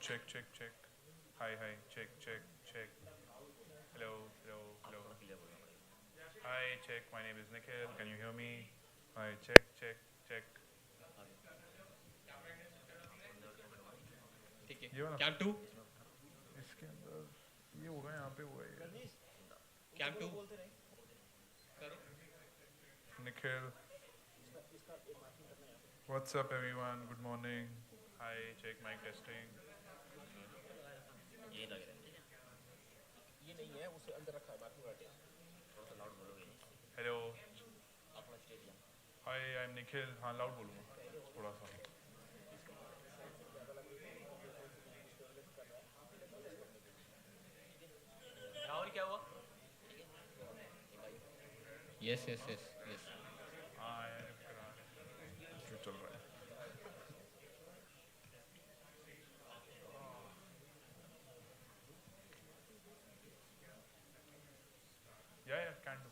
Check, check, check. Hi, hi. Check, check, check. Hello, hello, hello. Hi, check. My name is Nikhil. Can you hear me? Hi, check, check, check. ठीक है ये वाला cam 2 इसके अंदर ये होगा यहाँ पे हुआ ये cam 2 Nikhil. What's up, everyone? Good morning. Hi, check mic testing. Hello. Hi, I'm Nikhil. हाँ loud बोलूँगा थोड़ा सा. राहुल क्या हुआ यस यस यस यस हाँ यार जो चल रहा है. Yeah, can do.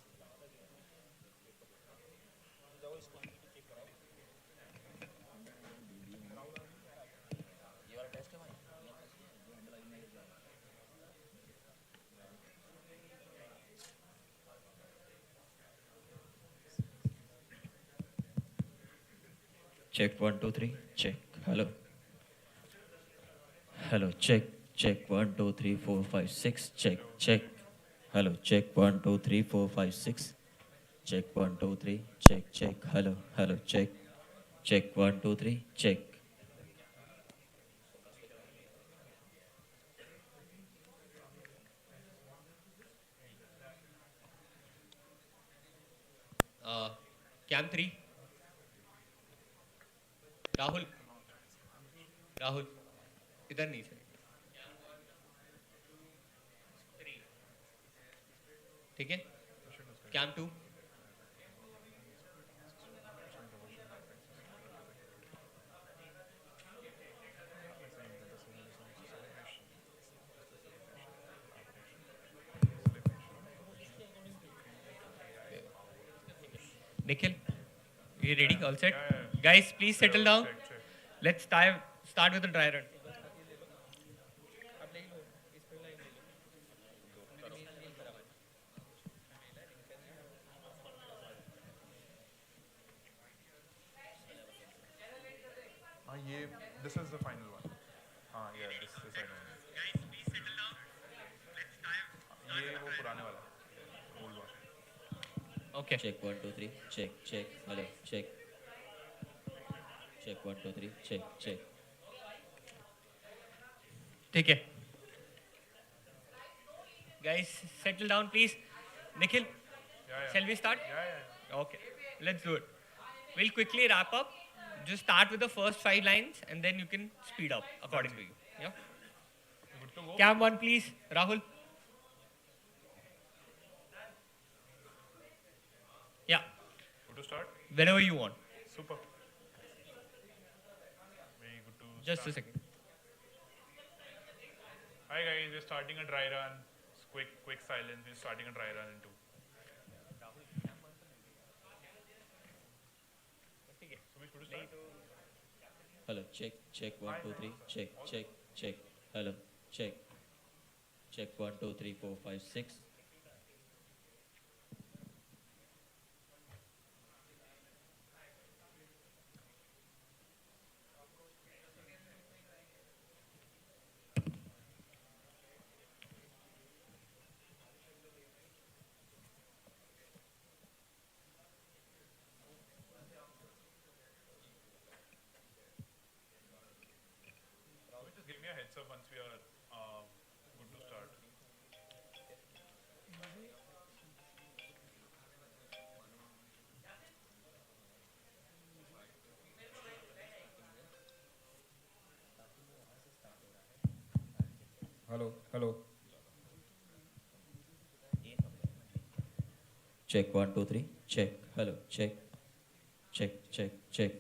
Check 1 2 3. Check. Hello. Hello. Check. Check 1 2 3 4 5 6. Check. Check. Hello. Check 1 2 3 4 5 6. Check 1 2 3. Check. Check. Hello. Hello. Check. Check 1 2 3. Check. Cam 3 Rahul Rahul इधर नहीं सर ठीक है cam 2 Nikhil, you ready? All set? Yeah. Guys, please settle down. Check, check. Let's start with the dry run. हाँ ये this is the final one. हाँ yeah this I know. Guys, please settle down. Let's ये वो पुराने वाला old one. Okay. Check 1 2 3. Check. Check. Hello. Check. Check 1 2 3. Check. Check. ठीक है. Guys, settle down, please. Nikhil, Yeah. shall we start? Yeah. Okay, let's do it. We'll quickly wrap up. Just start with the first 5 lines and then you can speed up according to you. Yeah. Good to go. Cam 1, please. Rahul. Yeah, Good to start. whenever you want. Super. Very good to Just start. a second. Hi guys, we're starting a dry run. It's quick silence. We're starting a dry run in 2. Sumesh, good to start. Hello. Check. Check 1 2 3. Check. Check. Check. Hello. Check. Check 1 2 3 4 5 6. Just give me a heads up once we are good to start. Hello. Check 1 2 3. Check. Hello. Check. Check. Check. Check.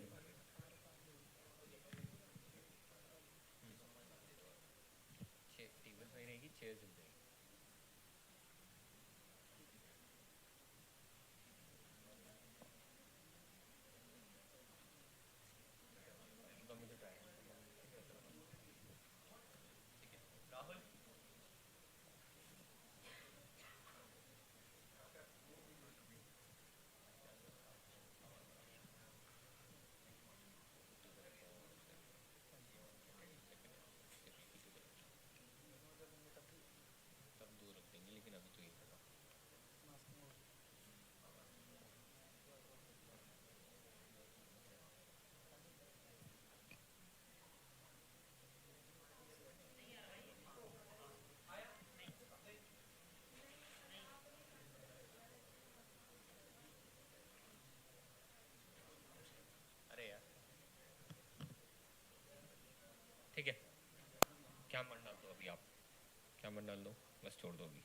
मत डाल दो, बस छोड़ दो अभी.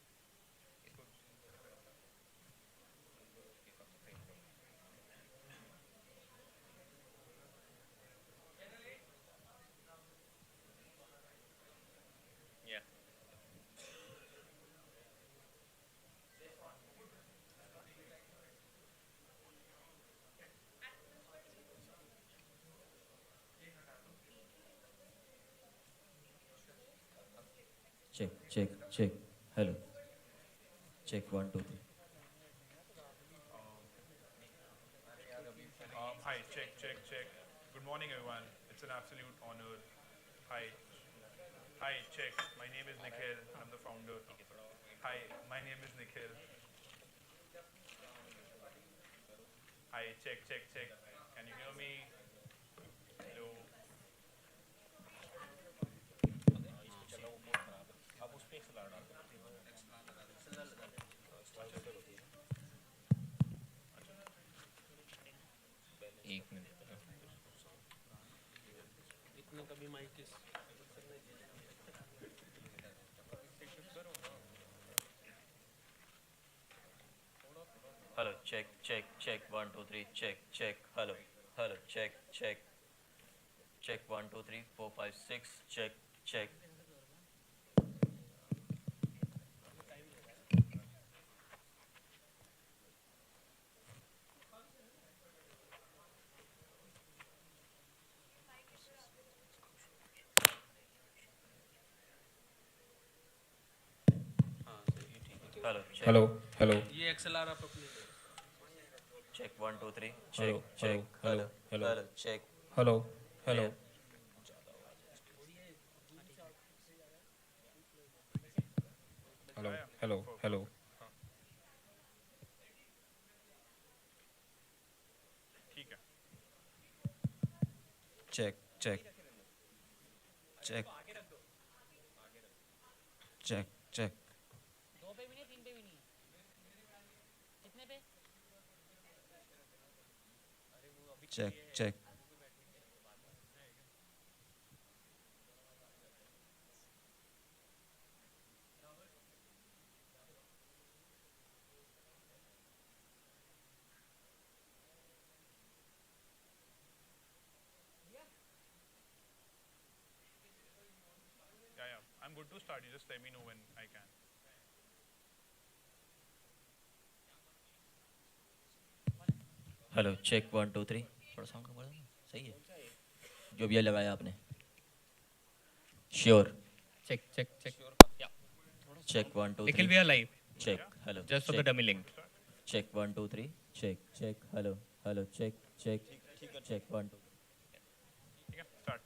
Yeah. Check, check, check. Hello. Check 1, 2, 3. Hi, check, check, check. Good morning, everyone. It's an absolute honor. Hi. Hi, check. My name is Nikhil. I'm the founder. Hi, my name is Nikhil. Hi, check, check, check. Can you hear me? Hello. एक minute. Hello, check, check, check. 1, 2, 3. Check, check. Hello, hello. Check, check. Check 1, 2, 3, 4, 5, 6. Check, check. Hello, check. Hello ये XLR आप अपनी Check 1, 2, 3. Hello, Check, check. hello, Hello, hello. hello. Check. Hello hello hello hello hello ठीक है. Check check check check check 2 पे भी नहीं, 3 पे भी नहीं. कितने पे? Check check Yeah. I'm good to start. You just let me know when I can. Hello check 1, 2, 3. थोड़ा साउंड कम कर दो. सही है जो भी ये लगाया आपने. Sure. Check, check, check. Yeah. Check 1, 2, 3. Nikhil, we are live. Check. Hello. Just for the check. dummy link. Check 1, 2, 3. Check, check. Hello, hello. Check, check. Check 1, 2. ठीक है. Start.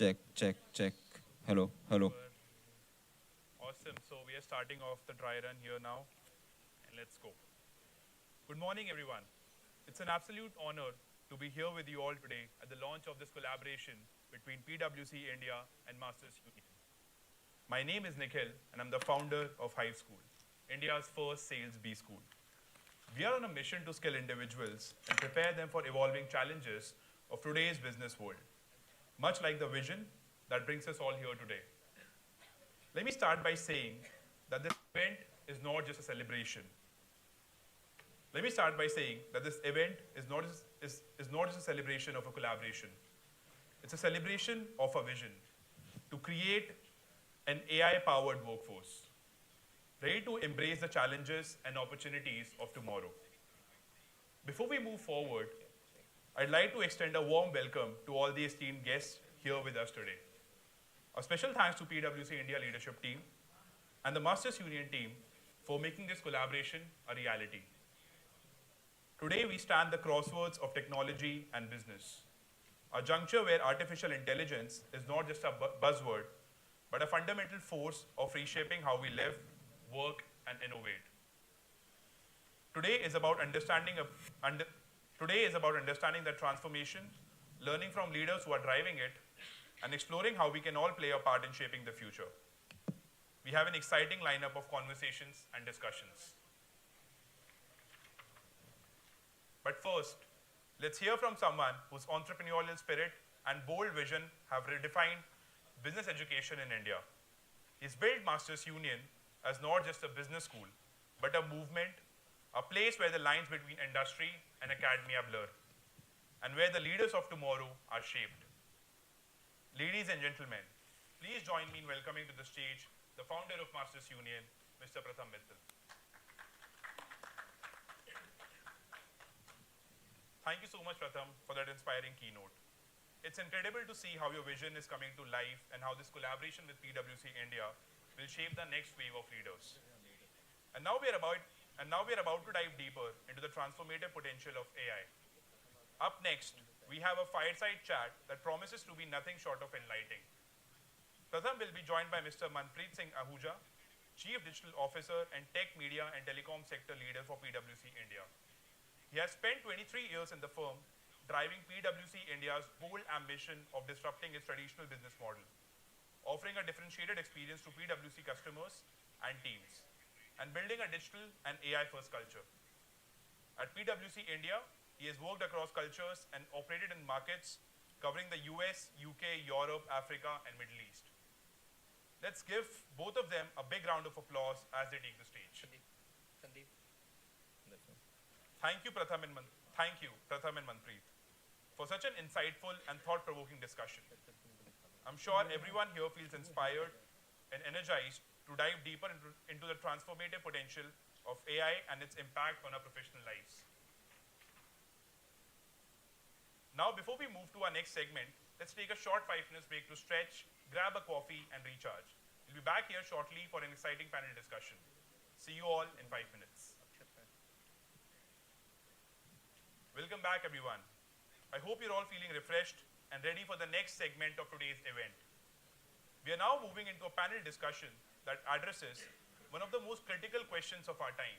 Check check check hello hello Awesome. So we are starting off the dry run here now, and let's go. Good morning, everyone. It's an absolute honor to be here with you all today at the launch of this collaboration between PwC India and Masters Union. My name is Nikhil, and I'm the founder of Hive School, India's first sales B school. We are on a mission to skill individuals and prepare them for evolving challenges of today's business world, much like the vision that brings us all here today. Let me start by saying that this event is not just a celebration. Let me start by saying that this event is not just a celebration of a collaboration. It's a celebration of a vision to create an AI-powered workforce, ready to embrace the challenges and opportunities of tomorrow. Before we move forward, I'd like to extend a warm welcome to all the esteemed guests here with us today. A special thanks to PwC India leadership team and the Masters Union team for making this collaboration a reality. Today, we stand the crossroads of technology and business, a juncture where artificial intelligence is not just a buzzword, but a fundamental force of reshaping how we live, work, and innovate. Today is about understanding the transformation, learning from leaders who are driving it, and exploring how we can all play a part in shaping the future. We have an exciting lineup of conversations and discussions. But first, let's hear from someone whose entrepreneurial spirit and bold vision have redefined business education in India. He's built Masters Union as not just a business school, but a movement, a place where the lines between industry and academia blur, and where the leaders of tomorrow are shaped. Ladies and gentlemen, please join me in welcoming to the stage the founder of Masters Union, Mr. Pratham Mittal. Thank you so much, Pratham, for that inspiring keynote. It's incredible to see how your vision is coming to life and how this collaboration with PwC India will shape the next wave of leaders. And now we are about to dive deeper into the transformative potential of AI. Up next, we have a fireside chat that promises to be nothing short of enlightening. Pratham will be joined by Mr. Manpreet Singh Ahuja, Chief Digital Officer and Tech, Media and Telecom Sector Leader for PwC India. He has spent 23 years in the firm, driving PwC India's bold ambition of disrupting its traditional business model, offering a differentiated experience to PwC customers and teams, and building a digital and AI-first culture. At PwC India, he has worked across cultures and operated in markets covering the US, UK, Europe, Africa, and Middle East. Let's give both of them a big round of applause as they take the stage. Sandeep. Thank you, Pratham and Manpreet, for such an insightful and thought-provoking discussion. I'm sure everyone here feels inspired and energized to dive deeper into the transformative potential of AI and its impact on our professional lives. Now, before we move to our next segment, let's take a short 5 minutes break to stretch, grab a coffee, and recharge. We'll be back here shortly for an exciting panel discussion. See you all in 5 minutes. Welcome back, everyone. I hope you're all feeling refreshed and ready for the next segment of today's event. We are now moving into a panel discussion that addresses one of the most critical questions of our time: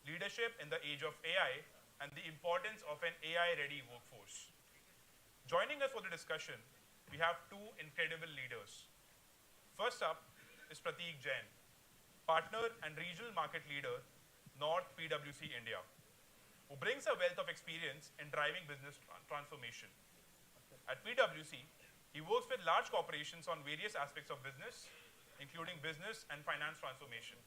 leadership in the age of AI and the importance of an AI-ready workforce. Joining us for the discussion, we have two incredible leaders. First up is Prateek Jain, partner and regional market leader, North PwC India, who brings a wealth of experience in driving business transformation. At PwC, he works with large corporations on various aspects of business, including business and finance transformation.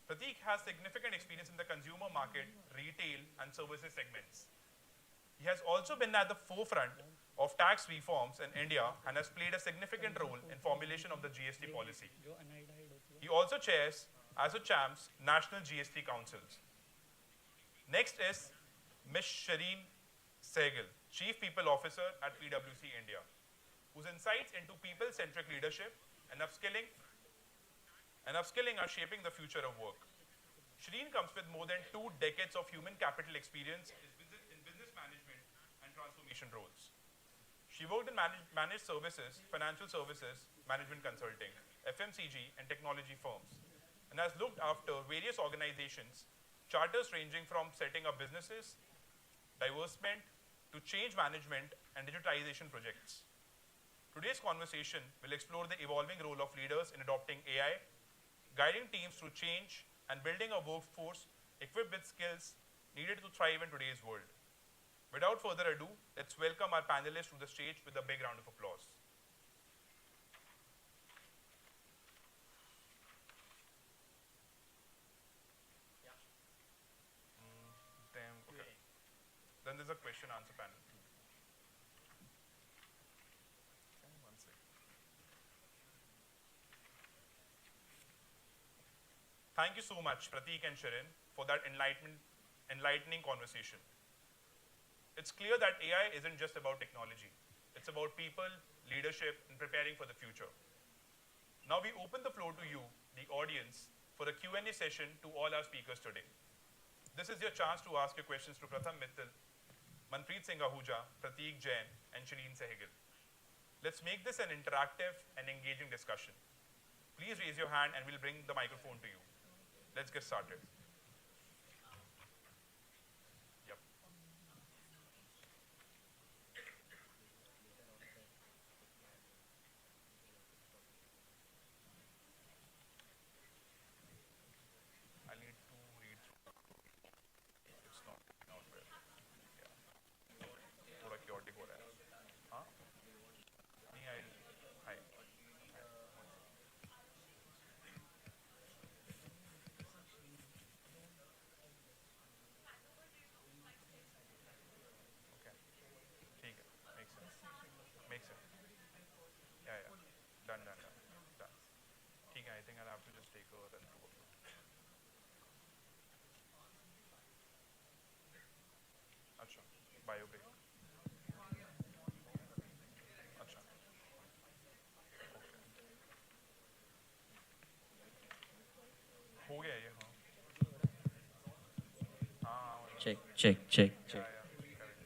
Prateek has significant experience in the consumer market, retail, and services segments. He has also been at the forefront of tax reforms in India and has played a significant role in formulation of the GST policy. He also chairs ASSOCHAM's National GST Councils. Next is Ms. Shireen Sehgal, Chief People Officer at PwC India, whose insights into people-centric leadership and upskilling are shaping the future of work. Shireen comes with more than 2 decades of human capital experience in business management and transformation roles. She worked in managed services, financial services, management consulting, FMCG, and technology firms, and has looked after various organizations, charters ranging from setting up businesses, divestment, to change management and digitization projects. Today's conversation will explore the evolving role of leaders in adopting AI, guiding teams through change, and building a workforce equipped with skills needed to thrive in today's world. Without further ado, let's welcome our panelists to the stage with a big round of applause. Okay. Then there's a question-answer panel. One second. Thank you so much, Prateek and Shireen, for that enlightening conversation. It's clear that AI isn't just about technology. It's about people, leadership, and preparing for the future. Now we open the floor to you, the audience, for a Q&A session to all our speakers today. This is your chance to ask your questions to Pratham Mittal, Manpreet Singh Ahuja, Prateek Jain, and Shireen Sehgal. Let's make this an interactive and engaging discussion. Please raise your hand and we'll bring the microphone to you. Let's get started. Yep. I need to read through. It's not well. Yeah. थोड़ा chaotic हो रहा है. हाँ? नहीं, hi. check, check, check, Yeah, check. yeah, correct.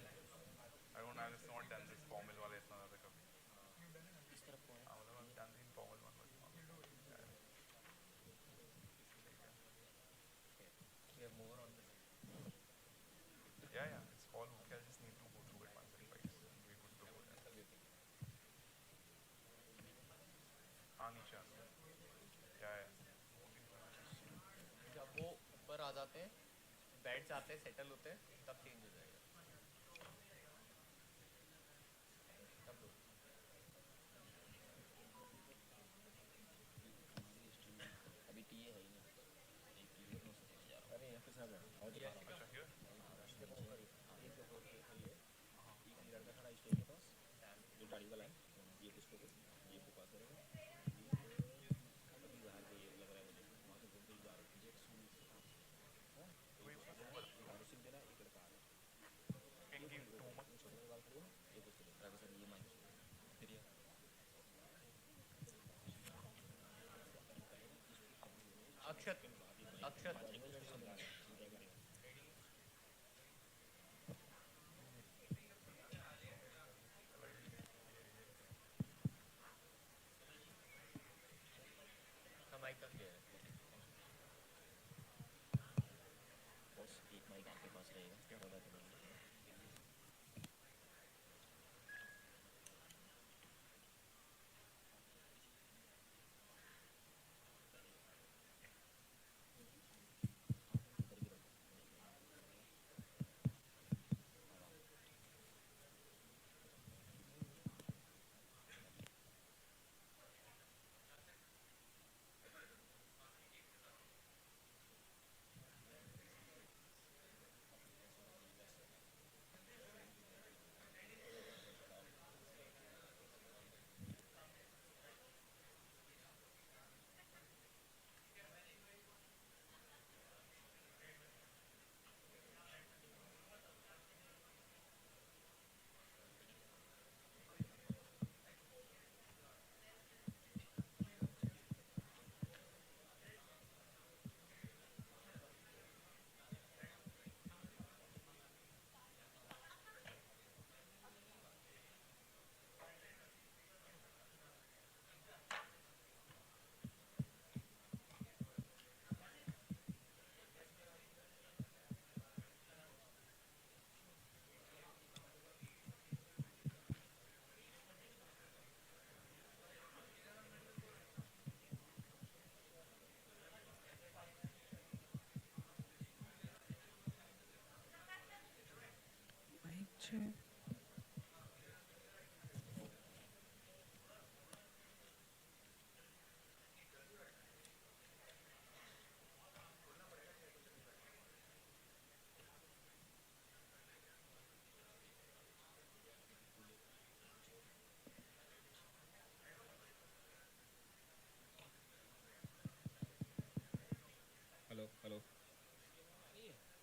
I don't, I've just not done this formal वाला इतना ज़्यादा कभी. किस तरफ को है हाँ मतलब I've done the informal one but not. Yeah, yeah. ठीक है. Yeah, yeah, it's all okay. I just need to go through it once or twice and we're good to go then. हाँ नीचे आना. Yeah, yeah. जब वो ऊपर आ जाते हैं, बैठ जाते हैं, सेटल होते हैं, तब चेंज हो जाएगा. तब लो. अभी टीए है ही नहीं अरे यहाँ पे सब है. अच्छा here. जो गाड़ी वाला है ये किसको दो ये को पास करेगा अभी बाहर पे ये लग रहा है मुझे वहाँ से घूमते ही जा रहे जेट सूट सिंह देना एक लड़का आ रहा Can give two more. है छोटे वाले बाल खड़े हो एक उसको दो सर ये माइनस फिर ये अक्षत अक्षत माइक का क्लियर है. बस एक माइक आपके पास रहेगा क्या होगा तो hello hello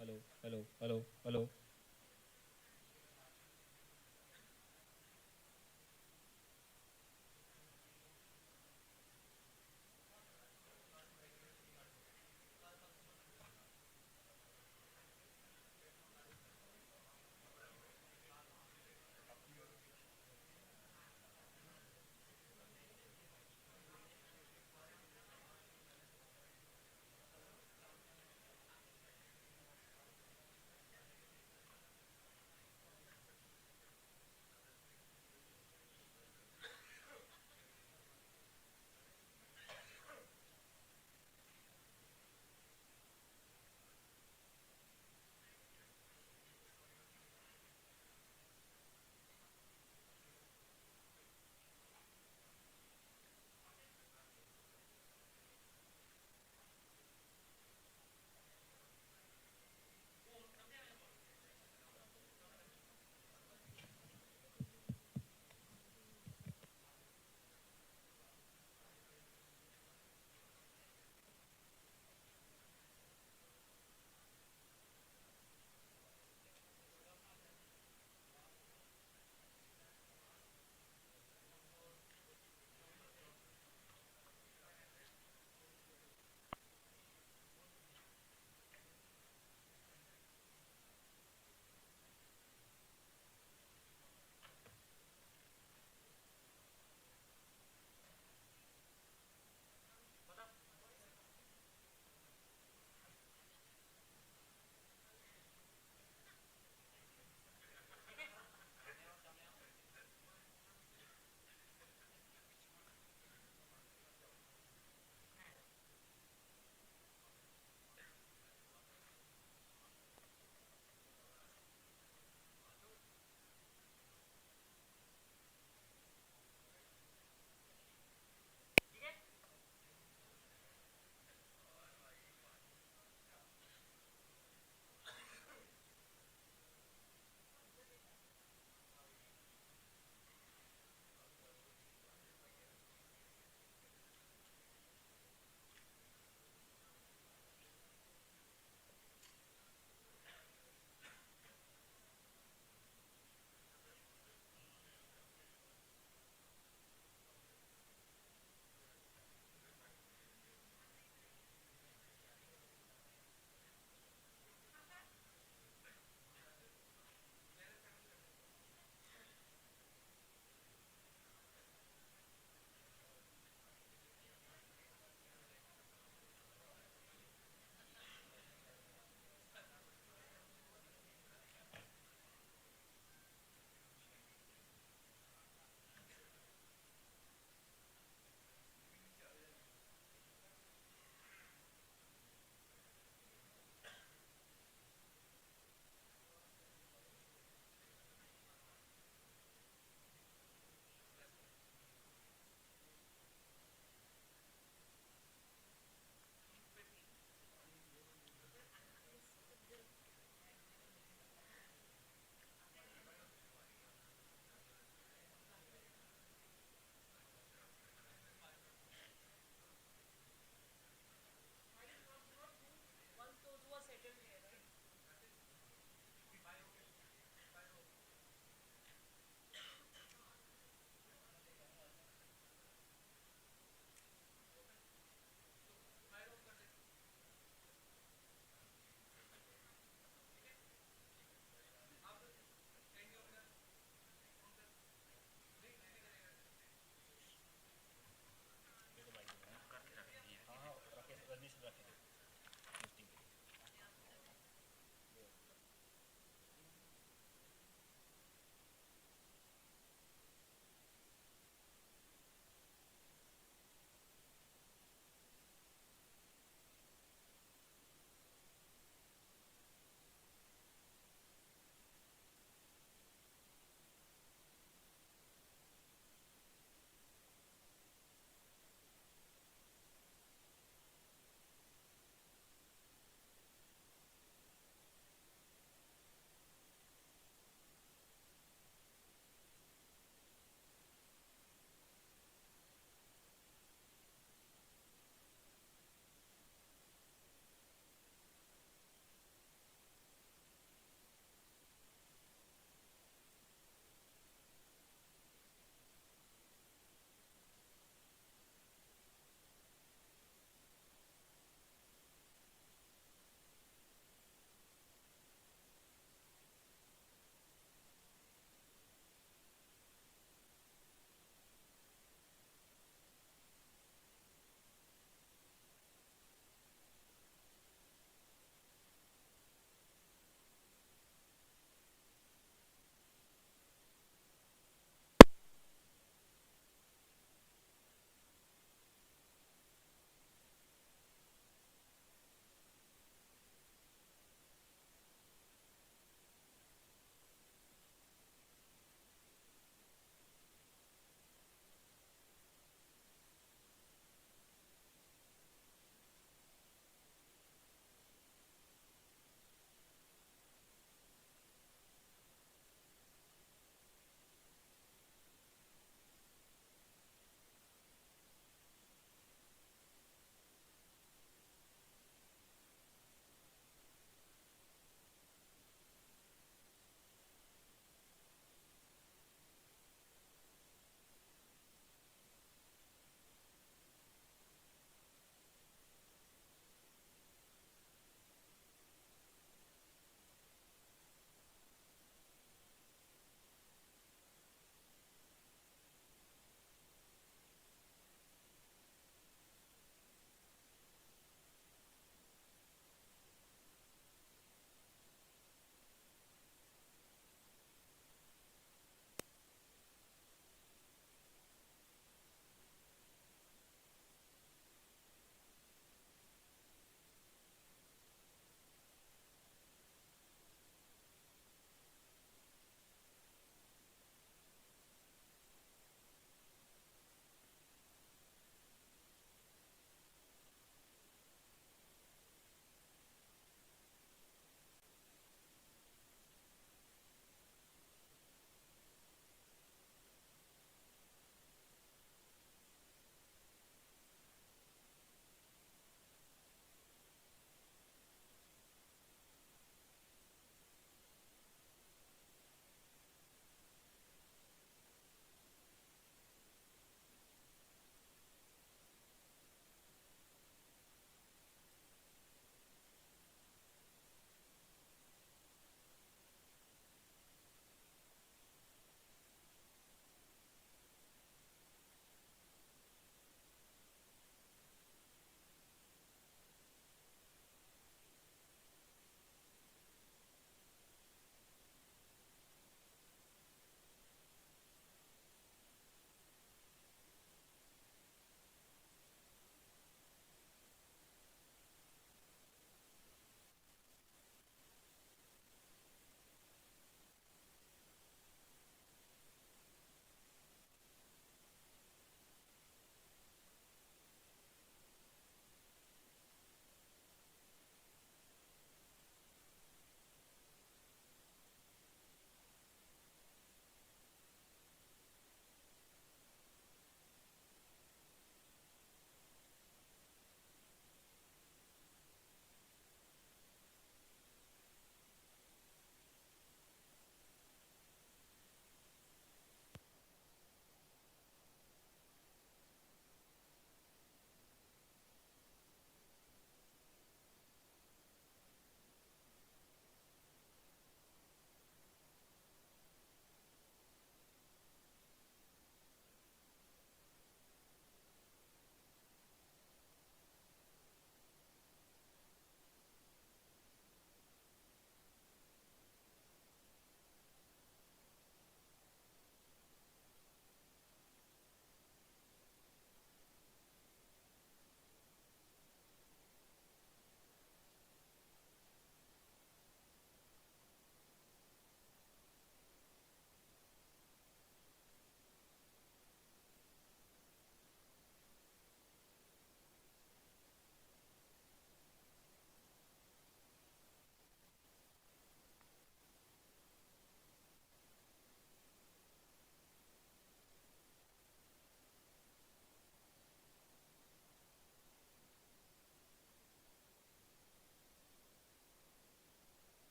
hello hello hello hello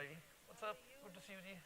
Hi. What's up? Good to see you, Ji.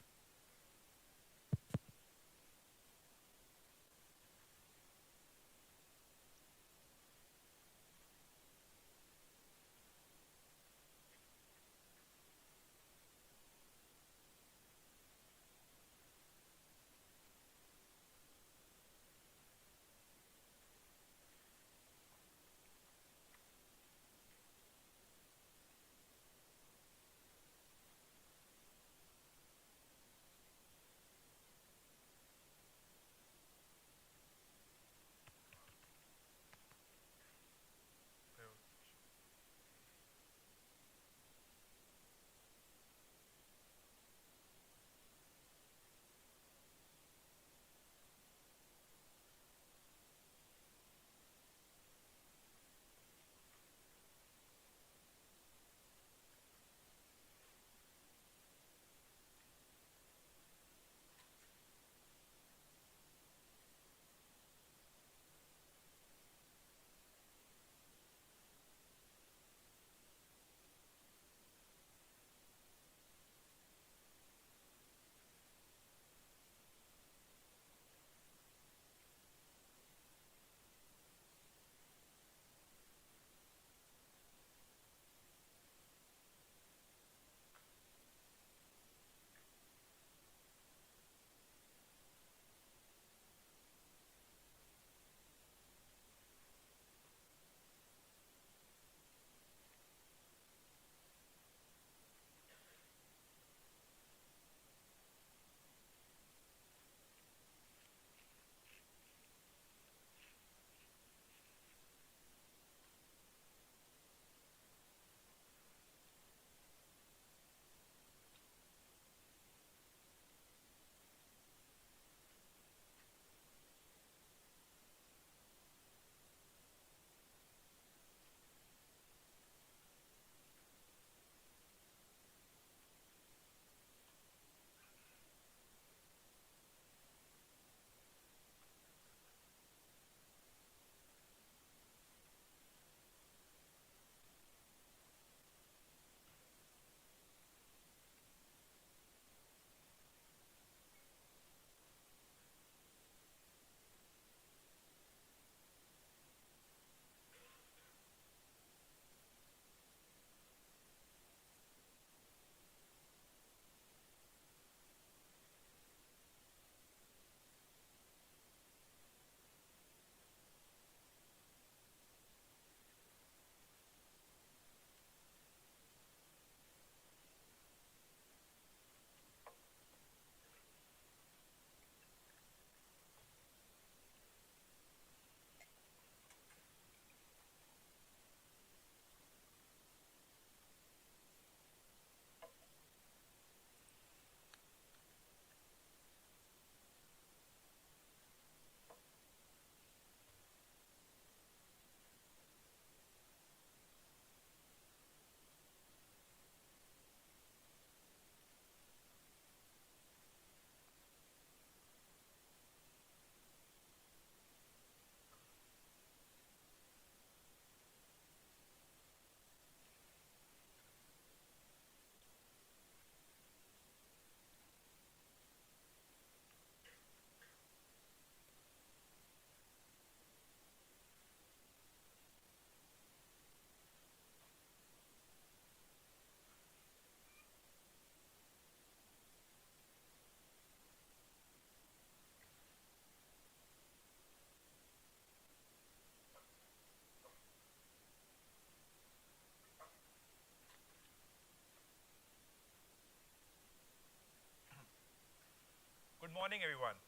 Good morning, everyone.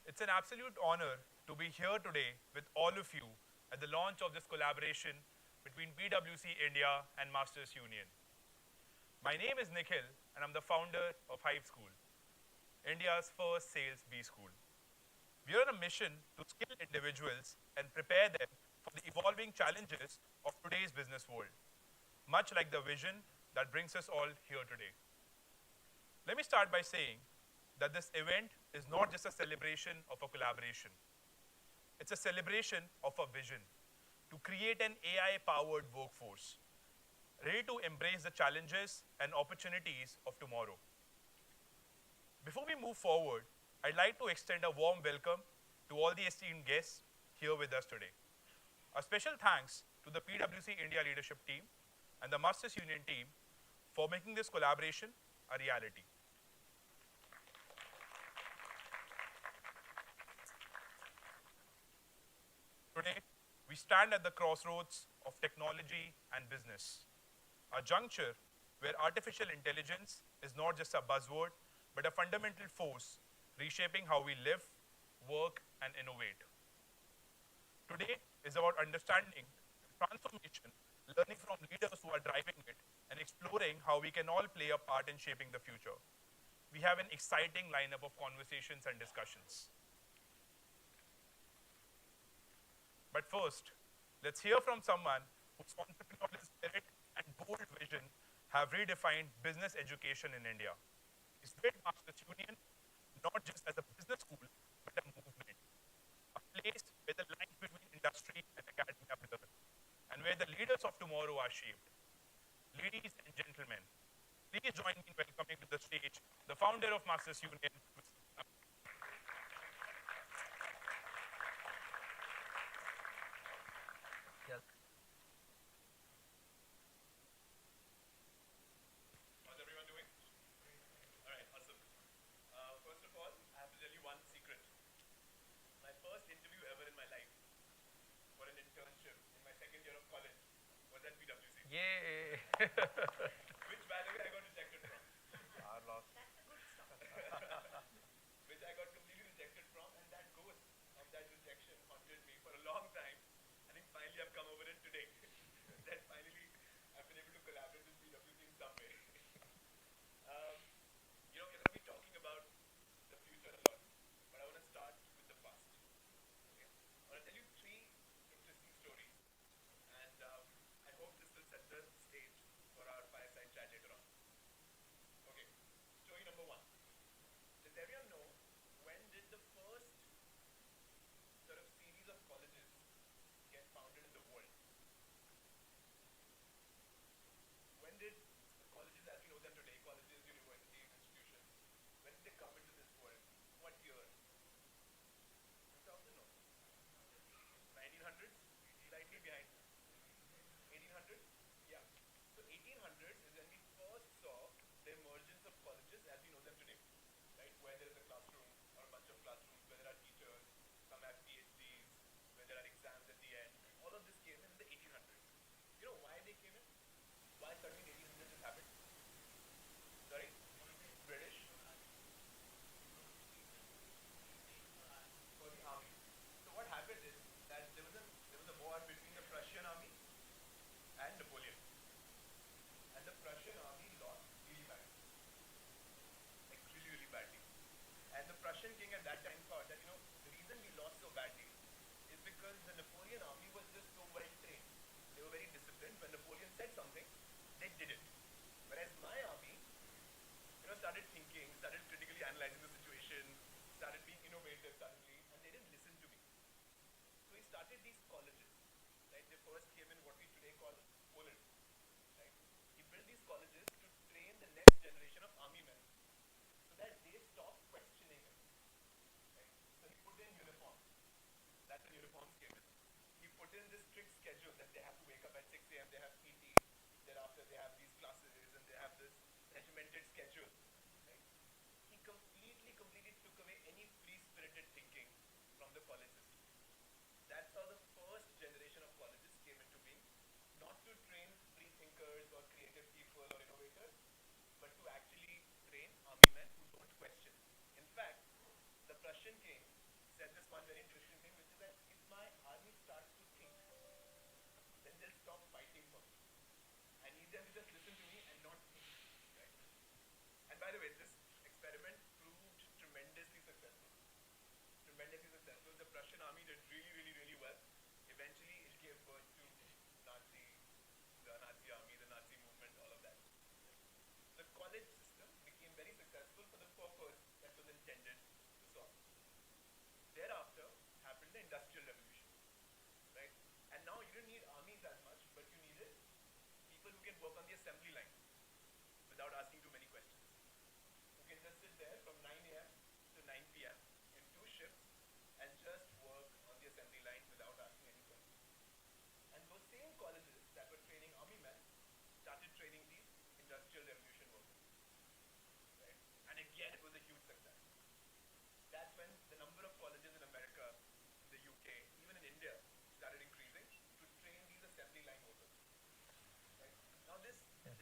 It's an absolute honor to be here today with all of you at the launch of this collaboration between PwC India and Masters Union. My name is Nikhil, and I'm the founder of Hive School, India's first sales B school. We are on a mission to skill individuals and prepare them for the evolving challenges of today's business world, much like the vision that brings us all here today. Let me start by saying that this event is not just a celebration of a collaboration. It's a celebration of a vision to create an AI-powered workforce ready to embrace the challenges and opportunities of tomorrow. Before we move forward, I'd like to extend a warm welcome to all the esteemed guests here with us today. A special thanks to the PwC India leadership team and the Masters Union team for making this collaboration a reality. Today, we stand at the crossroads of technology and business, a juncture where artificial intelligence is not just a buzzword, but a fundamental force reshaping how we live, work, and innovate. Today is about understanding transformation, learning from leaders who are driving it, and exploring how we can all play a part in shaping the future. We have an exciting lineup of conversations and discussions. But first, let's hear from someone whose entrepreneurial spirit and bold vision have redefined business education in India. He's built Masters Union not just as a business school, but a movement, a place where the lines between industry and academia blur, and where the leaders of tomorrow are shaped. Ladies and gentlemen, please join me in welcoming to the stage the founder of Masters Union. How's everyone doing? All right, awesome. First of all, I have to tell you one secret. My first interview ever in my life for an internship in my second year of college was at PwC. Yay! Which, by the way, I got rejected from. Our loss. Which I got completely rejected from, and that ghost of that rejection haunted me for a long time. I think finally I've come over it today. That finally I've been able to collaborate with PwC in some way. We're going to be talking about the future a lot, but I want to start with the past. Okay? I want to tell you three interesting stories, and I hope this will set the stage for our fireside chat later on. Okay, story number one. Does everyone know when did the first sort of series of colleges get founded in the world? When did the colleges as we know them today, colleges, universities, institutions, when did they come into this world? What year? Who also know? 1900s? Slightly behind. 1800s? Yeah. So 1800s is when we first saw the emergence of colleges as we know them today, right? Where there is a classroom or a bunch of classrooms, where there are teachers, some have PhDs, where there are exams at the end. All of this came in the 1800s. You know why they came in? Why suddenly in 1800s this happened? Sorry? British? For the army. So what happened is that there was a war between the Prussian army and Napoleon. And the Prussian army lost really badly. Like really, really badly. And the Prussian king at that time thought that, the reason we lost so badly is because the Napoleon army was just so well trained. They were very disciplined. When Napoleon said something, they did it. Whereas my army, started thinking, started critically analyzing the situation, started being innovative suddenly, and they didn't listen to me. So he started these colleges, right? They first came in what we today call Poland, right? He built these colleges to train the next generation of army men so that they stop questioning him, right? So he put in uniforms. That's when uniforms came in. He put in this strict schedule that they have to wake up at 6 a.m., they have PT, thereafter they have these classes, and they have this regimented schedule. He completely took away any free-spirited thinking from the college system. That's how the first generation of colleges came into being, not to train free thinkers or creative people or innovators, but to actually train army men who don't question. In fact, the Prussian king said this one very interesting thing, which is that if my army starts to think, then they'll stop fighting for me. I need them to just listen to me and not think. Right? And by the way, this experiment proved tremendously successful. The Prussian army did really well. Eventually, it gave birth to the Nazi army, the Nazi movement, all of that. The college system became very successful for the purpose that was intended to solve. Thereafter happened the Industrial Revolution, right? And now you didn't need armies as much, but you needed people who can work on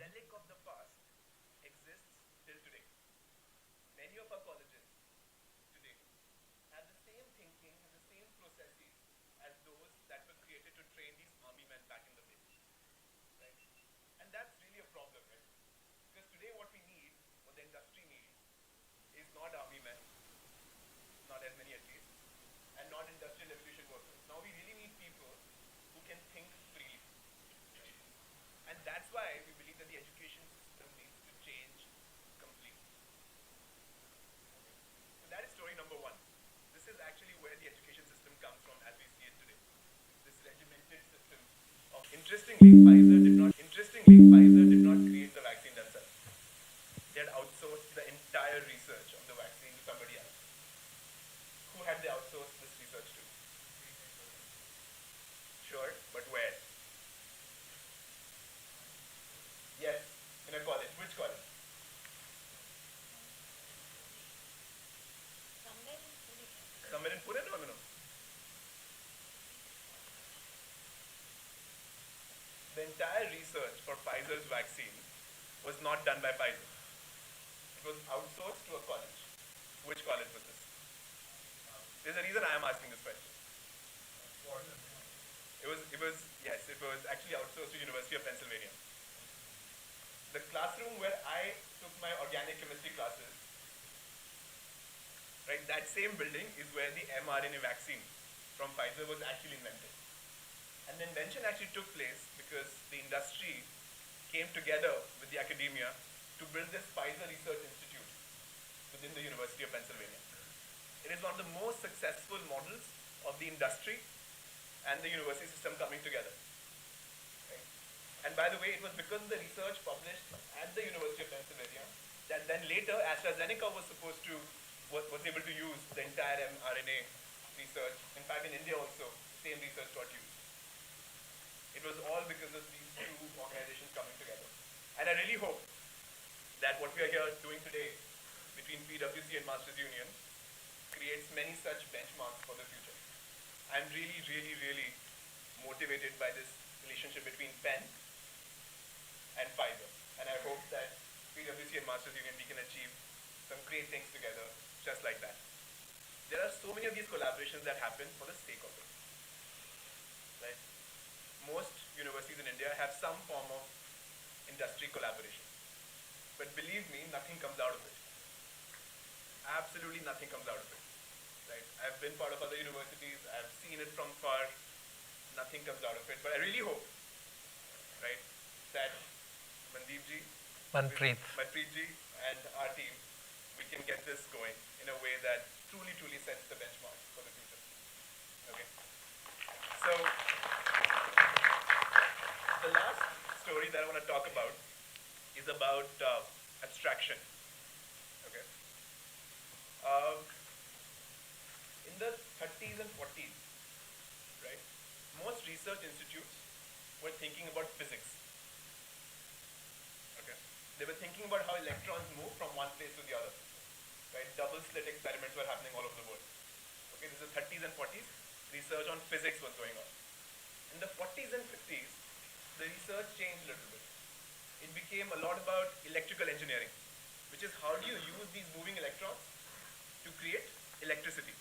relic of the past exists till today. Many of our colleges today have the same thinking and the same processes as those that were created to train these army men back in the day. Right? And that's really a problem, right? Because today what we need, what the industry needs, is not army men, not as many at least, and not industrial revolution workers. Now we really need people who can think freely. Right? And that's why we believe that the education system needs to change completely. Okay? So that is story number one. This is actually where the education system comes from as we see it today. This regimented system of Pfizer did not create the vaccine themselves. They had outsourced the entire research of the vaccine to somebody else. Who had they outsourced this research to? Sure, but where? Yes, in a college. Which college? Somewhere in Pune? No, no, no. The entire research for Pfizer's vaccine was not done by Pfizer. It was outsourced to a college. Which college was this? There's a reason I am asking this question. It was actually outsourced to University of Pennsylvania. The classroom where I took my organic chemistry classes, right, that same building is where the mRNA vaccine from Pfizer was actually invented. And the invention actually took place because the industry came together with the academia to build this Pfizer Research Institute within the University of Pennsylvania. It is one of the most successful models of the industry and the university system coming together. Right? And by the way, it was because of the research published at the University of Pennsylvania that then later AstraZeneca was able to use the entire mRNA research. In fact, in India also, same research got used. It was all because of these two organizations coming together. And I really hope that what we are here doing today between PwC and Masters Union creates many such benchmarks for the future. I'm really, really, really motivated by this relationship between Penn and Pfizer. And I hope that PwC and Masters Union, we can achieve some great things together just like that. There are so many of these collaborations that happen for the sake of it. Right? Most universities in India have some form of industry collaboration. But believe me, nothing comes out of it. Absolutely nothing comes out of it. Right? I've been part of other universities, I've seen it from far, nothing comes out of it. But I really hope, right, that Manpreet ji and our team, we can get this going in a way that truly, truly sets the benchmark for the future. Okay. So, the last story that I want to talk about is about abstraction. Okay. In the 30s and 40s, right, most research institutes were thinking about physics. Okay. They were thinking about how electrons move from one place to the other. Right? Double slit experiments were happening all over the world. Okay, this is 30s and 40s. Research on physics was going on. In the 40s and 50s, the research changed a little bit. It became a lot about electrical engineering, which is how do you use these moving electrons to create electricity.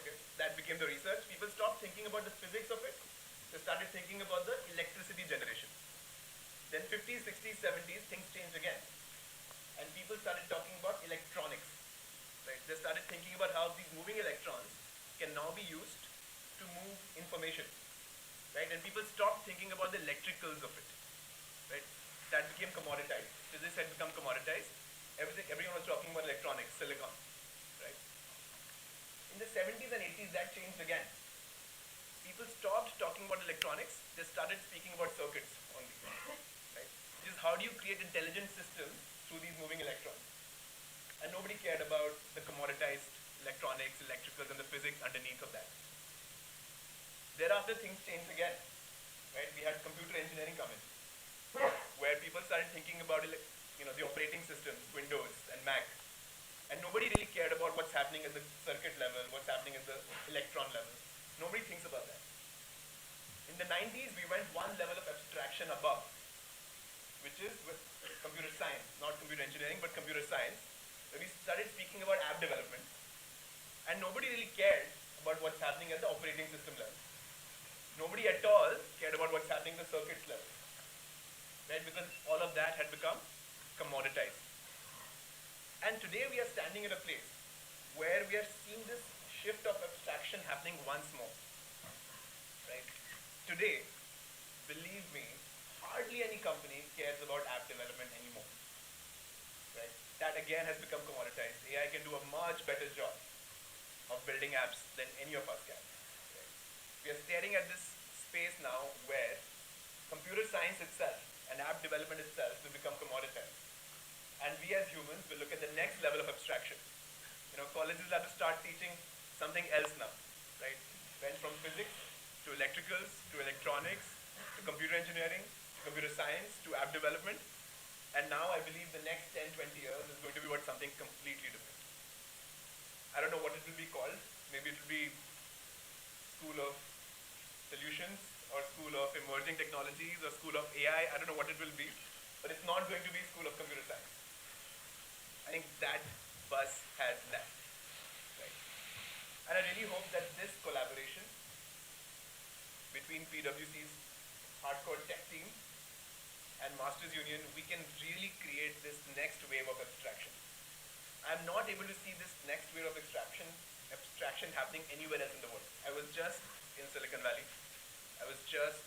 Okay, that became the research. People stopped thinking about the physics of it. They started thinking about the electricity generation. Then 50s, 60s, 70s, things changed again. And people started talking about electronics. Right? They started thinking about how these moving electrons can now be used to move information. Right? And people stopped thinking about the electricals of it. Right? That became commoditized. Physics had become commoditized. Everyone was talking about electronics, silicon. Right? In the 70s and 80s, that changed again. People stopped talking about electronics. They started speaking about circuits only. Right? Which is how do you create intelligent systems through these moving electrons. And nobody cared about the commoditized electronics, electricals, and the physics underneath of that. Thereafter, things changed again. Right? We had computer engineering come in, where people started thinking about the operating systems, Windows and Mac. And nobody really cared about what's happening at the circuit level, what's happening at the electron level. Nobody thinks about that. In the 90s, we went one level of abstraction above. is with computer science, not computer engineering, but computer science. So we started speaking about app development, and nobody really cared about what's happening at the operating system level. Nobody at all cared about what's happening at the circuits level, right? Because all of that had become commoditized. And today we are standing at a place where we are seeing this shift of abstraction happening once more, right? Today, believe me, hardly any company cares about app development anymore, right? That again has become commoditized. AI can do a much better job of building apps than any of us can. Right? We are staring at this space now where computer science itself and app development itself will become commoditized. And we as humans will look at the next level of abstraction. You know, colleges have to start teaching something else now, right? Went from physics to electricals to electronics to computer engineering to computer science to app development. And now I believe the next 10, 20 years is going to be about something completely different. I don't know what it will be called. Maybe it will be School of Solutions or School of Emerging Technologies or School of AI. I don't know what it will be, but it's not going to be School of Computer Science. I think that bus has left. Right? And I really hope that this collaboration between PwC's hardcore tech team and Masters Union, we can really create this next wave of abstraction. I'm not able to see this next wave of abstraction happening anywhere else in the world. I was just in Silicon Valley. I was just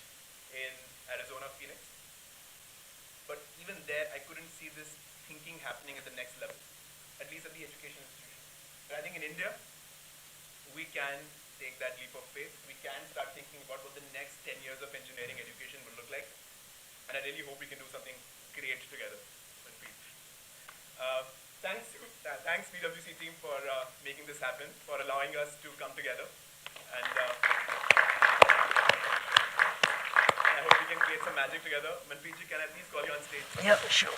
in Arizona, Phoenix. But even there, I couldn't see this thinking happening at the next level, at least at the education institution. But I think in India, we can take that leap of faith. We can start thinking about what the next 10 years of engineering education will look like. And I really hope we can do something great together. Thanks PwC team for making this happen, for allowing us to come together. And I hope we can create some magic together. Manpreet ji, can I please call you on stage? Yeah, sure.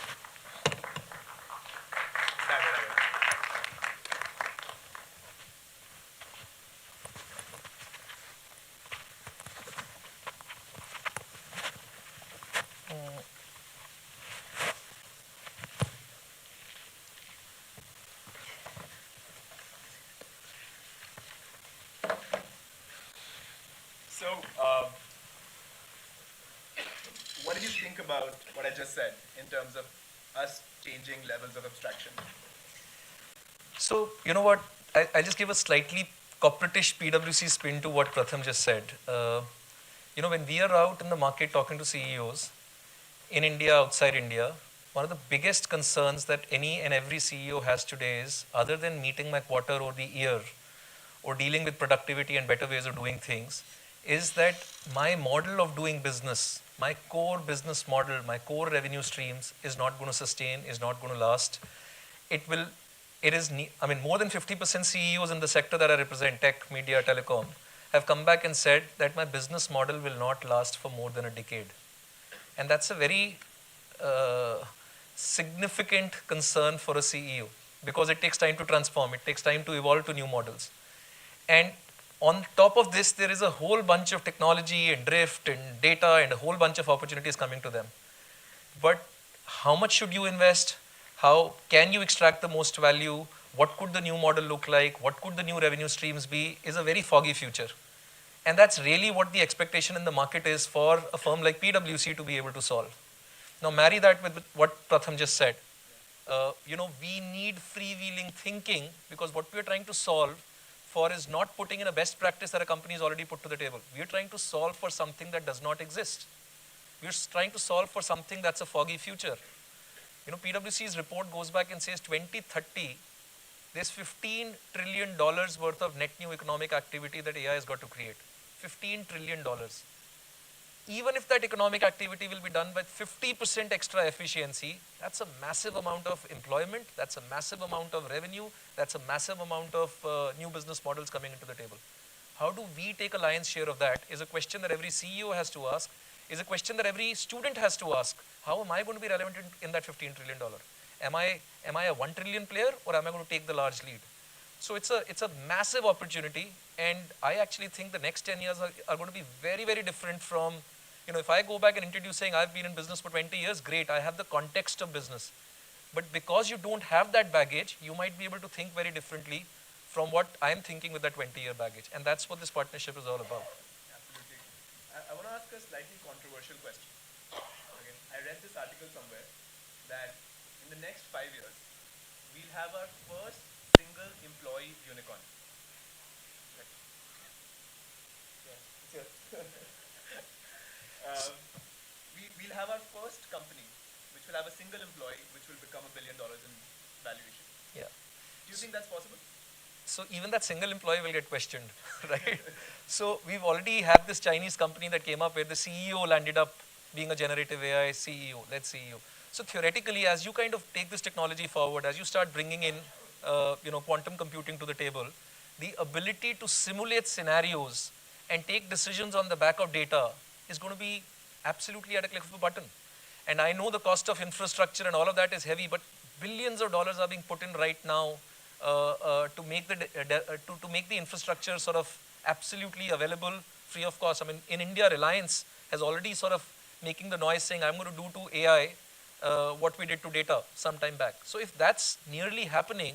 So, what did you think about what I just said in terms of us changing levels of abstraction? So, you know what, I'll just give a slightly corporate-ish PwC spin to what Pratham just said. You know, when we are out in the market talking to CEOs, in India, outside India, one of the biggest concerns that any and every CEO has today is, other than meeting my quarter or the year, or dealing with productivity and better ways of doing things, is that my model of doing business, my core business model, my core revenue streams is not going to sustain, is not going to last. More than 50% CEOs in the sector that I represent, tech, media, telecom, have come back and said that my business model will not last for more than a decade. And that's a very significant concern for a CEO, because it takes time to transform, it takes time to evolve to new models. And on top of this, there is a whole bunch of technology and drift and data and a whole bunch of opportunities coming to them. But how much should you invest? How can you extract the most value? What could the new model look like? What could the new revenue streams be? Is a very foggy future. And that's really what the expectation in the market is for a firm like PwC to be able to solve. Now marry that with what Pratham just said. We need freewheeling thinking, because what we're trying to solve for is not putting in a best practice that a company has already put to the table. We're trying to solve for something that does not exist. We're trying to solve for something that's a foggy future. PwC's report goes back and says 2030, there's $15 trillion worth of net new economic activity that AI has got to create. $15 trillion. Even if that economic activity will be done with 50% extra efficiency, that's a massive amount of employment, that's a massive amount of revenue, that's a massive amount of new business models coming into the table. How do we take a lion's share of that is a question that every CEO has to ask, is a question that every student has to ask. How am I going to be relevant in that $15 trillion? Am I a 1 trillion player, or am I going to take the large lead? So it's a massive opportunity, and I actually think the next 10 years are going to be very, very different from if I go back and introduce saying I've been in business for 20 years, great, I have the context of business. But because you don't have that baggage, you might be able to think very differently from what I'm thinking with that 20-year baggage. And that's what this partnership is all about. Absolutely. I want to ask a slightly controversial question. Okay. I read this article somewhere that in the next 5 years, we'll have our first single employee unicorn. Right. Yeah. We'll have our first company which will have a single employee which will become $1 billion in valuation. Yeah. Do you think that's possible? So even that single employee will get questioned, right? So we've already had this Chinese company that came up where the CEO landed up being a generative AI CEO, lead CEO. So theoretically, as you kind of take this technology forward, as you start bringing in, quantum computing to the table, the ability to simulate scenarios and take decisions on the back of data is going to be absolutely at a click of a button. And I know the cost of infrastructure and all of that is heavy, but billions of dollars are being put in right now to make the infrastructure sort of absolutely available, free of cost. I mean, in India, Reliance has already sort of making the noise saying, I'm going to do to AI what we did to data some time back. So if that's nearly happening,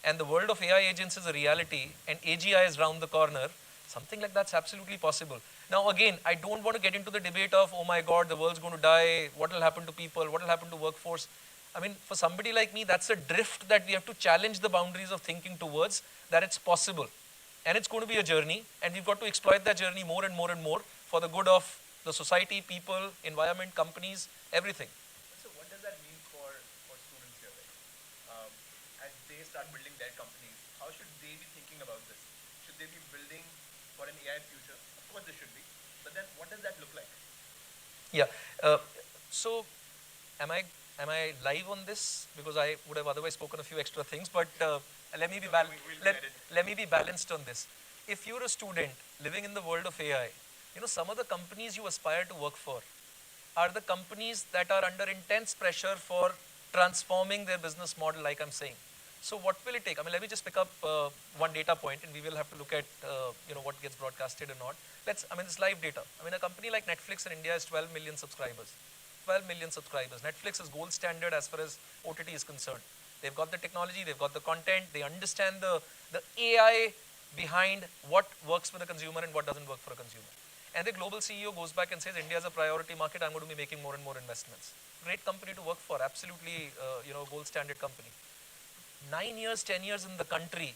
and the world of AI agents is a reality, and AGI is round the corner, something like that's absolutely possible. Now again, I don't want to get into the debate of, oh my God, the world's going to die, what will happen to people, what will happen to workforce. I mean, for somebody like me, that's a drift that we have to challenge the boundaries of thinking towards, that it's possible. And it's going to be a journey, and we've got to exploit that journey more and more and more for the good of the society, people, environment, companies, everything. So what does that mean for students here? Like, as they start building their companies, how should they be thinking about this? Should they be building for an AI future? Of course they should be. But then what does that look like? Yeah. So am I live on this? Because I would have otherwise spoken a few extra things, but let me be let me be balanced on this. If you're a student living in the world of AI, some of the companies you aspire to work for are the companies that are under intense pressure for transforming their business model, like I'm saying. So what will it take? I mean, let me just pick up one data point, and we will have to look at what gets broadcasted or not. It's live data. I mean, a company like Netflix in India has 12 million subscribers. 12 million subscribers. Netflix is gold standard as far as OTT is concerned. They've got the technology, they've got the content, they understand the AI behind what works for the consumer and what doesn't work for a consumer. And the global CEO goes back and says, India is a priority market, I'm going to be making more and more investments. Great company to work for, absolutely, gold standard company. 9 years, 10 years in the country,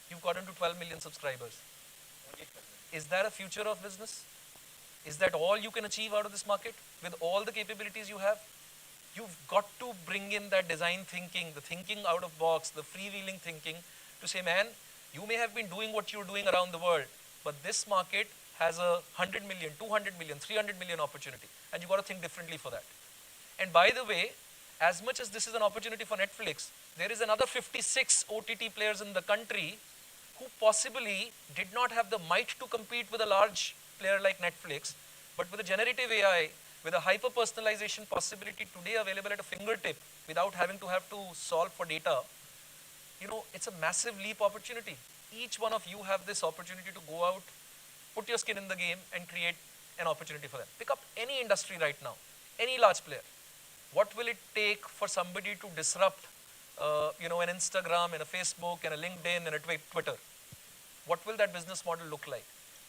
you've gotten to 12 million subscribers. Is that a future of business? Is that all you can achieve out of this market with all the capabilities you have? You've got to bring in that design thinking, the thinking out of box, the freewheeling thinking to say, man, you may have been doing what you're doing around the world, but this market has a 100 million, 200 million, 300 million opportunity, and you've got to think differently for that. And by the way, as much as this is an opportunity for Netflix, there is another 56 OTT players in the country who possibly did not have the might to compete with a large player like Netflix, but with a generative AI, with a hyper-personalization possibility today available at a fingertip without having to solve for data, it's a massive leap opportunity. Each one of you have this opportunity to go out, put your skin in the game and create an opportunity for them. Pick up any industry right now, any large player. What will it take for somebody to disrupt, an Instagram and a Facebook and a LinkedIn and a Twitter? What will that business model look like?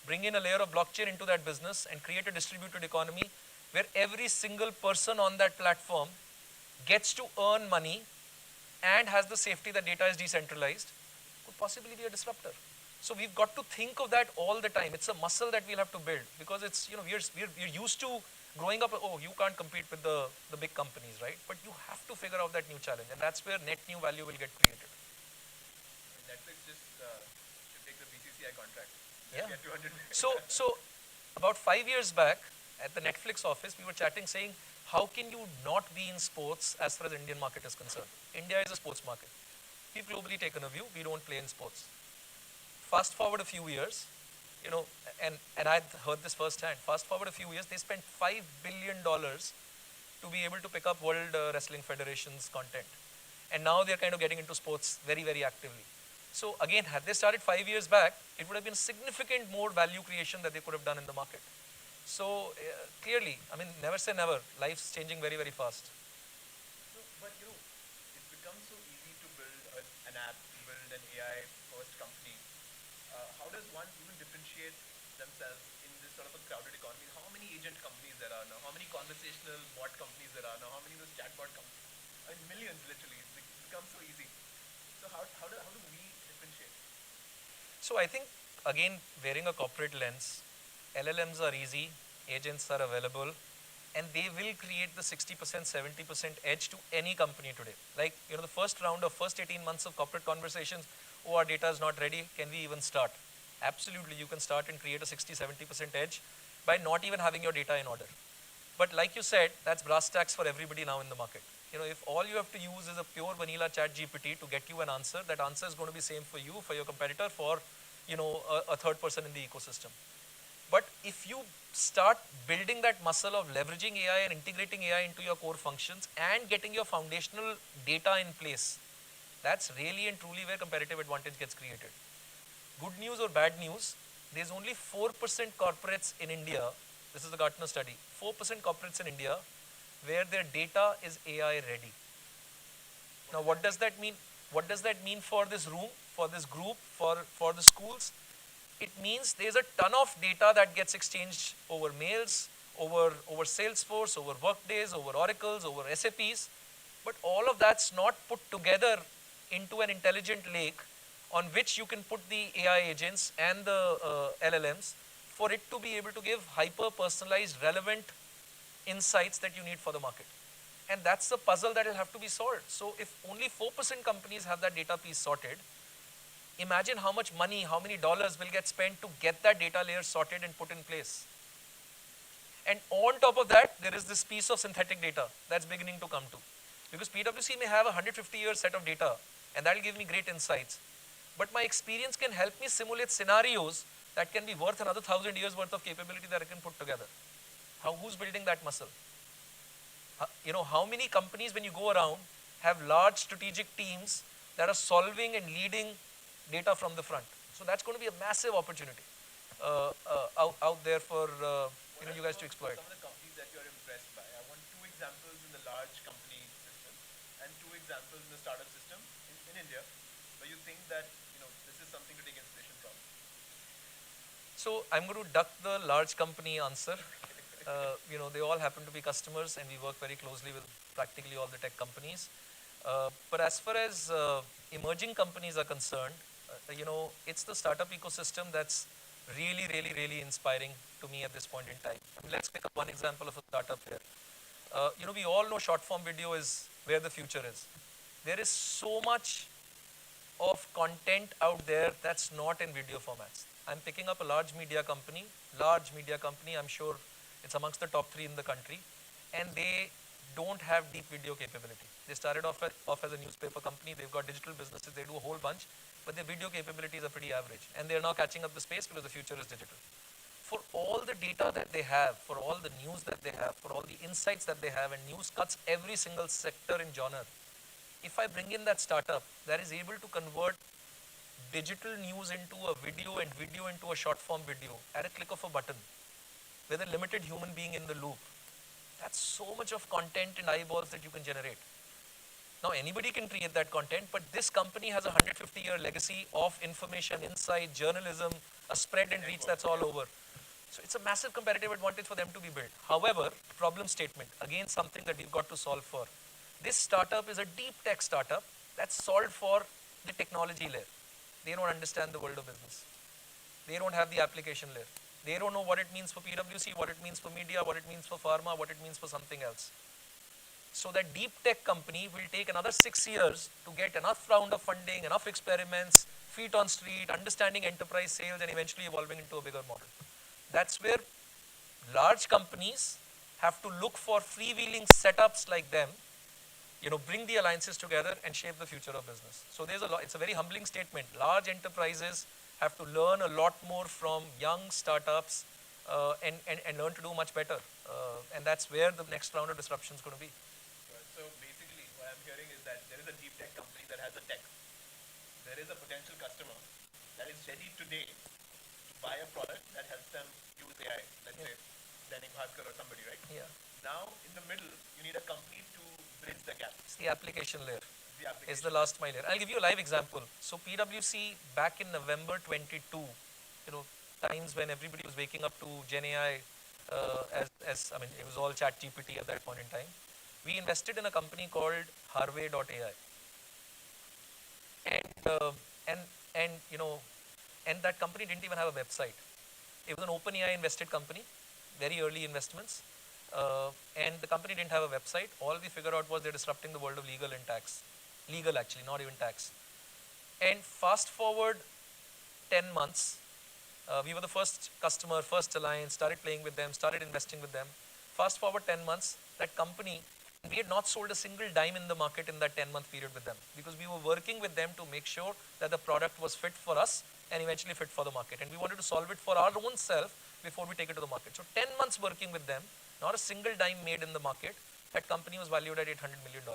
Bring in a layer of blockchain into that business and create a distributed economy where every single person on that platform gets to earn money and has the safety that data is decentralized, could possibly be a disruptor. So we've got to think of that all the time. It's a muscle that we'll have to build because it's, we're used to growing up, oh, you can't compete with the big companies, right? But you have to figure out that new challenge, and that's where net new value will get created. Netflix just should take the BCCI contract. Yeah. Get 200 million. So about 5 years back at the Netflix office, we were chatting saying, how can you not be in sports as far as Indian market is concerned? India is a sports market. We've globally taken a view, we don't play in sports. Fast forward a few years, and I'd heard this firsthand. Fast forward a few years, they spent $5 billion to be able to pick up World Wrestling Federation's content. And now they're kind of getting into sports very, very actively. So again, had they started 5 years back, it would have been significant more value creation that they could have done in the market. So clearly, I mean, never say never. Life's changing very, very fast. No, but it becomes so easy to build an app, to build an AI first company. How does one even differentiate themselves in this sort of a crowded economy? How many agent companies there are now? How many conversational bot companies there are now? How many of those chatbot companies? I mean, millions literally. It becomes so easy. So how do we differentiate? So I think, again, wearing a corporate lens, LLMs are easy, agents are available, and they will create the 60%, 70% edge to any company today. Like, the first round of first 18 months of corporate conversations, oh, our data is not ready, can we even start? Absolutely, you can start and create a 60, 70% edge by not even having your data in order. But like you said, that's brass tacks for everybody now in the market. If all you have to use is a pure vanilla chat GPT to get you an answer, that answer is going to be same for you, for your competitor, for a third person in the ecosystem. But if you start building that muscle of leveraging AI and integrating AI into your core functions and getting your foundational data in place, that's really and truly where competitive advantage gets created. Good news or bad news, there's only 4% corporates in India, this is the Gartner study, 4% corporates in India where their data is AI ready. Now what does that mean? What does that mean for this room, for this group, for the schools? It means there's a ton of data that gets exchanged over mails, over Salesforce, over Workdays, over Oracles, over SAPs, but all of that's not put together into an intelligent lake on which you can put the AI agents and the LLMs for it to be able to give hyper-personalized, relevant insights that you need for the market. And that's the puzzle that will have to be solved. So if only 4% companies have that data piece sorted, imagine how much money, how many dollars will get spent to get that data layer sorted and put in place. And on top of that, there is this piece of synthetic data that's beginning to come to. Because PwC may have a 150-year set of data, and that will give me great insights. But my experience can help me simulate scenarios that can be worth another 1,000 years worth of capability that I can put together. Who's building that muscle? How many companies, when you go around, have large strategic teams that are solving and leading data from the front? So that's going to be a massive opportunity out there for you guys to exploit. Some of the companies that you're impressed by. I want 2 examples in the large company system and 2 examples in the startup system in India where you think that this is something to take inspiration from. So I'm going to duck the large company answer. They all happen to be customers and we work very closely with practically all the tech companies. But as far as emerging companies are concerned, it's the startup ecosystem that's really, really, really inspiring to me at this point in time. Let's pick up one example of a startup here. We all know short form video is where the future is. There is so much of content out there that's not in video formats. I'm picking up a large media company, I'm sure it's amongst the top 3 in the country, and they don't have deep video capability. They started off as a newspaper company, they've got digital businesses, they do a whole bunch, but their video capabilities are pretty average, and they're now catching up the space because the future is digital. For all the data that they have, for all the news that they have, for all the insights that they have, and news cuts every single sector and genre, if I bring in that startup that is able to convert digital news into a video and video into a short form video at a click of a button with a limited human being in the loop, that's so much of content and eyeballs that you can generate. Now anybody can create that content, but this company has a 150-year legacy of information, insight, journalism, a spread and reach that's all over. So it's a massive competitive advantage for them to be built. However, problem statement, again something that we've got to solve for. This startup is a deep tech startup that's solved for the technology layer. They don't understand the world of business. They don't have the application layer. They don't know what it means for PwC, what it means for media, what it means for pharma, what it means for something else. So that deep tech company will take another 6 years to get enough round of funding, enough experiments, feet on street, understanding enterprise sales, and eventually evolving into a bigger model. That's where large companies have to look for freewheeling setups like them, bring the alliances together and shape the future of business. So it's a very humbling statement. Large enterprises have to learn a lot more from young startups and learn to do much better. And that's where the next round of disruption is going to be. So basically what I'm hearing is that there is a deep tech company that has a tech. There is a potential customer that is ready today to buy a product that helps them use AI, let's say. Dainik Bhaskar or somebody, right? Yeah. Now, in the middle, you need a company to bridge the gap. It's the application layer. The application. It's the last mile layer. I'll give you a live example. So PwC back in November 22, times when everybody was waking up to Gen AI, as I mean, it was all chat GPT at that point in time. We invested in a company called Harvey.ai. And, and, and, and that company didn't even have a website. It was an OpenAI invested company, very early investments. And the company didn't have a website. All we figured out was they're disrupting the world of legal and tax. Legal actually, not even tax. And fast forward 10 months, we were the first customer, first alliance, started playing with them, started investing with them. Fast forward 10 months, that company, we had not sold a single dime in the market in that 10-month period with them because we were working with them to make sure that the product was fit for us and eventually fit for the market. And we wanted to solve it for our own self before we take it to the market. So 10 months working with them, not a single dime made in the market. That company was valued at $800 million.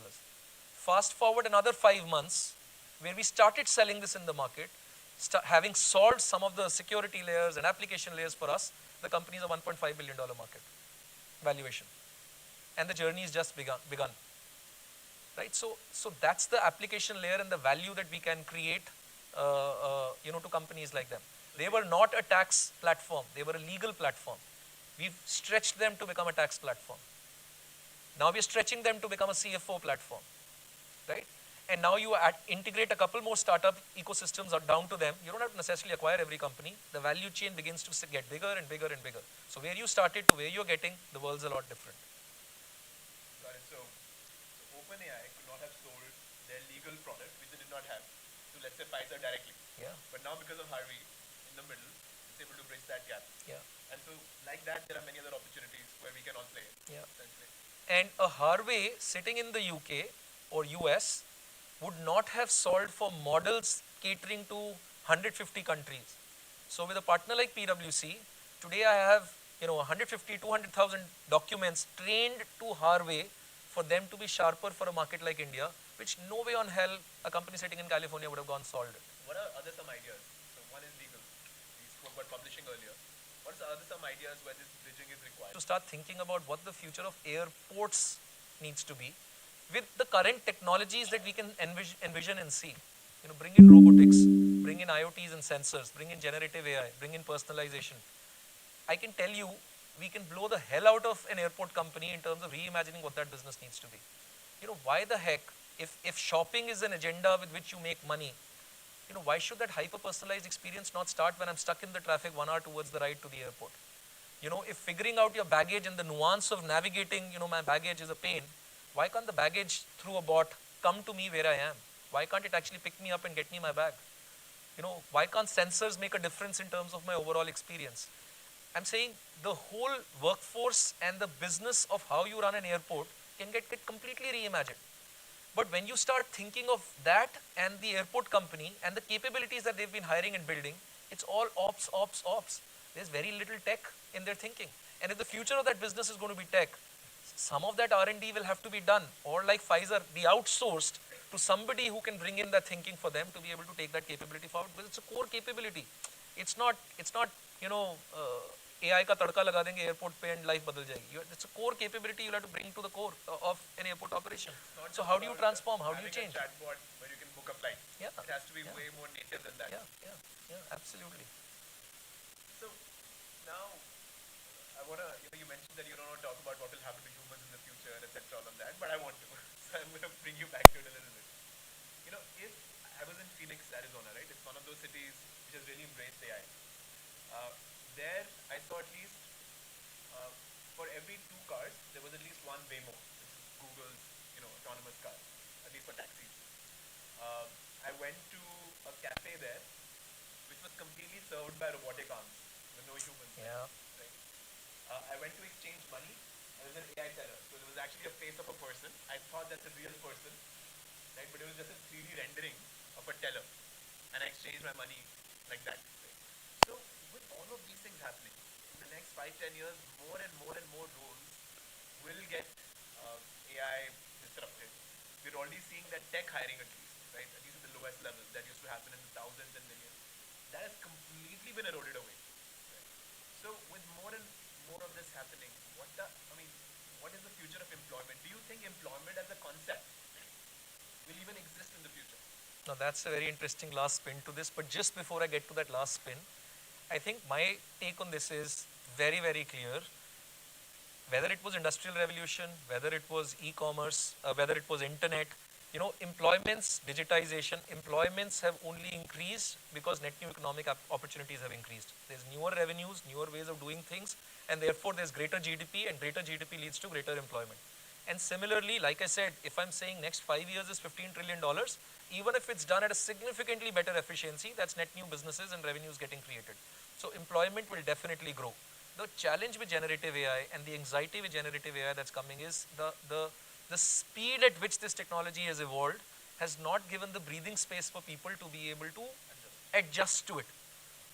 Fast forward another 5 months, where we started selling this in the market, having solved some of the security layers and application layers for us, the company is a $1.5 billion market valuation. And the journey is just begun. Right? So that's the application layer and the value that we can create to companies like them. They were not a tax platform. They were a legal platform. We've stretched them to become a tax platform. Now we're stretching them to become a CFO platform, right? And now you integrate a couple more startup ecosystems down to them. You don't have to necessarily acquire every company. The value chain begins to get bigger and bigger and bigger. So where you started to where you're getting, the world's a lot different. Got it. So OpenAI could not have sold their legal product, which they did not have, to let's say Pfizer directly. Yeah. But now because of Harvey in the middle, it's able to bridge that gap. Yeah. And so like that, there are many other opportunities where we can all play. Yeah. Essentially. And a Harvey sitting in the UK or US would not have solved for models catering to 150 countries. So with a partner like PwC, today I have 150, 200,000 documents trained to Harvey for them to be sharper for a market like India, which no way on hell a company sitting in California would have gone solved it. What are other some ideas? So one is legal. We spoke about publishing earlier. What are other some ideas where this bridging is required? To start thinking about what the future of airports needs to be with the current technologies that we can envision and see. Bring in robotics, bring in IoTs and sensors, bring in generative AI, bring in personalization. I can tell you, we can blow the hell out of an airport company in terms of reimagining what that business needs to be. Why the heck, if shopping is an agenda with which you make money, why should that hyper-personalized experience not start when I'm stuck in the traffic 1 hour towards the ride to the airport? If figuring out your baggage and the nuance of navigating, my baggage is a pain, why can't the baggage through a bot come to me where I am? Why can't it actually pick me up and get me my bag? Why can't sensors make a difference in terms of my overall experience? I'm saying the whole workforce and the business of how you run an airport can get completely reimagined. But when you start thinking of that and the airport company and the capabilities that they've been hiring and building, it's all ops, ops, ops. There's very little tech in their thinking. And if the future of that business is going to be tech, some of that R&D will have to be done, or like Pfizer, be outsourced to somebody who can bring in that thinking for them to be able to take that capability forward. But it's a core capability. It's not AI ka tadka laga denge airport pe and life badal jayegi. It's a core capability you'll have to bring to the core of an airport operation. So how do you transform? How do you change? Having a chatbot where you can book a flight. Yeah. It has to be way more native than that. Yeah, absolutely. So now I want to, you mentioned that you don't want to talk about what will happen to humans in the future and etc. all of that, but I want to. So I'm going to bring you back to it a little bit. If I was in Phoenix, Arizona, right? It's one of those cities which has really embraced AI. There I saw at least for every 2 cars, there was at least one Waymo, which is Google's autonomous car, at least for taxis. I went to a cafe there, which was completely served by robotic arms, with no humans. Yeah. Right? I went to exchange money, and there was an AI teller. So there was actually a face of a person. I thought that's a real person, right? But it was just a 3D rendering of a teller, and I exchanged my money like that. Right? So with all of these things happening, in the next 5-10 years, more and more and more roles will get AI disrupted. We're already seeing that tech hiring at least, right? At least at the lowest level, that used to happen in the thousands and millions. That has completely been eroded away. Right? So with more and more of this happening, what is the future of employment? Do you think employment as a concept will even exist in the future? Now that's a very interesting last spin to this, but just before I get to that last spin, I think my take on this is very, very clear. Whether it was industrial revolution, whether it was e-commerce, whether it was internet, employments, digitization, employments have only increased because net new economic opportunities have increased. There's newer revenues, newer ways of doing things, and therefore there's greater GDP, and greater GDP leads to greater employment. And similarly, like I said, if I'm saying next 5 years is $15 trillion, even if it's done at a significantly better efficiency, that's net new businesses and revenues getting created. So employment will definitely grow. The challenge with generative AI and the anxiety with generative AI that's coming is the speed at which this technology has evolved has not given the breathing space for people to be able to adjust to it.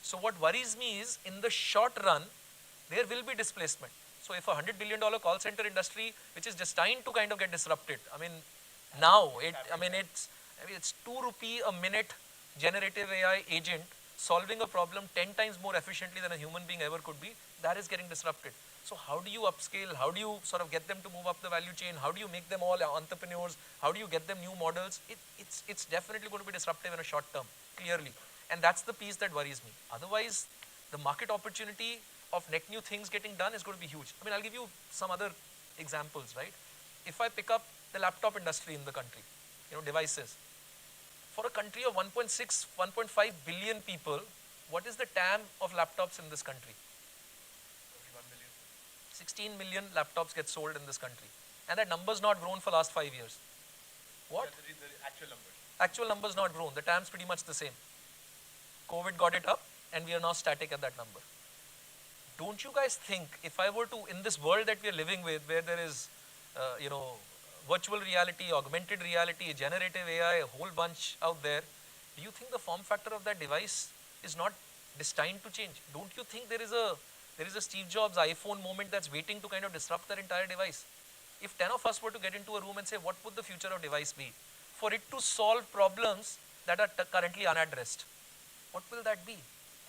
So what worries me is, in the short run, there will be displacement. So if a $100 billion call center industry, which is destined to kind of get disrupted, it's 2 rupee a minute generative AI agent solving a problem 10 times more efficiently than a human being ever could be, that is getting disrupted. So how do you upscale? How do you sort of get them to move up the value chain? How do you make them all entrepreneurs? How do you get them new models? It's definitely going to be disruptive in a short term, clearly. And that's the piece that worries me. Otherwise, the market opportunity of net new things getting done is going to be huge. I'll give you some other examples, right? If I pick up the laptop industry in the country, devices. For a country of 1.6, 1.5 billion people, what is the TAM of laptops in this country? 16 million laptops get sold in this country. And that number's not grown for last 5 years. What? The actual numbers. Actual numbers not grown. The TAM's pretty much the same. COVID got it up and we are now static at that number. Don't you guys think, if I were to, in this world that we are living with, where there is, virtual reality, augmented reality, generative AI, a whole bunch out there, do you think the form factor of that device is not destined to change? Don't you think there is a Steve Jobs iPhone moment that's waiting to kind of disrupt that entire device? If 10 of us were to get into a room and say, what would the future of device be? For it to solve problems that are currently unaddressed, what will that be?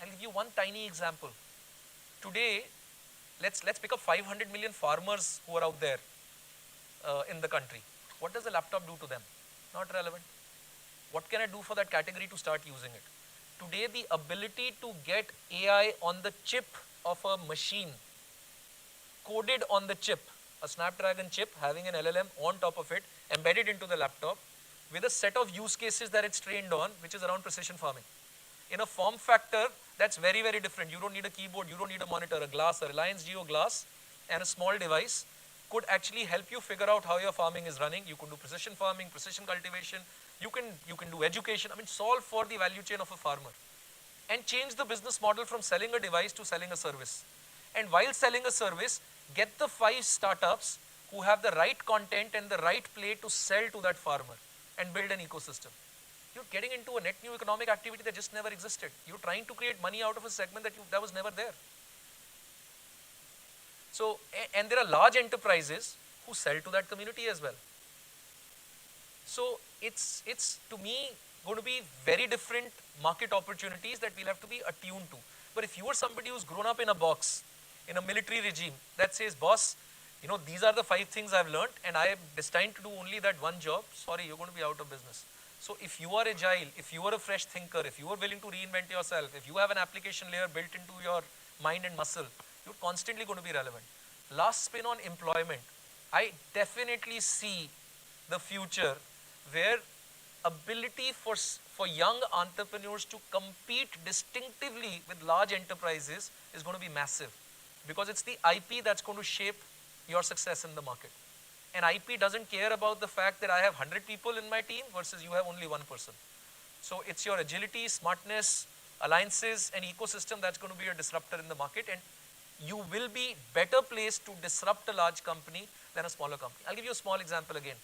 I'll give you one tiny example. Today, let's pick up 500 million farmers who are out there in the country. What does a laptop do to them? Not relevant. What can I do for that category to start using it? Today, the ability to get AI on the chip of a machine, coded on the chip, a Snapdragon chip having an LLM on top of it, embedded into the laptop, with a set of use cases that it's trained on, which is around precision farming. In a form factor that's very, very different. You don't need a keyboard, you don't need a monitor. A glass, a Reliance Jio glass, and a small device could actually help you figure out how your farming is running. You could do precision farming, precision cultivation. You can do education. Solve for the value chain of a farmer and change the business model from selling a device to selling a service. And while selling a service, get the 5 startups who have the right content and the right play to sell to that farmer and build an ecosystem. You're getting into a net new economic activity that just never existed. You're trying to create money out of a segment that was never there. So, and there are large enterprises who sell to that community as well. So it's to me going to be very different market opportunities that we'll have to be attuned to. But if you are somebody who's grown up in a box, in a military regime that says, boss, these are the 5 things I've learned and I am destined to do only that one job, sorry, you're going to be out of business. So if you are agile, if you are a fresh thinker, if you are willing to reinvent yourself, if you have an application layer built into your mind and muscle, you're constantly going to be relevant. Last spin on employment. I definitely see the future where ability for young entrepreneurs to compete distinctively with large enterprises is going to be massive, because it's the IP that's going to shape your success in the market. And IP doesn't care about the fact that I have 100 people in my team versus you have only 1 person. So it's your agility, smartness, alliances, and ecosystem that's going to be a disruptor in the market. And you will be better placed to disrupt a large company than a smaller company. I'll give you a small example again.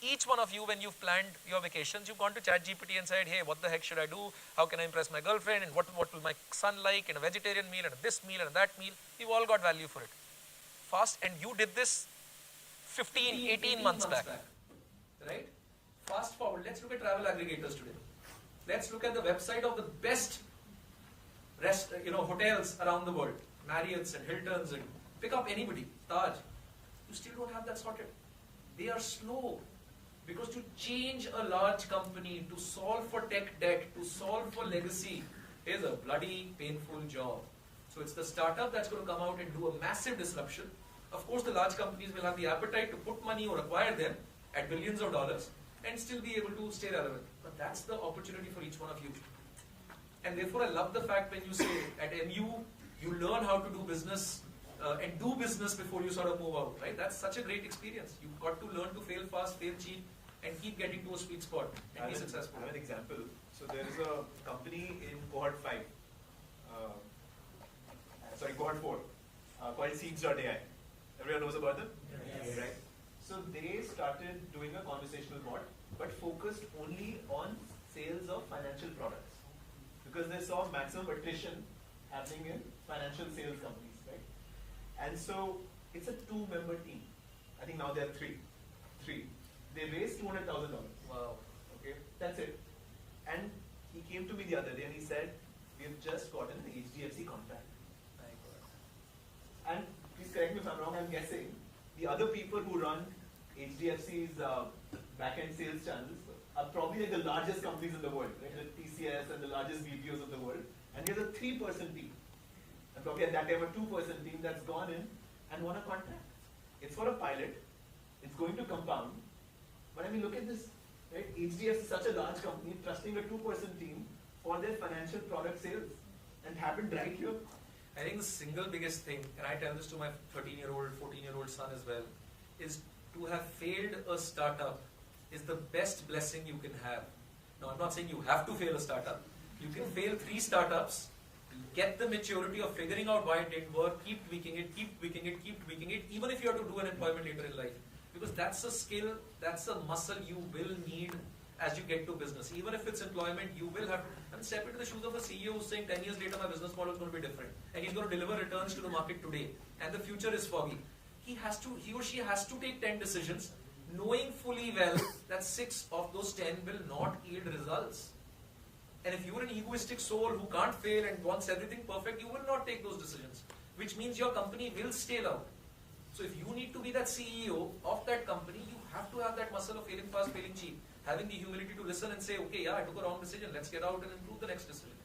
Each one of you, when you've planned your vacations, you've gone to ChatGPT and said, hey, what the heck should I do? How can I impress my girlfriend? And what will my son like? And a vegetarian meal, and this meal, and that meal. You've all got value for it. Fast, and you did this 15, 18 months back. Right? Fast forward, let's look at travel aggregators today. Let's look at the website of the best hotels around the world. Marriott's and Hilton's and Pick up anybody, Taj. You still don't have that sorted. They are slow. Because to change a large company, to solve for tech debt, to solve for legacy, is a bloody painful job. So it's the startup that's going to come out and do a massive disruption. Of course, the large companies will have the appetite to put money or acquire them at billions of dollars and still be able to stay relevant. But that's the opportunity for each one of you. And therefore, I love the fact when you say at MU, you learn how to do business and do business before you sort of move out, right? That's such a great experience. You've got to learn to fail fast, fail cheap, and keep getting to a sweet spot and be successful. I have an example. So there is a company in cohort 5, cohort 4, called Seeds.ai. Everyone knows about them? Yes. Right. So they started doing a conversational bot, but focused only on sales of financial products. Because they saw maximum attrition happening in financial sales companies, right? And so it's a 2-member team. I think now there are 3. They raised $200,000. Wow. Okay, that's it. And he came to me the other day and he said, "We've just gotten an HDFC contract." And please correct me if I'm wrong, I'm guessing the other people who run HDFC's back-end sales channels are probably like the largest companies in the world, right? The TCS and the largest BPOs of the world. And here's a 3-person team. And probably at that time a 2-person team that's gone in and won a contract. It's for a pilot. It's going to compound. But I mean, look at this, right? HDFC is such a large company trusting a 2-person team for their financial product sales, and happened right here. I think the single biggest thing, and I tell this to my 13-year-old, 14-year-old son as well, is to have failed a startup is the best blessing you can have. Now, I'm not saying you have to fail a startup. You can fail 3 startups, get the maturity of figuring out why it didn't work, keep tweaking it, even if you have to do an employment later in life. Because that's a skill, that's a muscle you will need as you get to business. Even if it's employment, you will have to step into the shoes of a CEO who's saying 10 years later my business model is going to be different. And he's going to deliver returns to the market today. And the future is foggy. He or she has to take 10 decisions, knowing fully well that 6 of those 10 will not yield results. And if you're an egoistic soul who can't fail and wants everything perfect, you will not take those decisions. Which means your company will stay loud. So if you need to be that CEO of that company, you have to have that muscle of failing fast, failing cheap. Having the humility to listen and say, okay, yeah, I took a wrong decision. Let's get out and improve the next decision.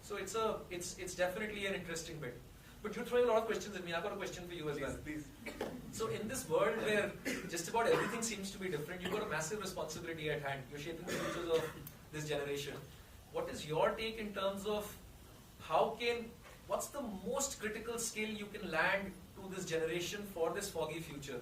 So it's definitely an interesting bit. But you're throwing a lot of questions at me. I've got a question for you as well. Please. So in this world where just about everything seems to be different, you've got a massive responsibility at hand. You're shaping the futures of this generation. What is your take in terms of what's the most critical skill you can land to this generation for this foggy future?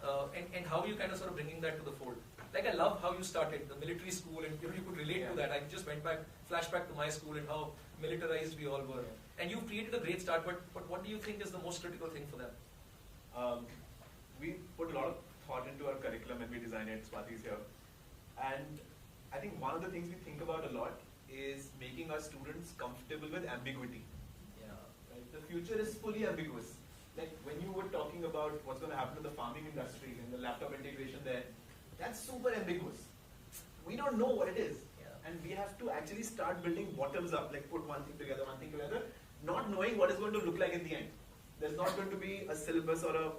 And how are you kind of sort of bringing that to the fold? Like, I love how you started the military school, and you could relate to that. I just flashback to my school and how militarized we all were. And you've created a great start, but what do you think is the most critical thing for them? We put a lot of thought into our curriculum when we design it. Swati's here. And I think one of the things we think about a lot is making our students comfortable with ambiguity. Yeah. Right? The future is fully ambiguous. Like when you were talking about what's going to happen to the farming industry and the laptop integration there, that's super ambiguous. We don't know what it is. Yeah. And we have to actually start building bottoms up, like put one thing together, not knowing what it's going to look like in the end. There's not going to be a syllabus or a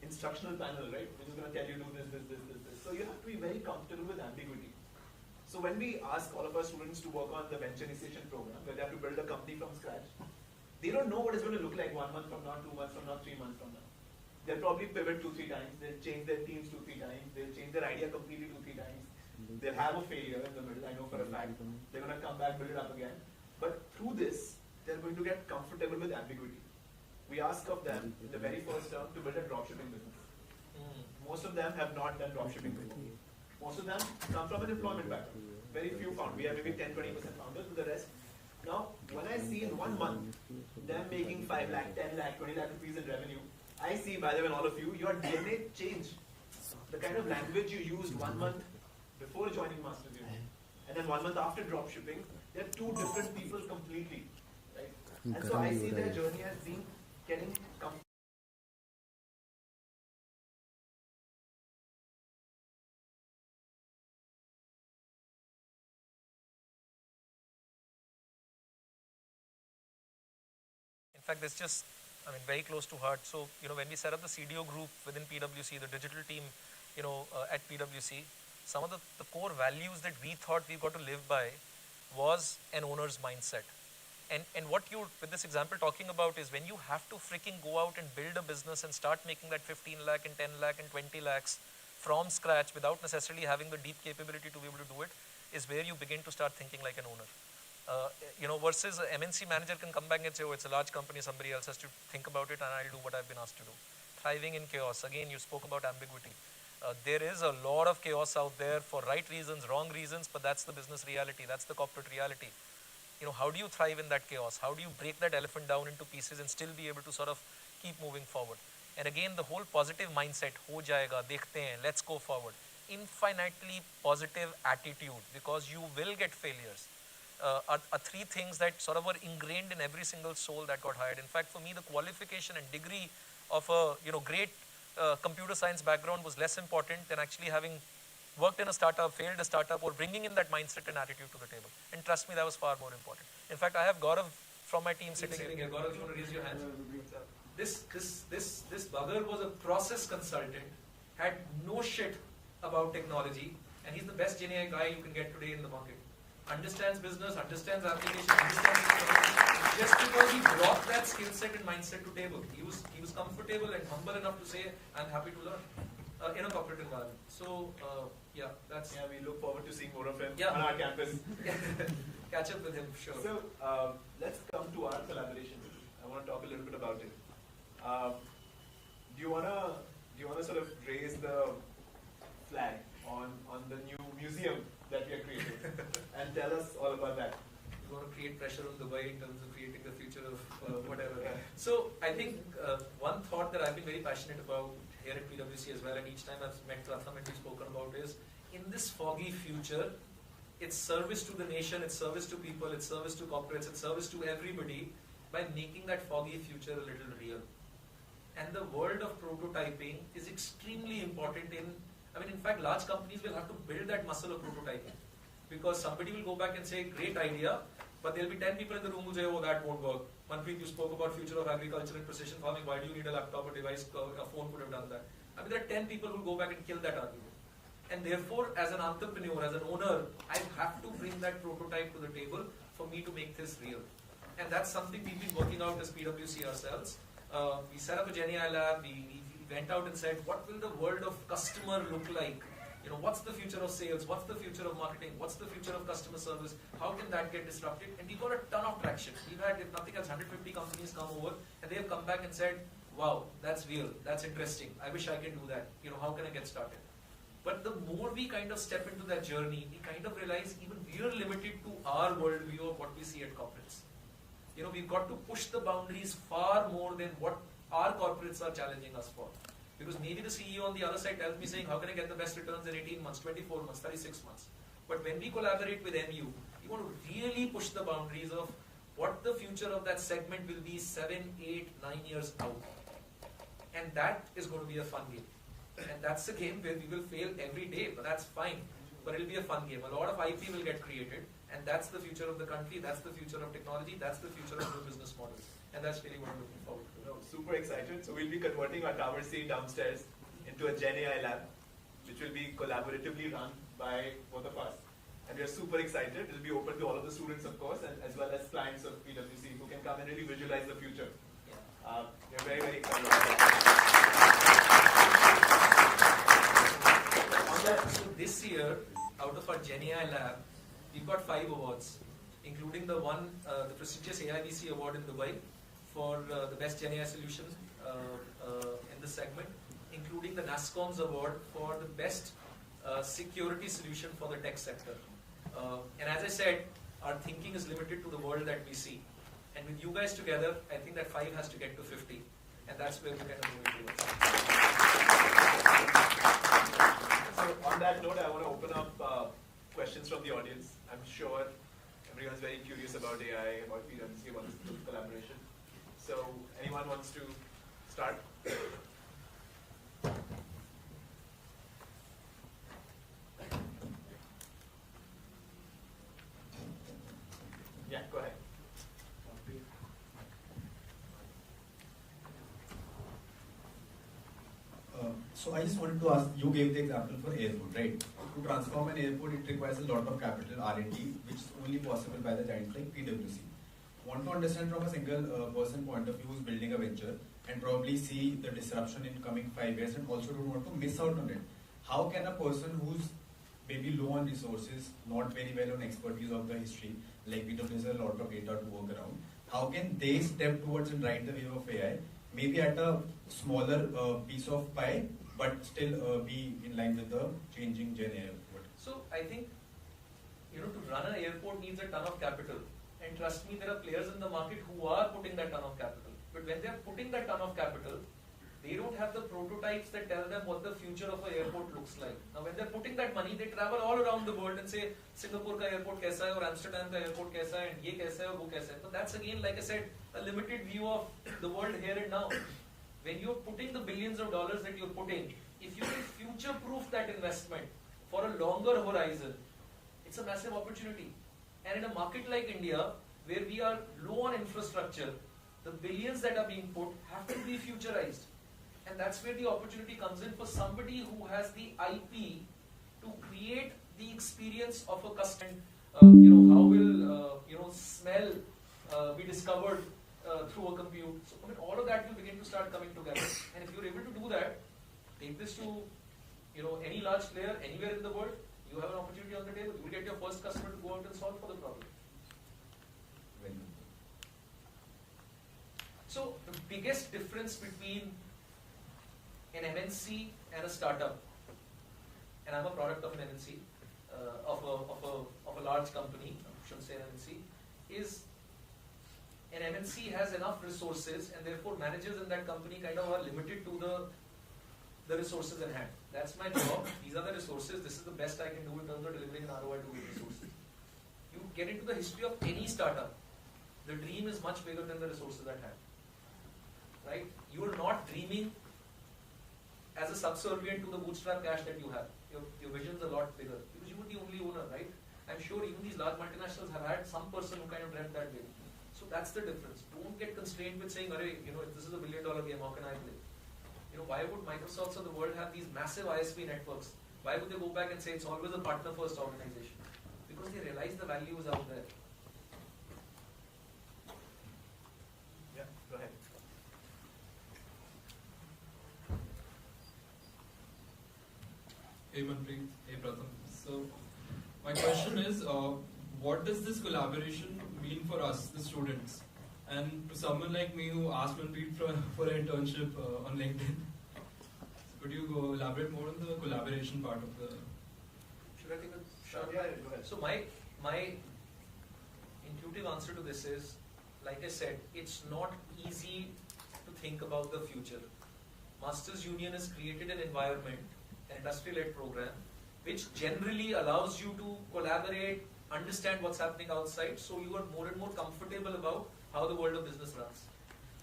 instructional panel, right, which is going to tell you do this. So you have to be very comfortable with ambiguity. So when we ask all of our students to work on the venture initiation program, where they have to build a company from scratch, they don't know what it's going to look like 1 month from now, 2 months from now, 3 months from now. They'll probably pivot 2-3 times. They'll change their teams 2-3 times. They'll change their idea completely 2-3 times. They'll have a failure in the middle. I know for a fact. They're going to come back, build it up again. But through this, they're going to get comfortable with ambiguity. We ask of them in the very first term to build a dropshipping business. Most of them have not done dropshipping before. Most of them come from an employment background. Very few found. We have maybe 10-20% founders, but the rest. Now, when I see in 1 month them making 5 lakh, 10 lakh, 20 lakh rupees in revenue, I see, by the way, all of you, your DNA changed. The kind of language you used 1 month before joining Masters Union, and then 1 month after dropshipping, they're 2 different people completely. Right? And so I see their journey as being getting comfortable. In fact, there's just I mean, very close to heart. So, when we set up the CDO group within PwC, the digital team, at PwC, some of the core values that we thought we got to live by was an owner's mindset. And what you, with this example, talking about is when you have to freaking go out and build a business and start making that 15 lakh and 10 lakh and 20 lakhs from scratch without necessarily having the deep capability to be able to do it, is where you begin to start thinking like an owner. Versus a MNC manager can come back and say, oh, it's a large company, somebody else has to think about it and I'll do what I've been asked to do. Thriving in chaos. Again, you spoke about ambiguity. There is a lot of chaos out there for right reasons, wrong reasons, but that's the business reality, that's the corporate reality. How do you thrive in that chaos? How do you break that elephant down into pieces and still be able to sort of keep moving forward? And again, the whole positive mindset, ho jayega, dekhte hain, let's go forward. Infinitely positive attitude, because you will get failures. Are three things that sort of were ingrained in every single soul that got hired. In fact, for me, the qualification and degree of a great computer science background was less important than actually having worked in a startup, failed a startup, or bringing in that mindset and attitude to the table. And trust me, that was far more important. In fact, I have Gaurav from my team sitting here. Gaurav, you want to raise your hands? This bugger was a process consultant, had no shit about technology, and he's the best GenAI guy you can get today in the market. Understands business, understands application, understands technology, just because he brought that skill set and mindset to table. He was comfortable and humble enough to say, I'm happy to learn in a corporate environment. So, yeah, that's... Yeah, we look forward to seeing more of him Yeah. on our campus. Catch up with him, sure. So, let's come to our collaboration. I want to talk a little bit about it. Do you wanna sort of raise the flag on the new museum that we are creating and tell us all about that? You want to create pressure on Dubai in terms of creating the future of whatever. So I think one thought that I've been very passionate about here at PwC as well, and each time I've met Pratham and we've spoken about, is in this foggy future, it's service to the nation, it's service to people, it's service to corporates, it's service to everybody by making that foggy future a little real. And the world of prototyping is extremely important in fact, large companies will have to build that muscle of prototyping, because somebody will go back and say, great idea, but there'll be 10 people in the room who say, oh, that won't work. Manpreet, you spoke about future of agriculture and precision farming. Why do you need a laptop or device? A phone could have done that. There are 10 people who will go back and kill that argument. And therefore, as an entrepreneur, as an owner, I have to bring that prototype to the table for me to make this real. And that's something we've been working out as PwC ourselves. We set up a GenAI lab. We went out and said, what will the world of customer look like? What's the future of sales? What's the future of marketing? What's the future of customer service? How can that get disrupted? And we got a ton of traction. We've had, if nothing else, 150 companies come over, and they have come back and said, wow, that's real, that's interesting. I wish I can do that. How can I get started? But the more we kind of step into that journey, we kind of realize even we are limited to our worldview of what we see at corporates. We've got to push the boundaries far more than what our corporates are challenging us for. Because maybe the CEO on the other side tells me saying, how can I get the best returns in 18 months, 24 months, 36 months? But when we collaborate with MU, we want to really push the boundaries of what the future of that segment will be 7, 8, 9 years out. And that is going to be a fun game. And that's a game where we will fail every day, but that's fine. But it'll be a fun game. A lot of IP will get created, and that's the future of the country, that's the future of technology, that's the future of new business models. And that's really what I'm looking forward to. Super excited. So we'll be converting our Tower C downstairs into a GenAI lab, which will be collaboratively run by both of us. And we are super excited. It will be open to all of the students, of course, and as well as clients of PwC who can come and really visualize the future. We're very, very excited about that. So this year, out of our GenAI lab, we've got 5 awards, including the prestigious AIBC award in Dubai for the best GenAI solution in this segment, including the NASSCOM's award for the best security solution for the tech sector. And as I said, our thinking is limited to the world that we see. And with you guys together, I think that 5 has to get to 50. And that's where we're kind of moving towards. So on that note, I want to open up questions from the audience. I'm sure everyone's very curious about AI, about PwC, about this collaboration. So anyone wants to start? Yeah, go ahead. So I just wanted to ask, you gave the example for airport, right? To transform an airport, it requires a lot of capital, R&D, which is only possible by the giants like PwC. Want to understand from a single person point of view who's building a venture and probably see the disruption in coming 5 years and also don't want to miss out on it. How can a person who's maybe low on resources, not very well on expertise of the history, like PwC has a lot of data to work around, how can they step towards and ride the wave of AI, maybe at a smaller piece of pie, but still be in line with the changing Gen AI? So I think, to run an airport needs a ton of capital. And trust me, there are players in the market who are putting that ton of capital. But when they're putting that ton of capital, they don't have the prototypes that tell them what the future of an airport looks like. Now when they're putting that money, they travel all around the world and say, Singapore ka airport kaisa hai, or Amsterdam ka airport kaisa hai, and ye kaisa hai, or wo kaisa hai. But that's again, like I said, a limited view of the world here and now. When you're putting the billions of dollars that you're putting, if you can future-proof that investment for a longer horizon, it's a massive opportunity. And in a market like India, where we are low on infrastructure, the billions that are being put have to be futurized. And that's where the opportunity comes in for somebody who has the IP to create the experience of a customer. How will smell be discovered through a compute? So all of that will begin to start coming together. And if you're able to do that, take this to any large player anywhere in the world, you have an opportunity on the table. You will get your first customer to go out and solve for the problem. So the biggest difference between an MNC and a startup, and I'm a product of an MNC, of a large company, I shouldn't say MNC, is an MNC has enough resources, and therefore managers in that company kind of are limited to the resources in hand. That's my job. These are the resources. This is the best I can do in terms of delivering an ROI to these resources. You get into the history of any startup, the dream is much bigger than the resources at hand. Right? You are not dreaming as a subservient to the bootstrap cash that you have. Your vision's a lot bigger because you were the only owner, right? I'm sure even these large multinationals have had some person who kind of dreamt that way. So that's the difference. Don't get constrained with saying, if this is $1 billion game, how can I play? Why would Microsofts of the world have these massive ISV networks? Why would they go back and say it's always a partner-first organization? Because they realize the value is out there. Yeah, go ahead. Hey Manpreet, hey Pratham. So my question is, what does this collaboration mean for us, the students? And to someone like me who asked Manpreet for an internship on LinkedIn, could you elaborate more on the collaboration part of the... Should I take a shot? Yeah, go ahead. So my intuitive answer to this is, like I said, it's not easy to think about the future. Masters Union has created an environment, an industry-led program, which generally allows you to collaborate, understand what's happening outside, so you are more and more comfortable about how the world of business runs.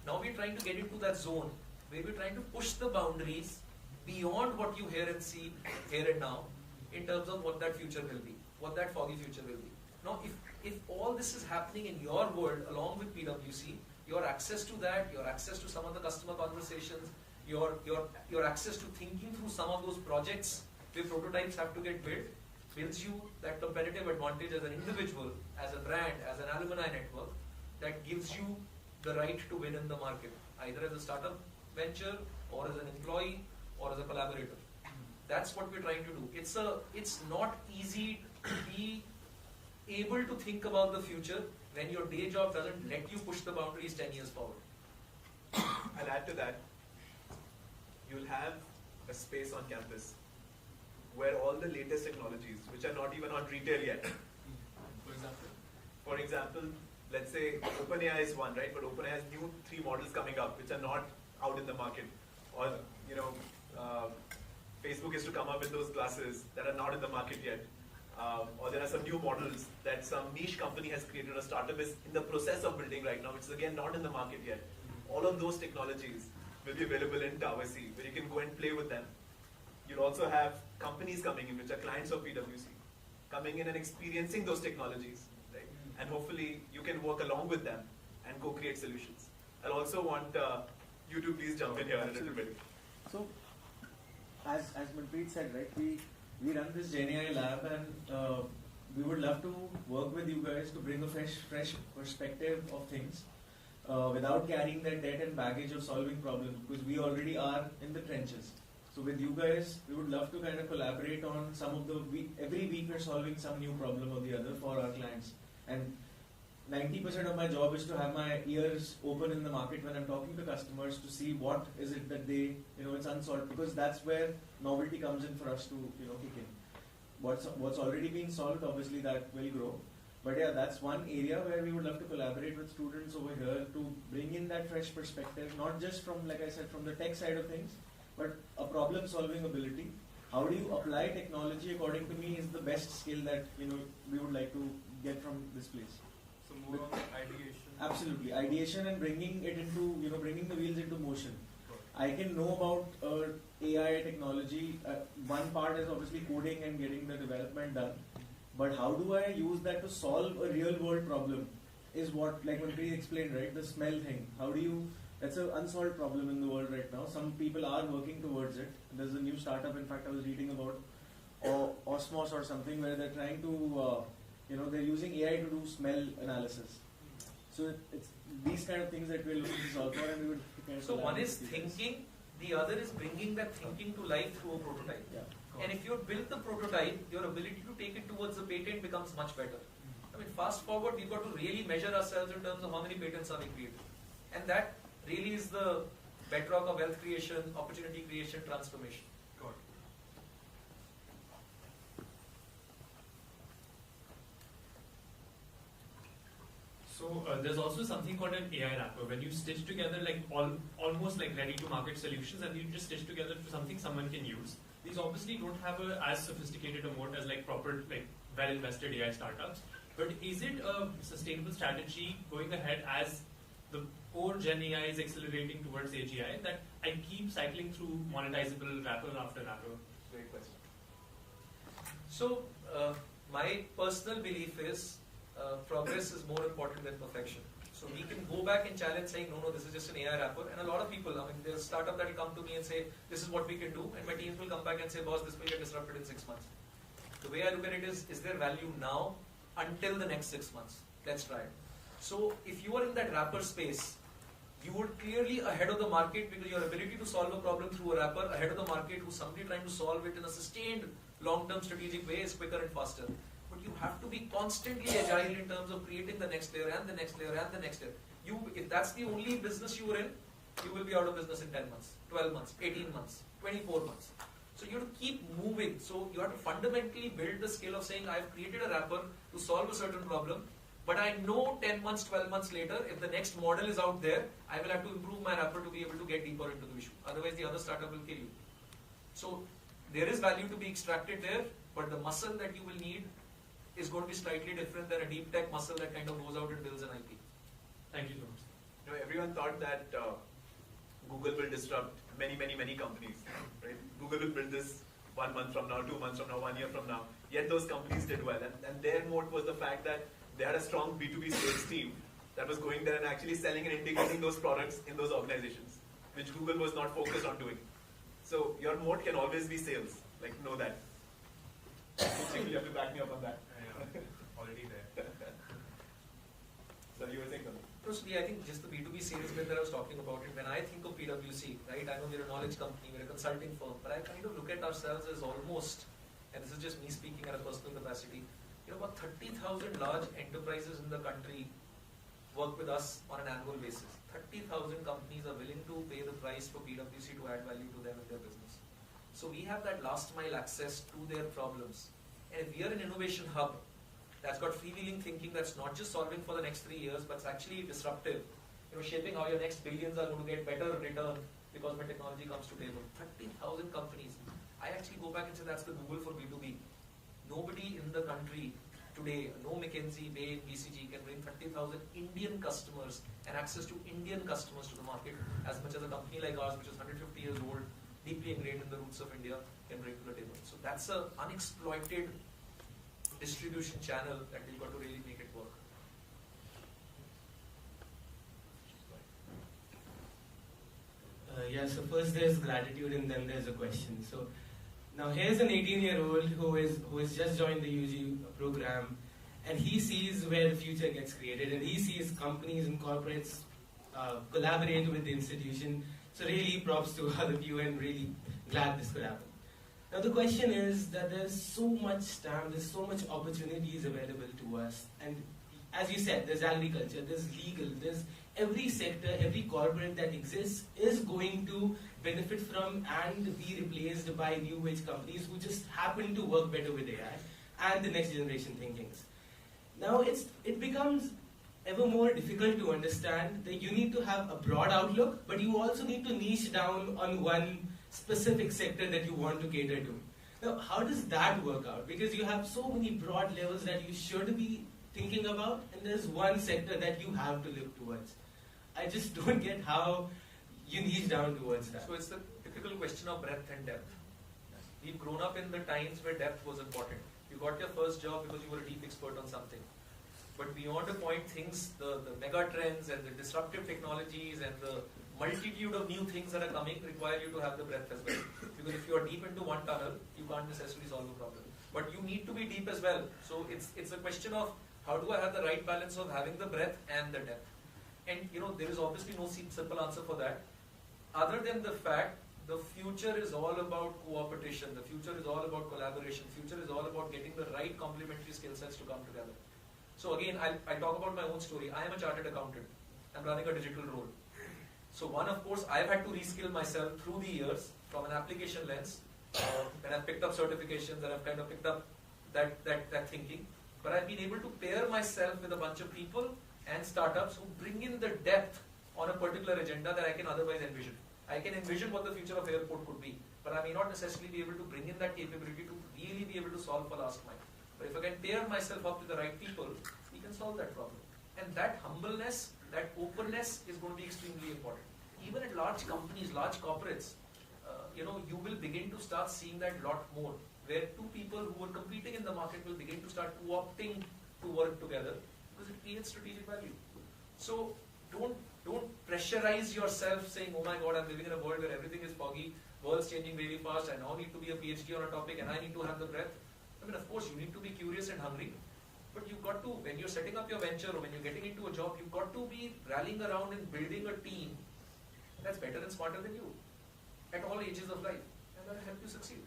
Now we're trying to get into that zone where we're trying to push the boundaries beyond what you hear and see here and now in terms of what that future will be, what that foggy future will be. Now, if all this is happening in your world along with PwC, your access to that, your access to some of the customer conversations, your access to thinking through some of those projects where prototypes have to get built, builds you that competitive advantage as an individual, as a brand, as an alumni network, that gives you the right to win in the market, either as a startup venture or as an employee or as a collaborator. That's what we're trying to do. It's not easy to be able to think about the future when your day job doesn't let you push the boundaries 10 years forward. I'll add to that. You'll have a space on campus where all the latest technologies, which are not even on retail yet. For example, let's say OpenAI is one, right? But OpenAI has new 3 models coming up, which are not out in the market. Or, Facebook is to come up with those glasses that are not in the market yet. Or there are some new models that some niche company has created, a startup is in the process of building right now, which is again not in the market yet. All of those technologies will be available in PwC, where you can go and play with them. You'll also have companies coming in, which are clients of PwC, coming in and experiencing those technologies, right? And hopefully you can work along with them and go create solutions. I'll also want you to please jump in here a little bit. So, as Manpreet said, right, we run this GenAI lab, and we would love to work with you guys to bring a fresh perspective of things without carrying that debt and baggage of solving problems, because we already are in the trenches. So with you guys, we would love to kind of collaborate on some of the every week we're solving some new problem or the other for our clients. And 90% of my job is to have my ears open in the market when I'm talking to customers to see what is it that they, it's unsolved, because that's where novelty comes in for us to, kick in. What's already been solved, obviously that will grow. But yeah, that's one area where we would love to collaborate with students over here to bring in that fresh perspective, not just from, like I said, from the tech side of things, but a problem solving ability. How do you apply technology, according to me, is the best skill that, we would like to get from this place. So more on ideation. Absolutely, ideation and bringing it into, bringing the wheels into motion. I can know about AI technology. One part is obviously coding and getting the development done. But how do I use that to solve a real world problem is what, like Manpreet explained, right? The smell thing. How do you, that's an unsolved problem in the world right now. Some people are working towards it. There's a new startup, in fact, I was reading about Osmos or something, where they're trying to, they're using AI to do smell analysis. So it's these kind of things that we're looking to solve for, and we would kind of. So one is thinking, the other is bringing that thinking to life through a prototype. Yeah. And if you build the prototype, your ability to take it towards the patent becomes much better. I mean, fast forward, we've got to really measure ourselves in terms of how many patents are we creating. And that really is the bedrock of wealth creation, opportunity creation, transformation. Got it. So there's also something called an AI wrapper, when you stitch together like almost like ready-to-market solutions, and you just stitch together to something someone can use. These obviously don't have as sophisticated a moat as like proper, like well-invested AI startups. But is it a sustainable strategy going ahead as the core Gen AI is accelerating towards AGI that I keep cycling through monetizable wrapper after wrapper? Great question. So my personal belief is progress is more important than perfection. So we can go back and challenge saying, no, this is just an AI wrapper. And a lot of people, I mean, there's a startup that will come to me and say, this is what we can do. And my teams will come back and say, boss, this will get disrupted in 6 months. The way I look at it is there value now until the next 6 months? Let's try it. So if you are in that wrapper space, you would clearly ahead of the market, because your ability to solve a problem through a wrapper ahead of the market who's somebody trying to solve it in a sustained long-term strategic way is quicker and faster. But you have to be constantly agile in terms of creating the next layer and the next layer and the next layer. If that's the only business you are in, you will be out of business in 10 months, 12 months, 18 months, 24 months. So you have to keep moving. So you have to fundamentally build the skill of saying, I've created a wrapper to solve a certain problem, but I know 10 months, 12 months later, if the next model is out there, I will have to improve my wrapper to be able to get deeper into the issue. Otherwise, the other startup will kill you. So there is value to be extracted there, but the muscle that you will need is going to be slightly different than a deep tech muscle that kind of goes out and builds an IP. Thank you so much. Everyone thought that Google will disrupt many companies, right? Google will build this 1 month from now, 2 months from now, 1 year from now. Yet those companies did well, and their moat was the fact that they had a strong B2B sales team that was going there and actually selling and integrating those products in those organizations, which Google was not focused on doing. So your moat can always be sales, like know that. You have to back me up on that. Already there. So you were saying something? Firstly, I think just the B2B sales bit that I was talking about it, when I think of PwC, right, I know we're a knowledge company, we're a consulting firm, but I kind of look at ourselves as almost, and this is just me speaking at a personal capacity, about 30,000 large enterprises in the country work with us on an annual basis. 30,000 companies are willing to pay the price for PwC to add value to them in their business. So we have that last mile access to their problems. And if we are an innovation hub that's got freewheeling thinking, that's not just solving for the next 3 years, but it's actually disruptive, shaping how your next billions are going to get better return because when technology comes to table. 30,000 companies. I actually go back and say that's the Google for B2B. Nobody in the country today, no McKinsey, Bain, BCG can bring 30,000 Indian customers and access to Indian customers to the market as much as a company like ours, which is 150 years old, deeply ingrained in the roots of India, can bring to the table. So that's an unexploited distribution channel that we've got to really make it work. Yeah, so first there's gratitude and then there's a question. So now here's an 18-year-old who is just joined the UG program, and he sees where the future gets created, and he sees companies and corporates collaborate with the institution. So really props to all of you, and really glad this could happen. Now the question is that there's so much time, there's so much opportunities available to us, and as you said, there's agriculture, there's legal, there's every sector, every corporate that exists is going to benefit from and be replaced by new age companies who just happen to work better with AI and the next generation thinkings. Now it becomes ever more difficult to understand that you need to have a broad outlook, but you also need to niche down on one specific sector that you want to cater to. Now, how does that work out? Because you have so many broad levels that you should be thinking about, and there's one sector that you have to look towards. I just don't get how you niche down towards that. So it's the typical question of breadth and depth. We've grown up in the times where depth was important. You got your first job because you were a deep expert on something. But beyond a point, things, the mega trends and the disruptive technologies and the multitude of new things that are coming require you to have the breadth as well. Because if you are deep into one tunnel, you can't necessarily solve a problem. But you need to be deep as well. So it's a question of how do I have the right balance of having the breadth and the depth. And there is obviously no simple answer for that. Other than the fact, the future is all about cooperation. The future is all about collaboration. The future is all about getting the right complementary skill sets to come together. So again, I talk about my own story. I am a chartered accountant. I'm running a digital role. So one, of course, I've had to reskill myself through the years from an application lens. And I've picked up certifications and I've kind of picked up that thinking. But I've been able to pair myself with a bunch of people and startups who bring in the depth on a particular agenda that I can otherwise envision. I can envision what the future of airport could be, but I may not necessarily be able to bring in that capability to really be able to solve for last mile. But if I can pair myself up with the right people, we can solve that problem. And that humbleness, that openness is going to be extremely important. Even at large companies, large corporates, you will begin to start seeing that a lot more, where two people who are competing in the market will begin to start co-opting to work together because it creates strategic value. So don't pressurize yourself saying, oh my God, I'm living in a world where everything is foggy, world's changing really fast, I now need to be a PhD on a topic and I need to have the breadth. I mean, of course, you need to be curious and hungry, but you've got to, when you're setting up your venture or when you're getting into a job, you've got to be rallying around and building a team that's better and smarter than you at all ages of life, and that'll help you succeed.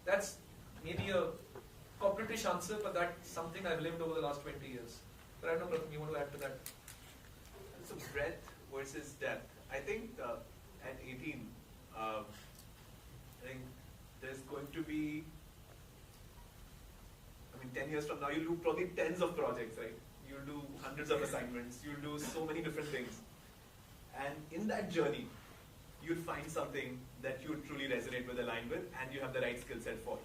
That's maybe a corporate-ish answer, but that's something I've lived over the last 20 years. But I don't know, Pratham, you want to add to that? So breadth versus depth. I think at 18, I think there's going to be, 10 years from now, you'll do probably tens of projects, right? You'll do hundreds of assignments. You'll do so many different things. And in that journey, you'll find something that you truly resonate with, align with, and you have the right skill set for.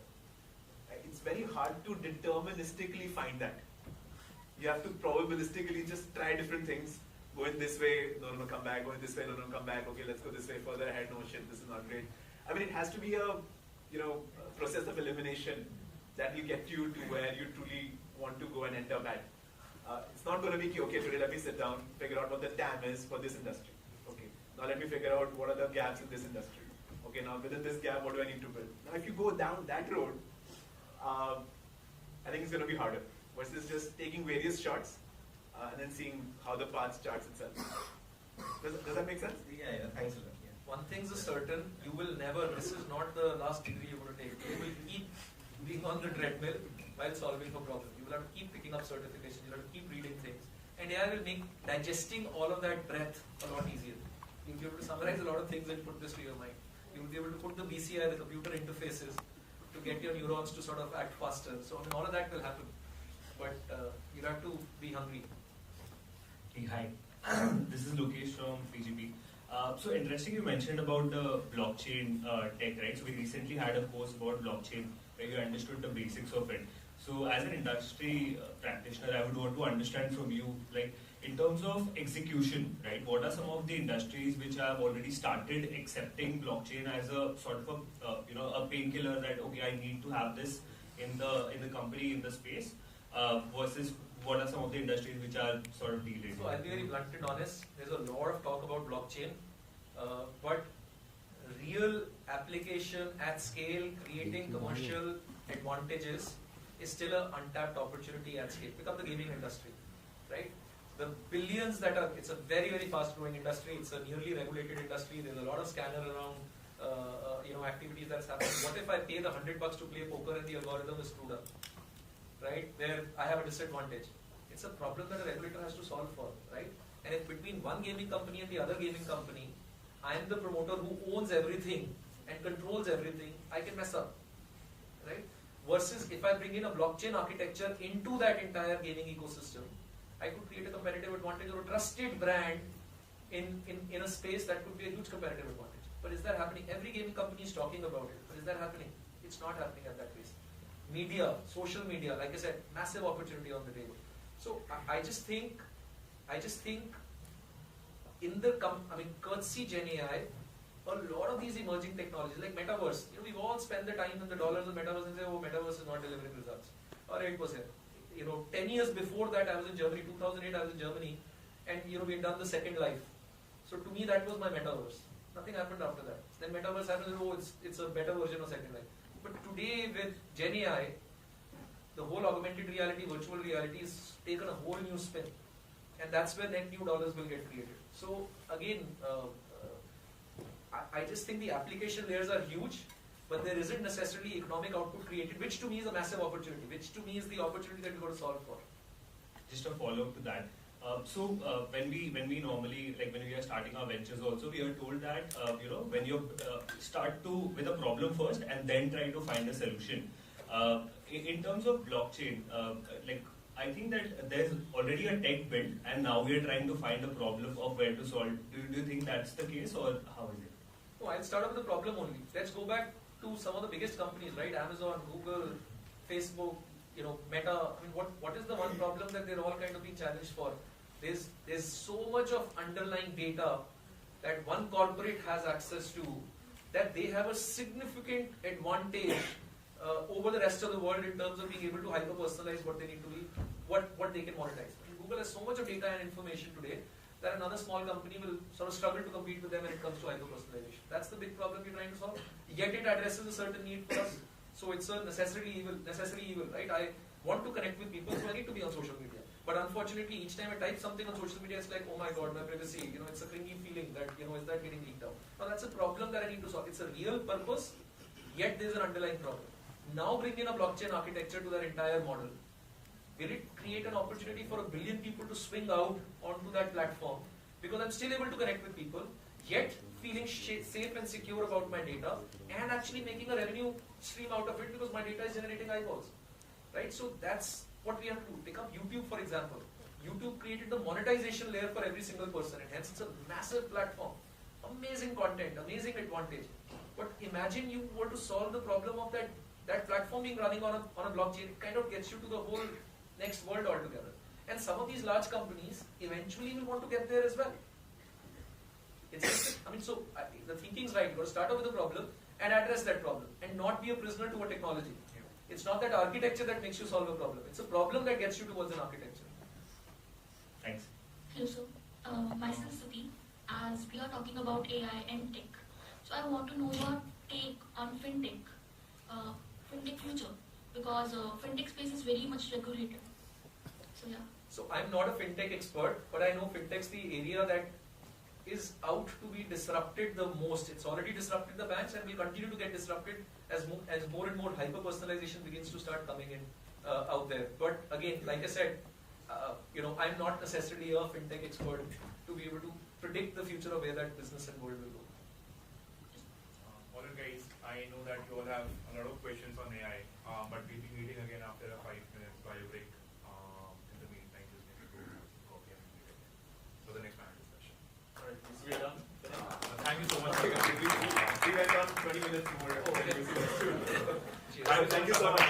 It's very hard to deterministically find that. You have to probabilistically just try different things. Go in this way, no, come back. Go in this way, no, come back. Okay, let's go this way further ahead. No, shit, this is not great. It has to be a process of elimination that will get you to where you truly want to go and enter back. It's not going to be, okay, today let me sit down, figure out what the TAM is for this industry. Okay, now let me figure out what are the gaps in this industry. Okay, now within this gap, what do I need to build? Now, if you go down that road, I think it's going to be harder versus just taking various shots and then seeing how the path charts itself. Does that make sense? Yeah, thanks a lot. Yeah. One thing's is certain, you will never, this is not the last degree you're going to take. You will keep being on the treadmill while solving a problem. You will have to keep picking up certification, you will have to keep reading things. And AI will make digesting all of that breadth a lot easier. You'll be able to summarize a lot of things and put this to your mind. You will be able to put the BCI, the computer interfaces, to get your neurons to sort of act faster. So all of that will happen. But you'll have to be hungry. Hey, hi. This is Lokesh from PGP. So interesting you mentioned about the blockchain tech, right? So we recently had a course about blockchain where you understood the basics of it. So as an industry practitioner, I would want to understand from you, like in terms of execution, right? What are some of the industries which have already started accepting blockchain as a sort of a painkiller that okay, I need to have this in the company, in the space, versus what are some of the industries which are sort of delayed? So I'll be very blunt and honest. There's a lot of talk about blockchain, But real application at scale, creating commercial advantages is still an untapped opportunity at scale. Pick up the gaming industry, right? The billions that are, it's a very, very fast growing industry. It's a nearly regulated industry. There's a lot of scanner around, activities that's happening. What if I pay the $100 to play poker and the algorithm is screwed up, right? Where I have a disadvantage. It's a problem that a regulator has to solve for, right? And if between one gaming company and the other gaming company, I am the promoter who owns everything and controls everything, I can mess up, right? Versus if I bring in a blockchain architecture into that entire gaming ecosystem, I could create a competitive advantage or a trusted brand in a space that could be a huge competitive advantage. But is that happening? Every gaming company is talking about it. But is that happening? It's not happening at that pace. Media, social media, like I said, massive opportunity on the table. So I just think in the courtesy Gen AI, a lot of these emerging technologies like metaverse, we've all spent the time and the dollars on metaverse and say, oh, metaverse is not delivering results. Or 8%. 10 years before that, I was in Germany, 2008, I was in Germany, and we had done the Second Life. So to me, that was my metaverse. Nothing happened after that. Then metaverse happened, oh, it's a better version of Second Life. But today with Gen AI, the whole augmented reality, virtual reality is taken a whole new spin. And that's where net new dollars will get created. So again, I just think the application layers are huge, but there isn't necessarily economic output created, which to me is a massive opportunity, which to me is the opportunity that we've got to solve for. Just a follow-up to that. When we normally, like when we are starting our ventures also, we are told that, when you start with a problem first and then try to find a solution. In terms of blockchain, I think that there's already a tech built and now we are trying to find a problem of where to solve. Do you think that's the case or how is it? No, I'll start off with the problem only. Let's go back to some of the biggest companies, right? Amazon, Google, Facebook, Meta. What is the one problem that they're all kind of being challenged for? There's so much of underlying data that one corporate has access to that they have a significant advantage over the rest of the world in terms of being able to hyper-personalize what they need to be, what they can monetize. Google has so much of data and information today that another small company will sort of struggle to compete with them when it comes to hyper-personalization. That's the big problem we're trying to solve. Yet it addresses a certain need for us. So it's a necessary evil, right? I want to connect with people, so I need to be on social media. But unfortunately, each time I type something on social media, it's like, oh my god, my privacy, it's a cringy feeling that, is that getting leaked out? Now that's a problem that I need to solve. It's a real purpose, yet there's an underlying problem. Now bring in a blockchain architecture to that entire model. Will it create an opportunity for 1 billion people to swing out onto that platform? Because I'm still able to connect with people, yet feeling safe and secure about my data, and actually making a revenue stream out of it because my data is generating eyeballs. Right? So that's what we have to do. Pick up YouTube, for example. YouTube created the monetization layer for every single person, and hence it's a massive platform. Amazing content, amazing advantage. But imagine you were to solve the problem of that platform being running on a blockchain. It kind of gets you to the whole next world altogether. And some of these large companies eventually will want to get there as well. The thinking's right. You've got to start off with a problem and address that problem and not be a prisoner to a technology. It's not that architecture that makes you solve a problem. It's a problem that gets you towards an architecture. Thanks. Hello, sir. Myself, Sati. As we are talking about AI and tech, so I want to know your take on Fintech, Fintech future, because Fintech space is very much regulated. So yeah. So I'm not a Fintech expert, but I know Fintech's the area that is out to be disrupted the most. It's already disrupted the banks and will continue to get disrupted as more and more hyper-personalization begins to start coming in out there. But again, like I said, I'm not necessarily a Fintech expert to be able to predict the future of where that business and world will go. Alright guys, I know that you all have a lot of questions on AI, but we'll be meeting again after a 5 minutes bio break. In the meantime, just maybe go have some coffee and meet again for the next panel discussion. Alright, we are done. Thank you so much. We went on 20 minutes more. Thank you so much.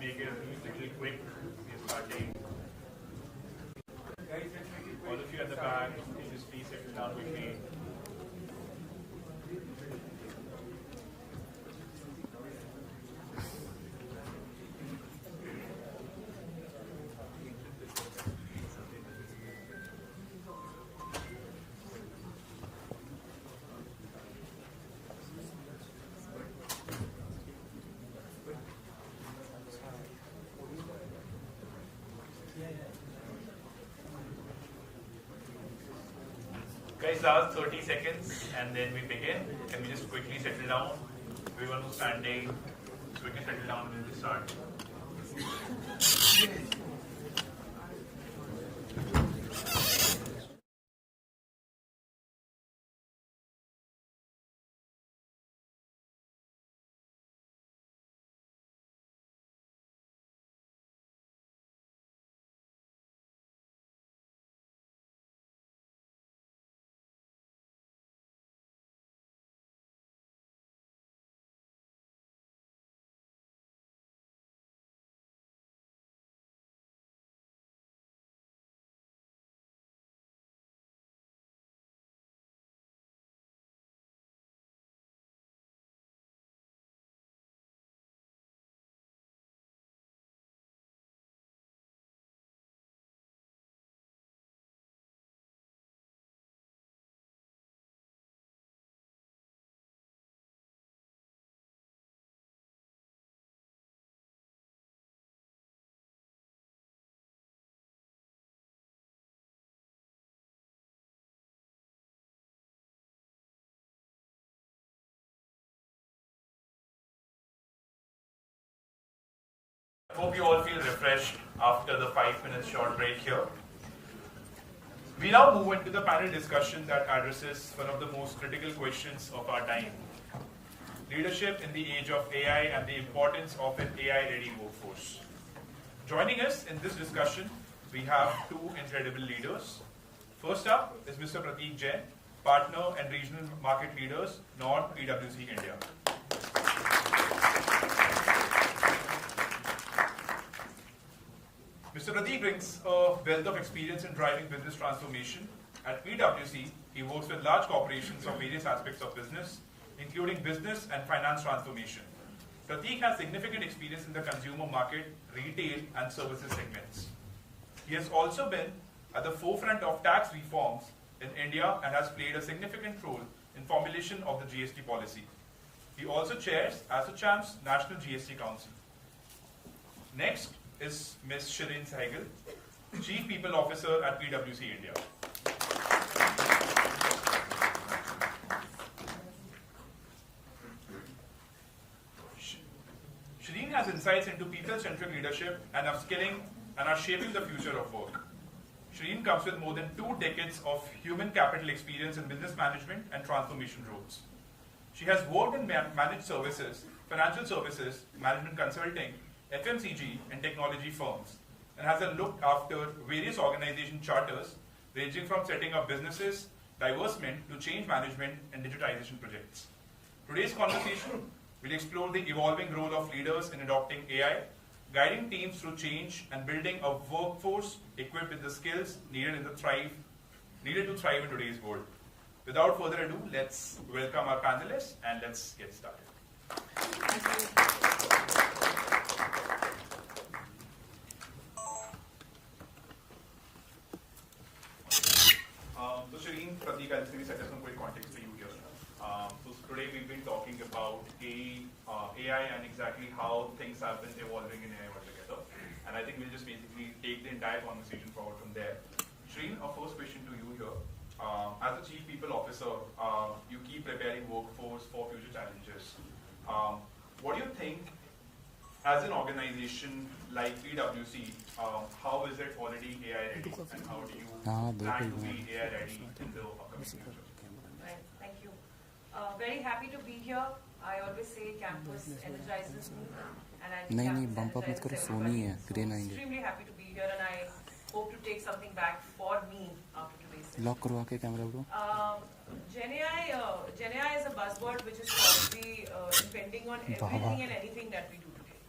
make it a little quick. We're starting. All of you at the back, just please settle down with me. Guys, last 30 seconds and then we begin. Can we just quickly settle down? Everyone who's standing, so we can settle down and we'll start. Hope you all feel refreshed after the 5-minute short break here. We now move into the panel discussion that addresses one of the most critical questions of our time. Leadership in the age of AI and the importance of an AI-ready workforce. Joining us in this discussion, we have two incredible leaders. First up is Mr. Prateek Jain, Partner and Regional Market Leaders, North PwC India. Mr. Prateek brings a wealth of experience in driving business transformation. At PwC, he works with large corporations on various aspects of business, including business and finance transformation. Prateek has significant experience in the consumer market, retail, and services segments. He has also been at the forefront of tax reforms in India and has played a significant role in formulation of the GST policy. He also chairs ASSOCHAM's National GST Council. Next is Ms. Shireen Sehgal, Chief People Officer at PwC India. Shireen has insights into people-centric leadership and upskilling and are shaping the future of work. Shireen comes with more than 2 decades of human capital experience in business management and transformation roles. She has worked in managed services, financial services, management consulting, FMCG, and technology firms, and has looked after various organization charters ranging from setting up businesses, divestment to change management and digitization projects. Today's conversation will explore the evolving role of leaders in adopting AI, guiding teams through change and building a workforce equipped with the skills needed to thrive in today's world. Without further ado, let's welcome our panelists and let's get started. So Shireen, Prateek, I'll just set up some quick context for you here. So today we've been talking about AI and exactly how things have been evolving in AI altogether. And I think we'll just basically take the entire conversation forward from there. Shireen, our first question to you here. As a Chief People Officer, you keep preparing workforce for future challenges. What do you think, as an organization like PwC, how is it already AI ready, and how do you plan to be AI ready in the upcoming future? Right, thank you. Very happy to be here. I always say campus energizes me, and I think campus energizes everybody. So extremely happy to be here, and I hope to take something back for me after today's session. Lock करवा के camera bro Gen AI is a buzzword which is probably depending on everything and anything that we do today.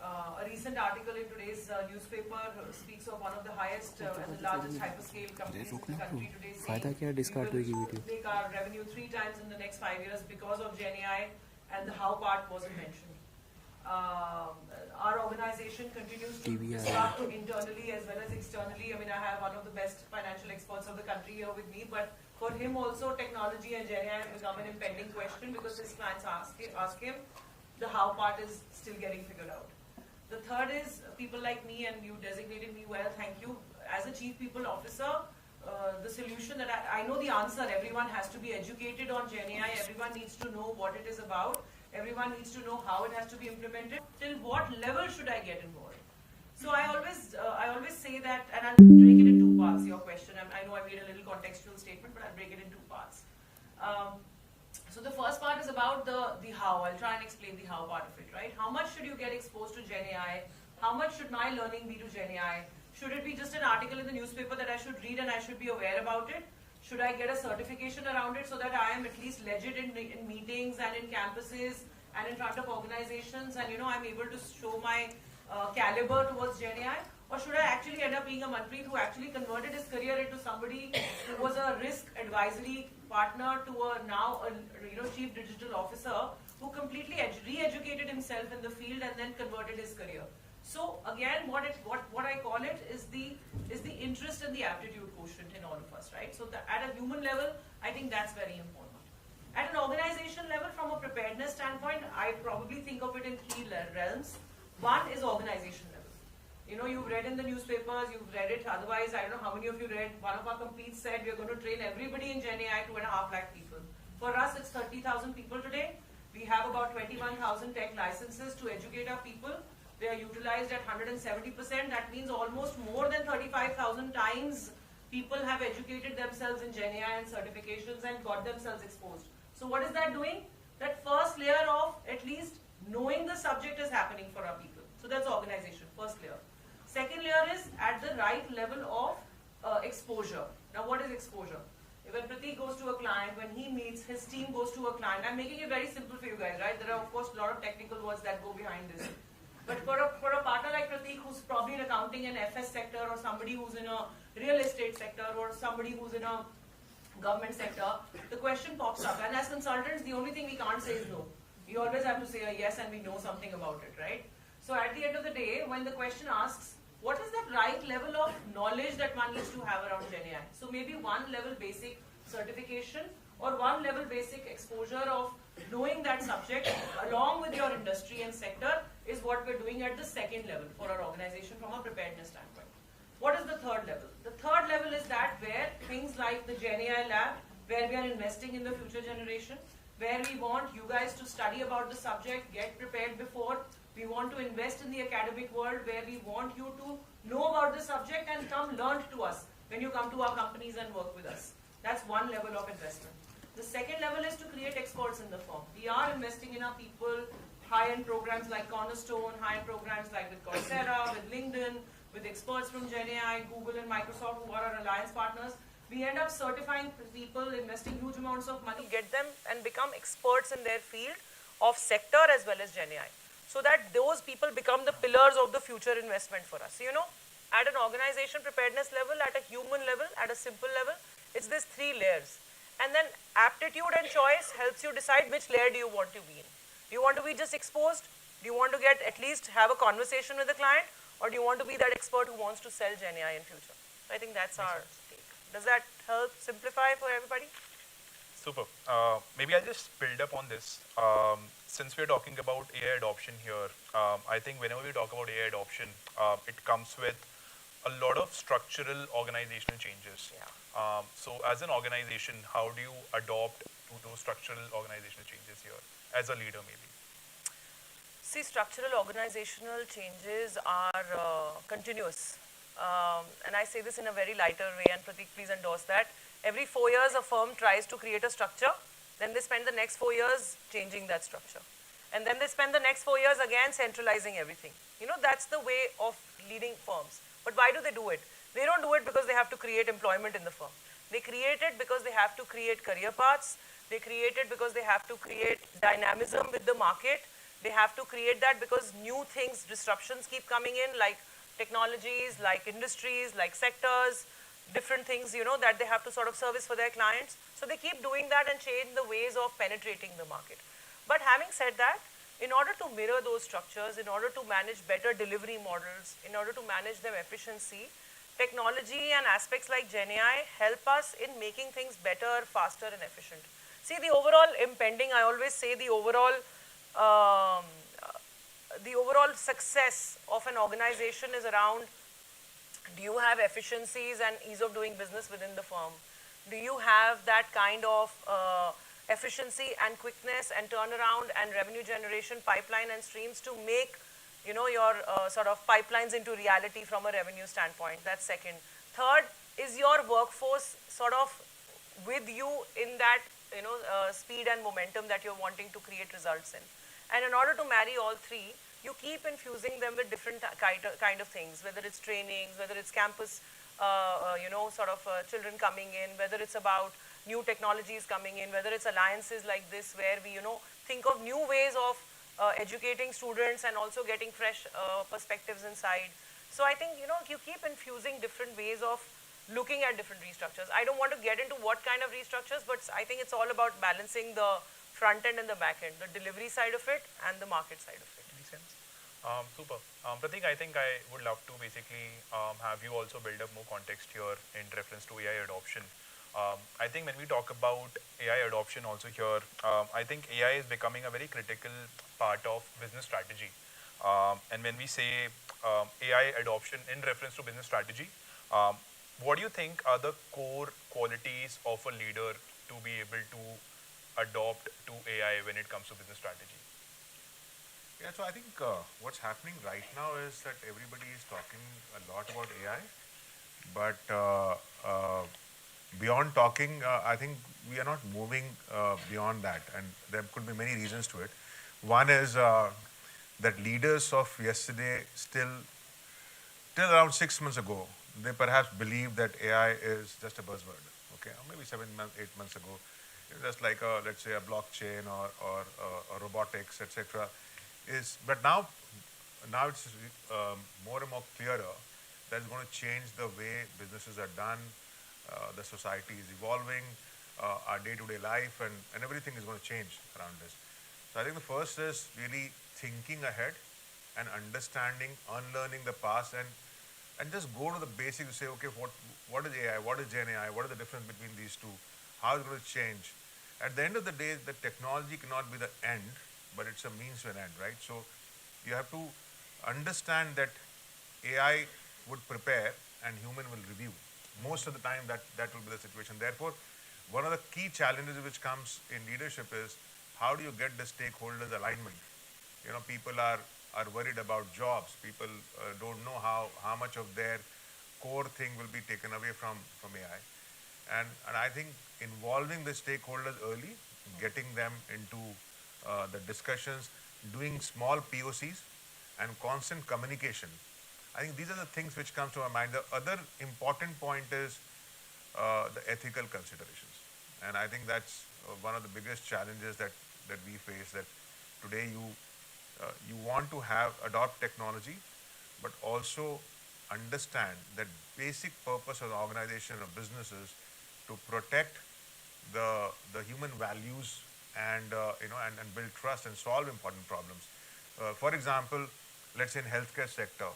A recent article in today's newspaper speaks of one of the highest and the largest hyperscale companies in the country today saying we will make our revenue 3 times in the next 5 years because of Gen AI, and the how part wasn't mentioned. Our organization continues to disrupt internally as well as externally. I mean, I have one of the best financial experts of the country here with me, but for him also technology and Gen AI have become an impending question because his clients ask him. The how part is still getting figured out. The third is people like me, and you designated me well, thank you. As a chief people officer, the solution that I know the answer, everyone has to be educated on Gen AI, everyone needs to know what it is about, everyone needs to know how it has to be implemented. Till what level should I get involved? So I always say that, and I'll break it in 2 parts, your question. I know I made a little contextual statement, but I'll break it in 2 parts. So the first part is about the how. I'll try and explain the how part of it, right? How much should you get exposed to Gen AI? How much should my learning be to Gen AI? Should it be just an article in the newspaper that I should read and I should be aware about it? Should I get a certification around it so that I am at least legit in meetings and in campuses and in front of organizations, and I'm able to show my caliber towards Gen AI? Or should I actually end up being a Manpreet who actually converted his career into somebody who was a risk advisory partner to a chief digital officer who completely re-educated himself in the field and then converted his career? So again, what I call it is the interest and the aptitude quotient in all of us, right? So at a human level, I think that's very important. At an organization level, from a preparedness standpoint, I probably think of it in 3 realms. One is organization level. You've read in the newspapers, you've read it, otherwise, I don't know how many of you read, one of our competes said we're going to train everybody in Gen AI, 2.5 lakh people. For us, it's 30,000 people today. We have about 21,000 tech licenses to educate our people. They are utilized at 170%. That means almost more than 35,000 times people have educated themselves in Gen AI and certifications and got themselves exposed. So what is that doing? That first layer of at least knowing the subject is happening for our people. So that's organization, first layer. Second layer is at the right level of exposure. Now what is exposure? When Prateek goes to a client, when he meets, his team goes to a client. I'm making it very simple for you guys, right? There are of course a lot of technical words that go behind this. But for a partner like Prateek, who's probably in accounting and FS sector, or somebody who's in a real estate sector, or somebody who's in a government sector, the question pops up. And as consultants, the only thing we can't say is no. We always have to say a yes and we know something about it, right? So at the end of the day, when the question asks, what is that right level of knowledge that one needs to have around Gen AI? So maybe 1 level basic certification or 1 level basic exposure of knowing that subject along with your industry and sector is what we're doing at the second level for our organization from a preparedness standpoint. What is the third level? The third level is that where things like the Gen AI lab, where we are investing in the future generation, where we want you guys to study about the subject, get prepared before. We want to invest in the academic world, where we want you to know about the subject and come learn to us when you come to our companies and work with us. That's 1 level of investment. The second level is to create experts in the firm. We are investing in our people, high-end programs like Cornerstone, high-end programs like with Coursera, with LinkedIn, with experts from Gen AI, Google and Microsoft who are our alliance partners. We end up certifying people, investing huge amounts of money, get them and become experts in their field of sector as well as Gen AI. So that those people become the pillars of the future investment for us. At an organization preparedness level, at a human level, at a simple level, it's these 3 layers. And then aptitude and choice helps you decide which layer do you want to be in. Do you want to be just exposed? Do you want to get at least have a conversation with the client? Or do you want to be that expert who wants to sell Gen AI in future? So I think that's our take. Does that help simplify for everybody? Super. Maybe I'll just build up on this. Since we're talking about AI adoption here, I think whenever we talk about AI adoption, it comes with a lot of structural organizational changes. Yeah. So as an organization, how do you adopt to those structural organizational changes here as a leader maybe? See, structural organizational changes are continuous. And I say this in a very lighter way, and Prateek, please endorse that. Every 4 years, a firm tries to create a structure. Then they spend the next 4 years changing that structure. And then they spend the next 4 years again centralizing everything. That's the way of leading firms. But why do they do it? They don't do it because they have to create employment in the firm. They create it because they have to create career paths. They create it because they have to create dynamism with the market. They have to create that because new things, disruptions keep coming in, like technologies, like industries, like sectors, different things, that they have to sort of service for their clients. So they keep doing that and change the ways of penetrating the market. But having said that, in order to mirror those structures, in order to manage better delivery models, in order to manage them efficiency, technology and aspects like GenAI help us in making things better, faster, and efficient. See, the overall impending, I always say um, the overall success of an organization is around, do you have efficiencies and ease of doing business within the firm? Do you have that kind of efficiency and quickness and turnaround and revenue generation pipeline and streams to make your sort of pipelines into reality from a revenue standpoint? That's second. Third, is your workforce sort of with you in that speed and momentum that you're wanting to create results in? And in order to marry all three, you keep infusing them with different kind of things, whether it's trainings, whether it's campus, children coming in, whether it's about new technologies coming in, whether it's alliances like this where we, think of new ways of educating students and also getting fresh perspectives inside. So I think, you keep infusing different ways of looking at different restructures. I don't want to get into what kind of restructures, but I think it's all about balancing the front end and the back end, the delivery side of it and the market side of it. Makes sense. Super. Pratik, I think I would love to basically have you also build up more context here in reference to AI adoption. I think when we talk about AI adoption also here, I think AI is becoming a very critical part of business strategy. And when we say AI adoption in reference to business strategy, what do you think are the core qualities of a leader to be able to adopt to AI when it comes to business strategy? Yeah, so I think what's happening right now is that everybody is talking a lot about AI, but beyond talking, I think we are not moving beyond that, and there could be many reasons to it. One is that leaders of yesterday till around 6 months ago, they perhaps believed that AI is just a buzzword, okay? Or maybe 7 months, 8 months ago, it was just like let's say a blockchain or robotics, etc. But now it's more and more clearer that it's going to change the way businesses are done. The society is evolving, our day-to-day life, and everything is going to change around this. So I think the first is really thinking ahead and understanding, unlearning the past, and just go to the basics to say, okay, what is AI, what is Gen AI, what is the difference between these two, how is it going to change? At the end of the day, the technology cannot be the end, but it's a means to an end, right? So you have to understand that AI would prepare and human will review. Most of the time that will be the situation. Therefore, one of the key challenges which comes in leadership is how do you get the stakeholders alignment? People are worried about jobs. People don't know how much of their core thing will be taken away from AI. And I think involving the stakeholders early, getting them into the discussions, doing small POCs, and constant communication. I think these are the things which come to my mind. The other important point is the ethical considerations. And I think that's one of the biggest challenges that we face, that today you want to adopt technology, but also understand that basic purpose of the organization or businesses to protect the human values and build trust and solve important problems. For example, let's say in healthcare sector,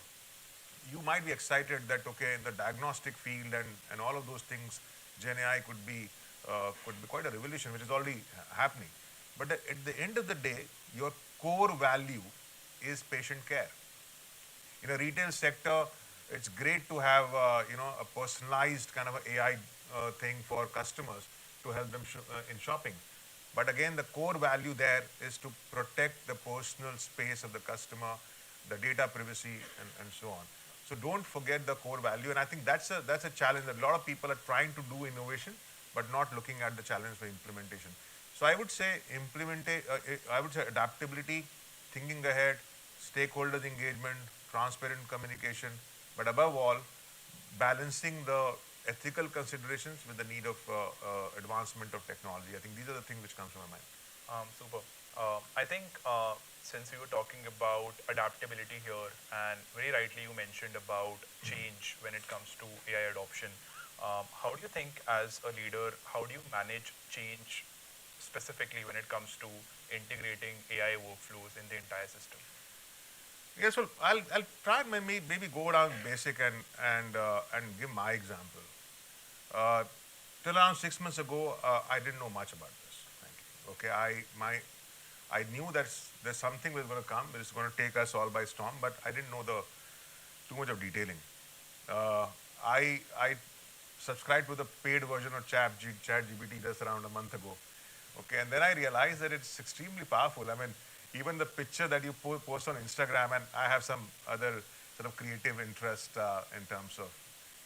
you might be excited that, okay, in the diagnostic field and all of those things, Gen AI could be quite a revolution, which is already happening. But at the end of the day, your core value is patient care. In a retail sector, it's great to have a personalized kind of AI thing for customers to help them in shopping. But again, the core value there is to protect the personal space of the customer, the data privacy, and so on. So don't forget the core value, and I think that's a challenge that a lot of people are trying to do innovation, but not looking at the challenge for implementation. So I would say adaptability, thinking ahead, stakeholders engagement, transparent communication, but above all, balancing the ethical considerations with the need of advancement of technology. I think these are the things which come to my mind. Super. I think since we were talking about adaptability here, and very rightly you mentioned about change when it comes to AI adoption, how do you think as a leader, how do you manage change specifically when it comes to integrating AI workflows in the entire system? Yes, well, I'll try and maybe go down basic and give my example. Till around 6 months ago, I didn't know much about this. Okay, I knew that there's something was going to come, but it's going to take us all by storm. But I didn't know too much of detailing. I subscribed to the paid version of ChatGPT just around a month ago. Okay, and then I realized that it's extremely powerful. I mean, even the picture that you post on Instagram, and I have some other sort of creative interest in terms of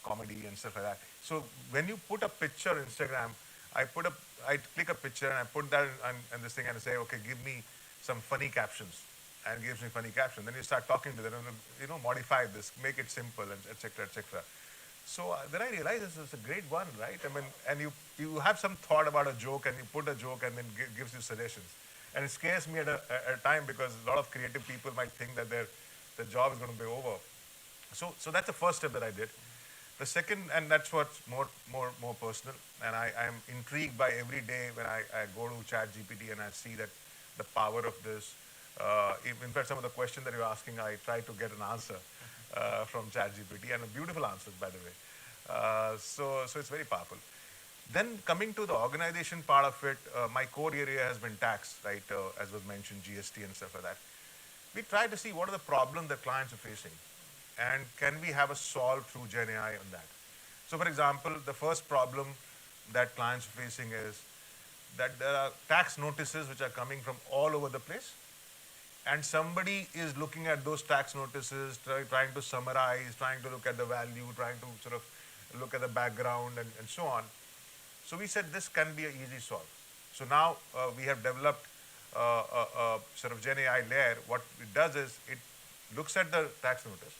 comedy and stuff like that. So when you put a picture on Instagram, I click a picture and I put that on this thing and say, okay, give me some funny captions, and it gives me funny captions. Then you start talking to them, and, modify this, make it simple, and etc. etc. So then I realized this is a great one, right? I mean, and you have some thought about a joke, and you put a joke, and then gives you suggestions. And it scares me at a time, because a lot of creative people might think that their job is going to be over. So that's the first step that I did. The second, and that's what's more personal, and I am intrigued by every day when I go to ChatGPT and I see that the power of this. In fact, some of the questions that you're asking, I try to get an answer from ChatGPT, and a beautiful answers, by the way. So it's very powerful. Then coming to the organization part of it, my core area has been tax, right? As was mentioned, GST and stuff like that. We try to see what are the problems that clients are facing, and can we have a solve through Gen AI on that. So for example, the first problem that clients are facing is that there are tax notices which are coming from all over the place, and somebody is looking at those tax notices, trying to summarize, trying to look at the value, trying to sort of look at the background and so on. So we said this can be an easy solve. So now we have developed a sort of Gen AI layer. What it does is it looks at the tax notice.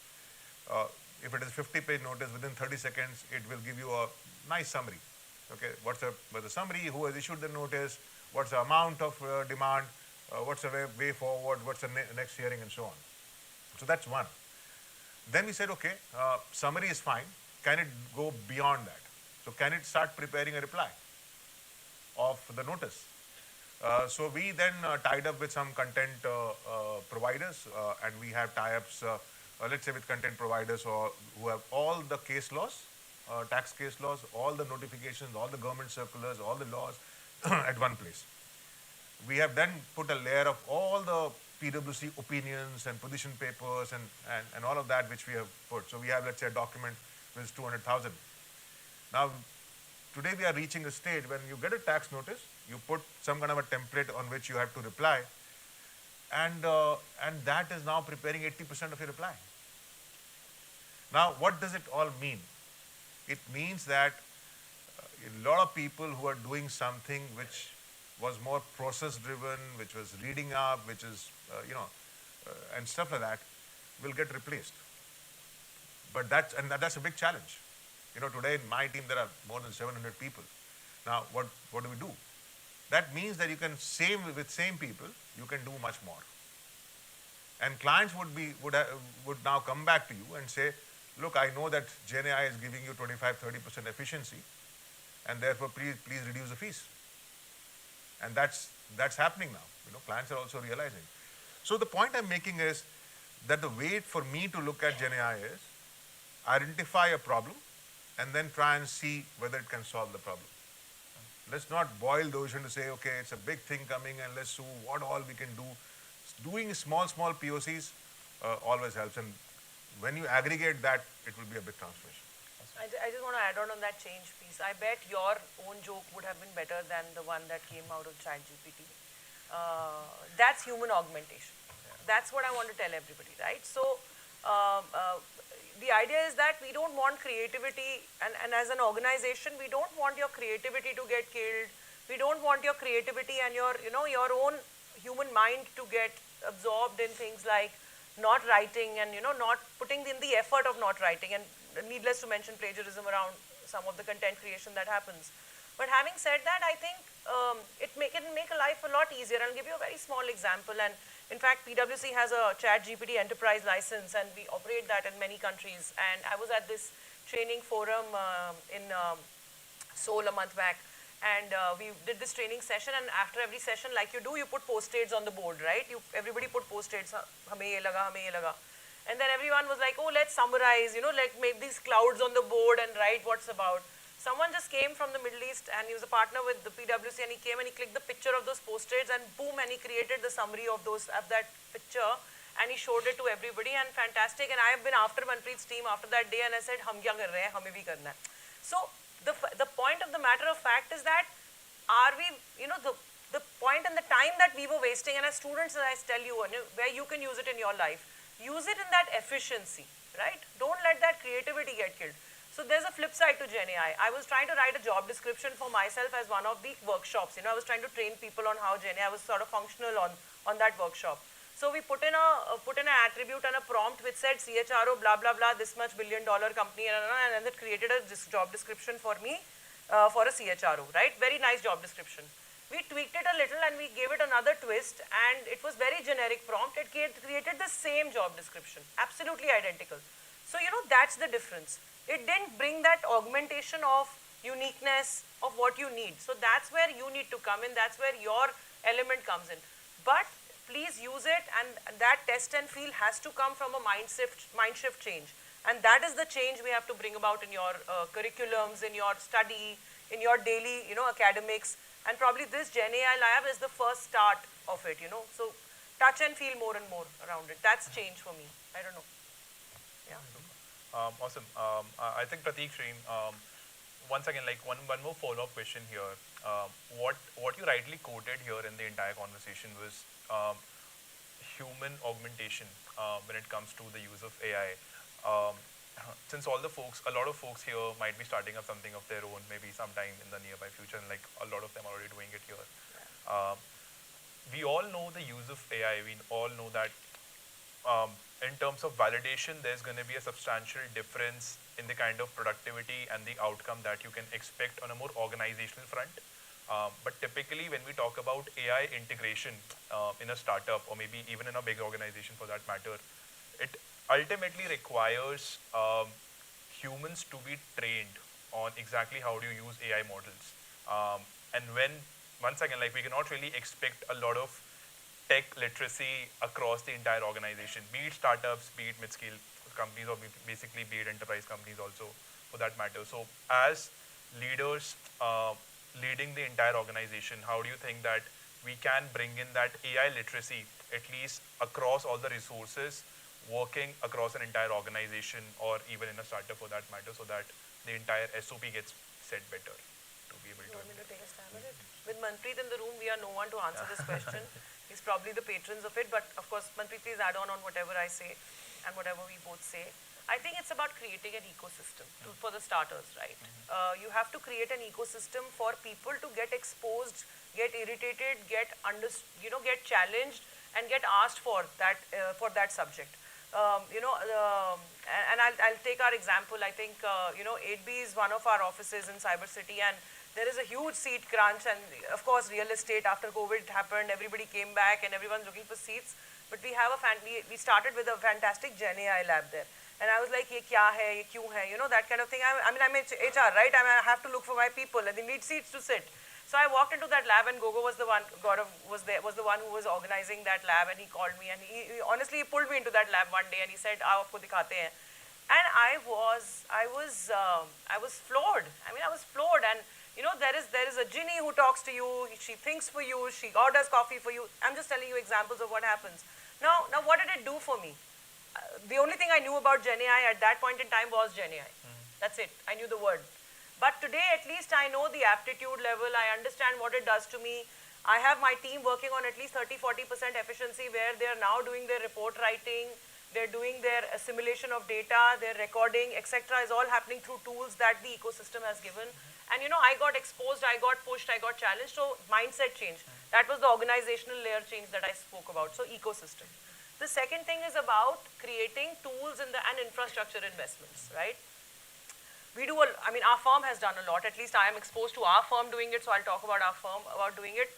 If it is a 50-page notice, within 30 seconds, it will give you a nice summary. Okay, what's the summary, who has issued the notice, what's the amount of demand, what's the way forward, what's the next hearing, and so on. So that's one. Then we said, okay, summary is fine. Can it go beyond that? So can it start preparing a reply of the notice? So we then tied up with some content providers, and we have tie-ups, let's say with content providers who have all the case laws, tax case laws, all the notifications, all the government circulars, all the laws at one place. We have then put a layer of all the PwC opinions and position papers and all of that which we have put. So we have, let's say, a document which is 200,000. Now, today we are reaching a stage when you get a tax notice, you put some kind of a template on which you have to reply, and that is now preparing 80% of your reply. Now, what does it all mean? It means that a lot of people who are doing something which was more process-driven, which was reading up, which is, and stuff like that, will get replaced. But that's a big challenge. Today in my team there are more than 700 people. Now, what do we do? That means that you can with same people, you can do much more. And clients would now come back to you and say, look, I know that Gen AI is giving you 25-30% efficiency, and therefore please reduce the fees. And that's happening now. Clients are also realizing. So the point I'm making is that the way for me to look at Gen AI is identify a problem and then try and see whether it can solve the problem. Let's not boil the ocean to say, okay, it's a big thing coming and let's see what all we can do. Doing small POCs always helps, and when you aggregate that, it will be a big transformation. I just want to add on that change piece. I bet your own joke would have been better than the one that came out of ChatGPT. That's human augmentation. That's what I want to tell everybody, right? So the idea is that we don't want creativity, and as an organization, we don't want your creativity to get killed. We don't want your creativity and your own human mind to get absorbed in things like not writing and not putting in the effort of not writing, and needless to mention plagiarism around some of the content creation that happens. But having said that, I think it can make a life a lot easier. I'll give you a very small example. And in fact, PwC has a ChatGPT enterprise license, and we operate that in many countries. And I was at this training forum in Seoul a month back. And we did this training session, and after every session, like you do, you put post-its on the board, right? Everybody put post-its, hame ye laga, hame ye laga. And then everyone was like, oh, let's summarize, like make these clouds on the board and write what's about. Someone just came from the Middle East, and he was a partner with the PwC, and he came and he clicked the picture of those post-its, and boom, and he created the summary of that picture, and he showed it to everybody, and fantastic. And I have been after Manpreet's team after that day, and I said, hum kya kar rahe hain, hame bhi karna hai. So the point of the matter of fact is that are we, the point and the time that we were wasting, and as students, as I tell you, where you can use it in your life, use it in that efficiency, right? Don't let that creativity get killed. So there's a flip side to GenAI. I was trying to write a job description for myself as one of the workshops. I was trying to train people on how GenAI was sort of functional on that workshop. So we put in an attribute and a prompt which said CHRO blah blah blah, this much $1 billion company, and then it created a job description for me for a CHRO, right? Very nice job description. We tweaked it a little and we gave it another twist, and it was very generic prompt. It created the same job description, absolutely identical. So that's the difference. It didn't bring that augmentation of uniqueness of what you need. So that's where you need to come in. That's where your element comes in. But please use it, and that test and feel has to come from a mind shift change. And that is the change we have to bring about in your curriculums, in your study, in your daily, academics. And probably this GenAI lab is the first start of it, So touch and feel more and more around it. That's change for me. I don't know. Yeah. Awesome. I think Prateek, Shreen, once again, like one more follow-up question here. What you rightly quoted here in the entire conversation was human augmentation when it comes to the use of AI. Since a lot of folks here might be starting up something of their own, maybe sometime in the nearby future, and like a lot of them are already doing it here. We all know the use of AI. We all know that in terms of validation, there's going to be a substantial difference in the kind of productivity and the outcome that you can expect on a more organizational front. But typically when we talk about AI integration in a startup, or maybe even in a big organization for that matter, it ultimately requires humans to be trained on exactly how do you use AI models. And once again, like we cannot really expect a lot of tech literacy across the entire organization, be it startups, be it mid-scale companies, or basically be it enterprise companies also for that matter. So as leaders leading the entire organization, how do you think that we can bring in that AI literacy, at least across all the resources, working across an entire organization or even in a startup for that matter, so that the entire SOP gets set better to be able to. You want me to take a stab at it? With Manpreet in the room, we are no one to answer this question. He's probably the patrons of it, but of course, Manpreet, please add on whatever I say and whatever we both say. I think it's about creating an ecosystem for the starters, right? You have to create an ecosystem for people to get exposed, get irritated, get challenged, and get asked for that subject. And I'll take our example. I think 8B is one of our offices in Cyber City, and there is a huge seat crunch, and of course real estate after COVID happened, everybody came back and everyone's looking for seats. But we started with a fantastic GenAI lab there. And I was like, ye kya hai, ye kyun hai, that kind of thing. I mean, I'm HR, right? I have to look for my people, and they need seats to sit. So I walked into that lab, and Gogo was the one, Gaurav was the one who was organizing that lab, and he called me, and he honestly pulled me into that lab one day, and he said, "Aao aapko dikhate hain." And I was floored. I mean, I was floored, and there is a genie who talks to you. She thinks for you. She orders coffee for you. I'm just telling you examples of what happens. Now, what did it do for me? The only thing I knew about GenAI at that point in time was GenAI. That's it. I knew the word. But today, at least I know the aptitude level. I understand what it does to me. I have my team working on at least 30-40% efficiency, where they are now doing their report writing, they're doing their assimilation of data, their recording, etc. is all happening through tools that the ecosystem has given. And I got exposed, I got pushed, I got challenged. So mindset change. That was the organizational layer change that I spoke about. So ecosystem. The second thing is about creating tools and infrastructure investments, right? we do, our firm has done a lot. At least I am exposed to our firm doing it, so I'll talk about our firm, about doing it.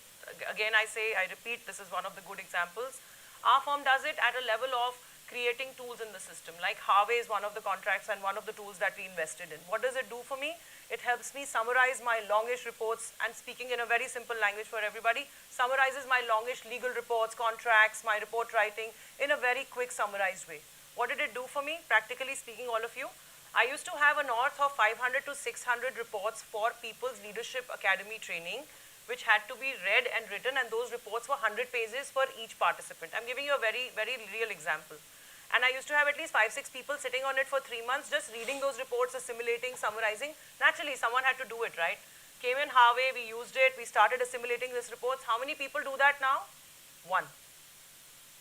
Again, I repeat, this is one of the good examples. Our firm does it at a level of creating tools in the system. Like Harvey is one of the contracts and one of the tools that we invested in. What does it do for me? It helps me summarize my longish reports, and speaking in a very simple language for everybody, summarizes my longish legal reports, contracts, my report writing in a very quick summarized way. What did it do for me? Practically speaking, all of you, I used to have a north of 500 to 600 reports for People's Leadership Academy training, which had to be read and written, and those reports were 100 pages for each participant. I'm giving you a very, very real example. And I used to have at least 5-6 people sitting on it for 3 months, just reading those reports, assimilating, summarizing. Naturally, someone had to do it, right? Came in Harvey, we used it, we started assimilating these reports. How many people do that now? One.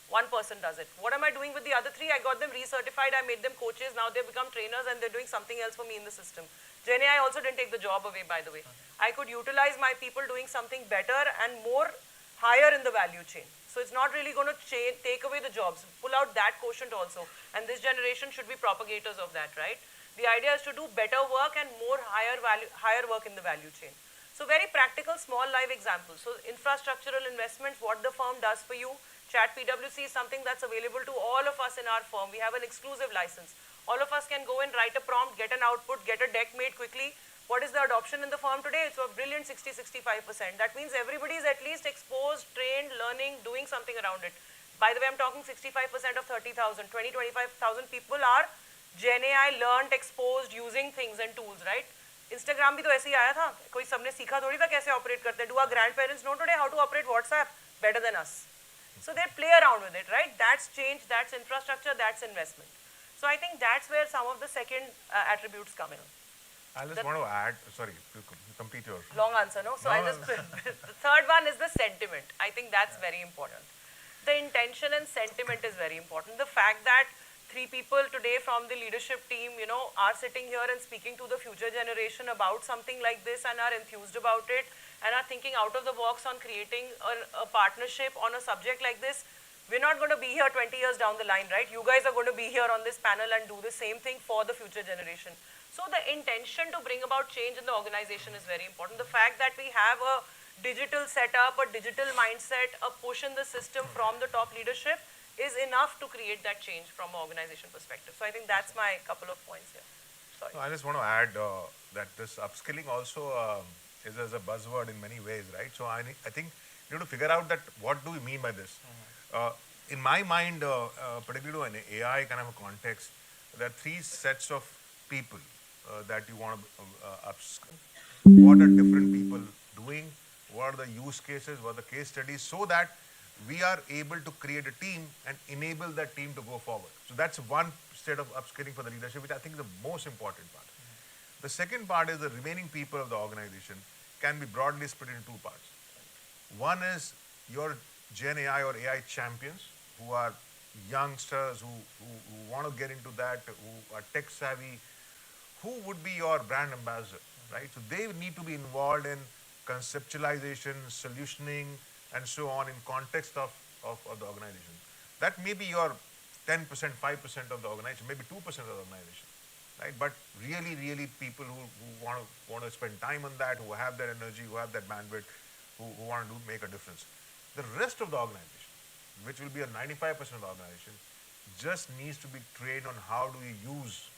One person does it. What am I doing with the other 3? I got them recertified, I made them coaches, now they've become trainers and they're doing something else for me in the system. I also didn't take the job away, by the way. I could utilize my people doing something better and more higher in the value chain. So it's not really going to take away the jobs. Pull out that quotient also. And this generation should be propagators of that, right? The idea is to do better work and more higher work in the value chain. So very practical, small live examples. So infrastructural investments, what the firm does for you. Chat PwC is something that's available to all of us in our firm. We have an exclusive license. All of us can go and write a prompt, get an output, get a deck made quickly. What is the adoption in the firm today? It's a brilliant 60-65%. That means everybody is at least exposed, trained, learning, doing something around it. By the way, I'm talking 65% of 30,000. 20-25,000 people are GenAI learned, exposed, using things and tools, right? Instagram भी तो ऐसे ही आया था. कोई सबने सीखा थोड़ी था कैसे operate करते. Do our grandparents know today how to operate WhatsApp better than us? So they play around with it, right? That's change, that's infrastructure, that's investment. So I think that's where some of the second attributes come in. I just want to add, sorry, you complete your... Long answer, no? So the third one is the sentiment. I think that's very important. The intention and sentiment is very important. The fact that 3 people today from the leadership team, are sitting here and speaking to the future generation about something like this and are enthused about it and are thinking out of the box on creating a partnership on a subject like this. We're not going to be here 20 years down the line, right? You guys are going to be here on this panel and do the same thing for the future generation. So the intention to bring about change in the organization is very important. The fact that we have a digital setup, a digital mindset, a push in the system from the top leadership is enough to create that change from an organization perspective. So I think that's my couple of points here. Sorry. No, I just want to add that this upskilling also is as a buzzword in many ways, right? So I think you need to figure out that what do we mean by this. In my mind, particularly in an AI kind of a context, there are 3 sets of people that you want to upskill. What are different people doing? What are the use cases? What are the case studies? So that we are able to create a team and enable that team to go forward. So that's one set of upskilling for the leadership, which I think is the most important part. The second part is the remaining people of the organization can be broadly split into 2 parts. One is your Gen AI or AI champions who are youngsters who want to get into that, who are tech savvy, who would be your brand ambassador, right? So they need to be involved in conceptualization, solutioning, and so on in context of the organization. That may be your 10%, 5% of the organization, maybe 2% of the organization, right? But really, really people who want to spend time on that, who have that energy, who have that bandwidth, who want to make a difference. The rest of the organization, which will be a 95% of the organization, just needs to be trained on how do you use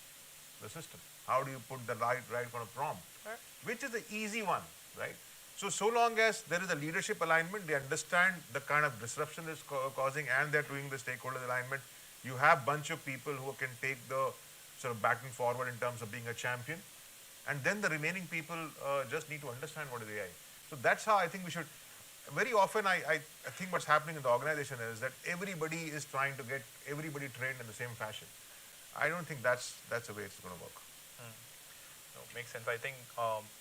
the system. How do you put the right kind of prompt, which is the easy one, right? So long as there is a leadership alignment, they understand the kind of disruption it's causing and they're doing the stakeholder alignment, you have bunch of people who can take the sort of back and forward in terms of being a champion. And then the remaining people just need to understand what is AI. So that's how I think we should, very often I think what's happening in the organization is that everybody is trying to get everybody trained in the same fashion. I don't think that's the way it's going to work. No, makes sense. I think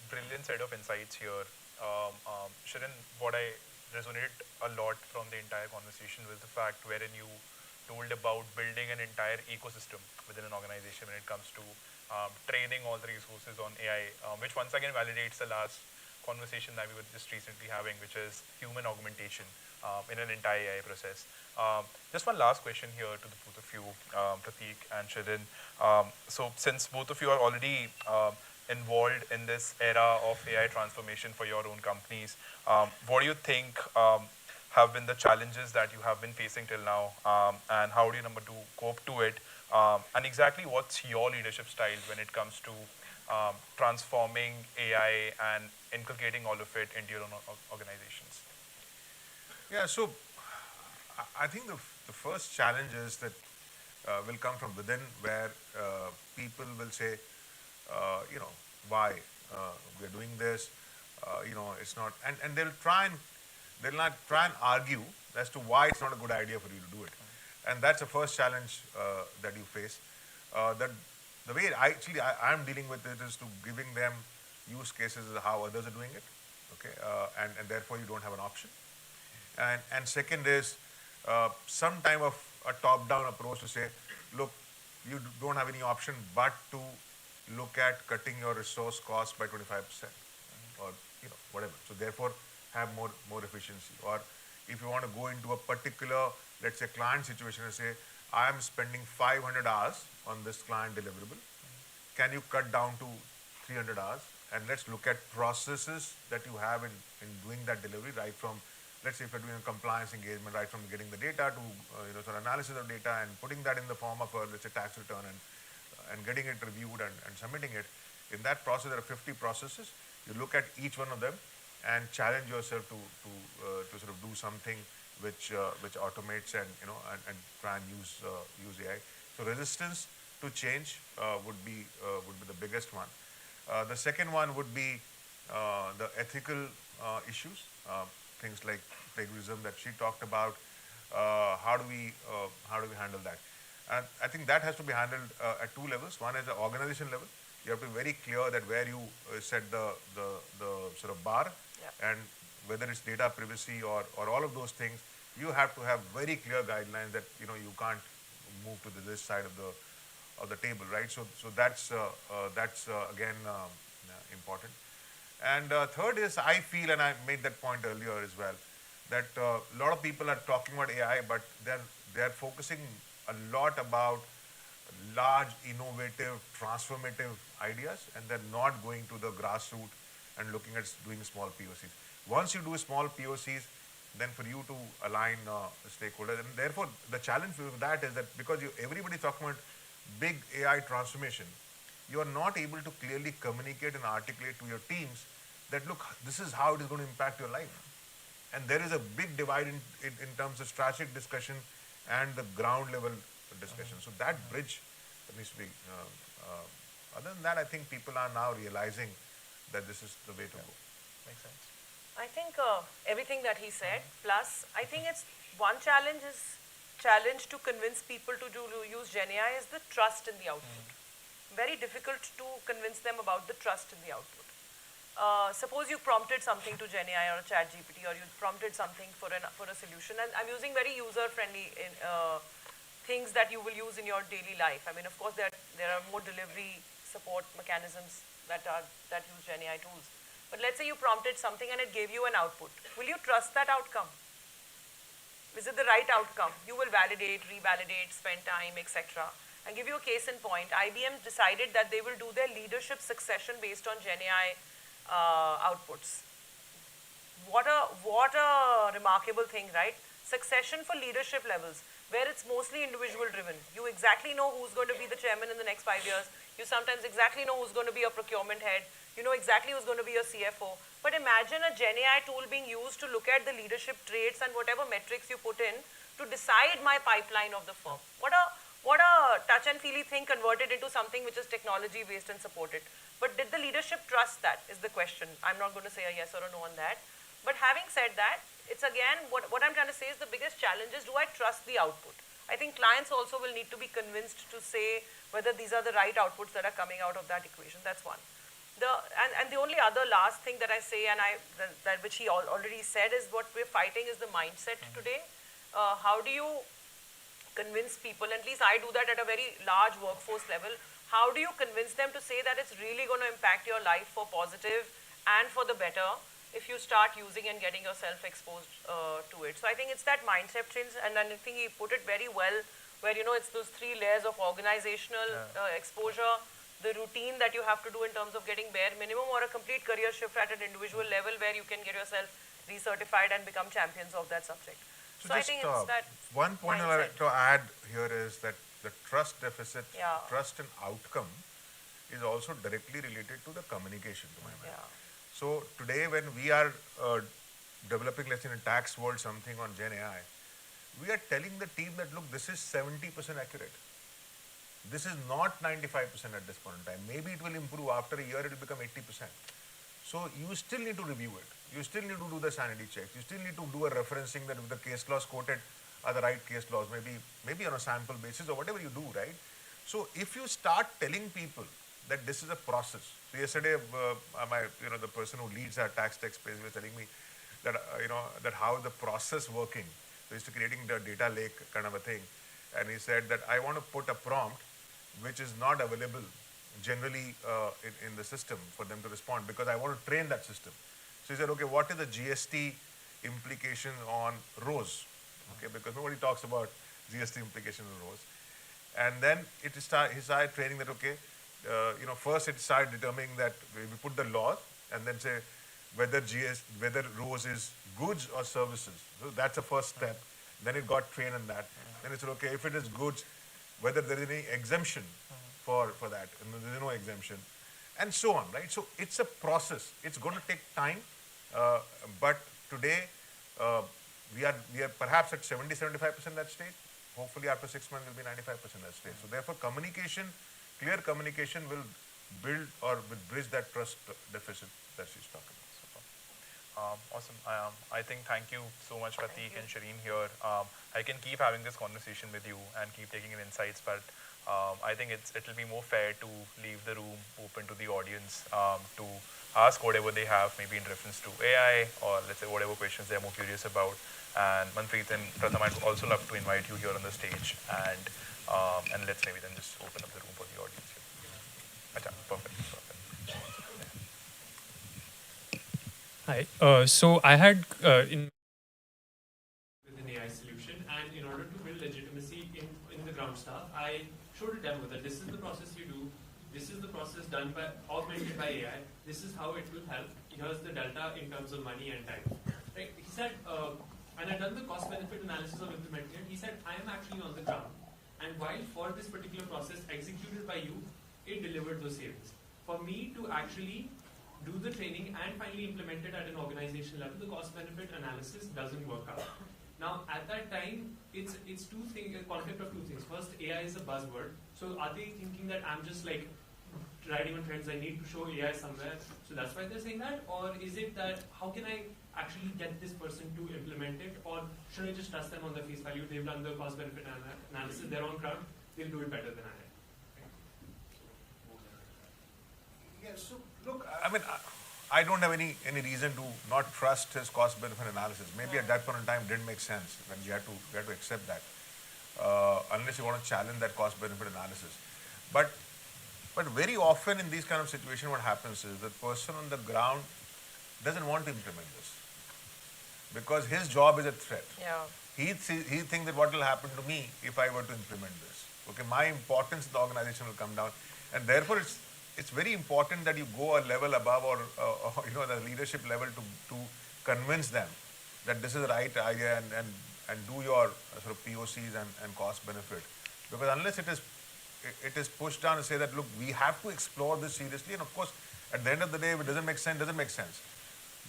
brilliant set of insights here. Shirin, what I resonated a lot from the entire conversation was the fact wherein you told about building an entire ecosystem within an organization when it comes to training all the resources on AI, which once again validates the last conversation that we were just recently having, which is human augmentation in an entire AI process. Just one last question here to the both of you, Prateek and Shirin. So since both of you are already involved in this era of AI transformation for your own companies, what do you think have been the challenges that you have been facing till now, and how do you number two cope to it, and exactly what's your leadership style when it comes to transforming AI and inculcating all of it into your own organizations? Yeah, so I think the first challenge is that will come from within, where people will say, why we're doing this, it's not, and they'll not try and argue as to why it's not a good idea for you to do it. And that's the first challenge that you face. That the way I'm dealing with it is to giving them use cases of how others are doing it, okay, and therefore you don't have an option. And second is some type of a top-down approach to say, look, you don't have any option but to look at cutting your resource cost by 25%, or whatever. So therefore, have more efficiency. Or if you want to go into a particular, let's say, client situation and say, I am spending 500 hours on this client deliverable. Can you cut down to 300 hours? And let's look at processes that you have in doing that delivery, right from, let's say if you're doing a compliance engagement, right from getting the data to sort of analysis of data and putting that in the form of a, let's say, tax return and getting it reviewed and submitting it. In that process, there are 50 processes. You look at each one of them and challenge yourself to sort of do something which automates and try and use AI. So resistance to change would be the biggest one. The second one would be the ethical issues, things like plagiarism that she talked about. How do we handle that? And I think that has to be handled at two levels. One is the organization level. You have to be very clear that where you set the sort of bar, and whether it's data privacy or all of those things, you have to have very clear guidelines that you can't move to this side of the table, right? So that's again important. And third is, I feel, and I made that point earlier as well, that a lot of people are talking about AI, but they're focusing a lot about large, innovative, transformative ideas, and they're not going to the grassroots and looking at doing small POCs. Once you do small POCs, then for you to align stakeholders, and therefore the challenge with that is that because everybody's talking about big AI transformation, you are not able to clearly communicate and articulate to your teams that, look, this is how it is going to impact your life. And there is a big divide in terms of strategic discussion and the ground level discussion. So that bridge needs to be, other than that, I think people are now realizing that this is the way to go. Makes sense. I think everything that he said, plus I think it's one challenge to convince people to use GenAI is the trust in the output. Very difficult to convince them about the trust in the output. Suppose you prompted something to GenAI or a ChatGPT, or you prompted something for a solution, and I'm using very user-friendly things that you will use in your daily life. I mean, of course, there are more delivery support mechanisms that use GenAI tools. But let's say you prompted something and it gave you an output. Will you trust that outcome? Is it the right outcome? You will validate, revalidate, spend time, etc. I'll give you a case in point. IBM decided that they will do their leadership succession based on GenAI outputs. What a remarkable thing, right? Succession for leadership levels, where it's mostly individual driven. You exactly know who's going to be the chairman in the next 5 years. You sometimes exactly know who's going to be a procurement head. You know exactly who's going to be a CFO. But imagine a GenAI tool being used to look at the leadership traits and whatever metrics you put in to decide my pipeline of the firm. What a touch and feely thing converted into something which is technology based and supported. But did the leadership trust that is the question. I'm not going to say a yes or a no on that. But having said that, it's again, what I'm trying to say is the biggest challenge is, do I trust the output? I think clients also will need to be convinced to say whether these are the right outputs that are coming out of that equation. That's one. And the only other last thing that I say, and which he already said, is what we're fighting is the mindset today. How do you convince people, at least I do that at a very large workforce level, how do you convince them to say that it's really going to impact your life for positive and for the better if you start using and getting yourself exposed to it. So I think it's that mindset change, and I think he put it very well, where it's those 3 layers of organizational exposure, the routine that you have to do in terms of getting bare minimum, or a complete career shift at an individual level where you can get yourself recertified and become champions of that subject. So I think it's that one point I'd like to add here is that the trust deficit, trust and outcome is also directly related to the communication, to my mind. So today when we are developing, let's say in a tax world, something on Gen AI, we are telling the team that, look, this is 70% accurate. This is not 95% at this point in time. Maybe it will improve. After a year, it will become 80%. So you still need to review it. You still need to do the sanity checks. You still need to do a referencing that if the case laws quoted are the right case laws, maybe on a sample basis or whatever you do, right? So if you start telling people that this is a process. So yesterday, the person who leads our tax tech space was telling me that, that how the process working. So he's creating the data lake kind of a thing. And he said that I want to put a prompt which is not available generally in the system for them to respond, because I want to train that system. So he said, okay, what is the GST implication on ROS? Okay, because nobody talks about GST implication on ROS. And then he started training that, okay, first it started determining that we put the law and then say whether ROS is goods or services. So that's the first step. Then it got trained on that. Then it said, okay, if it is goods, whether there is any exemption for that. And there is no exemption. And so on, right? So it's a process. It's going to take time. But today, we are perhaps at 70-75% that state. Hopefully after 6 months, we'll be 95% that state. So therefore, clear communication will build or will bridge that trust deficit that she's talking about. Awesome. I think thank you so much, Prateek and Shireen here. I can keep having this conversation with you and keep taking in insights, but I think it'll be more fair to leave the room open to the audience to ask whatever they have, maybe in reference to AI or let's say whatever questions they're more curious about. And Manpreet and Pratham, I'd also love to invite you here on the stage, and let's maybe then just open up the room for the audience here. Perfect. Hi. So I had with an AI solution, and in order to build legitimacy in the ground stuff, I showed a demo that this is the process you do, this is the process done by augmented by AI, this is how it will help. Here's the delta in terms of money and time. Right? He said, and I've done the cost benefit analysis of implementing it. He said, I am actually on the ground, and while for this particular process executed by you, it delivered those savings. For me to actually do the training and finally implement it at an organization level, the cost benefit analysis doesn't work out. Now, at that time, it's two things, a conflict of two things. First, AI is a buzzword. So are they thinking that I'm just like riding on trends, I need to show AI somewhere, so that's why they're saying that? Or is it that, how can I actually get this person to implement it? Or should I just trust them on the face value? They've done the cost benefit analysis, they're on crowd, they'll do it better than I am. Yeah, so look, I mean, I don't have any reason to not trust his cost benefit analysis. Maybe at that point in time it didn't make sense when we had to accept that, unless you want to challenge that cost benefit analysis. But very often in these kind of situations, what happens is the person on the ground doesn't want to implement this because his job is a threat. Yeah. He thinks that what will happen to me if I were to implement this. Okay, my importance in the organization will come down, and therefore it's very important that you go a level above or the leadership level to convince them that this is the right idea and do your sort of POCs and cost benefit. Because unless it is pushed down and say that, look, we have to explore this seriously, and of course, at the end of the day, if it doesn't make sense.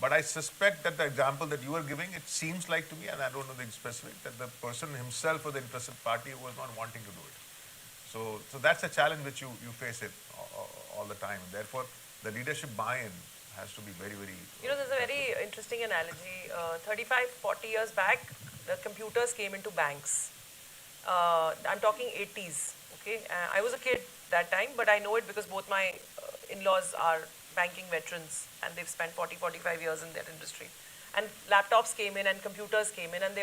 But I suspect that the example that you were giving, it seems like to me, and I don't know the specific, that the person himself or the interested party was not wanting to do it. So that's a challenge which you face it all the time. Therefore, the leadership buy-in has to be very, very... There's a very interesting analogy. 35, 40 years back, the computers came into banks. I'm talking 80s, okay? I was a kid that time, but I know it because both my in-laws are banking veterans, and they've spent 40, 45 years in that industry. And laptops came in and computers came in, and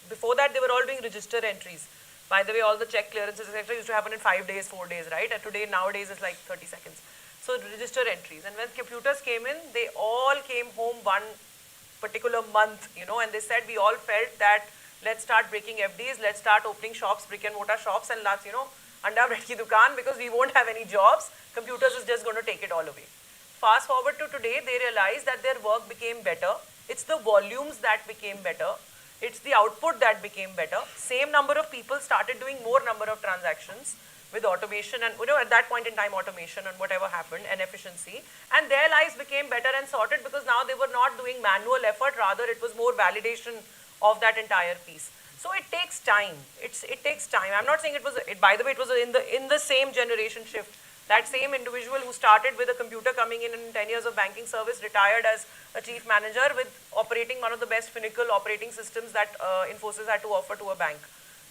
before that, they were all doing register entries. By the way, all the check clearances, etc., used to happen in 5 days, 4 days, right? And today, nowadays, it's like 30 seconds. So register entries. And when computers came in, they all came home one particular month, and they said we all felt that let's start breaking FDs, let's start opening shops, brick and mortar shops, and let's, anda bread ki dukaan, because we won't have any jobs. Computers is just going to take it all away. Fast forward to today, they realized that their work became better. It's the volumes that became better. It's the output that became better. Same number of people started doing more number of transactions with automation and, at that point in time, automation and whatever happened and efficiency. And their lives became better and sorted because now they were not doing manual effort. Rather, it was more validation of that entire piece. So it takes time. It takes time. I'm not saying it was, by the way, it was in the same generation shift. That same individual who started with a computer coming in 10 years of banking service, retired as a chief manager with operating one of the best Finacle operating systems that Infosys had to offer to a bank.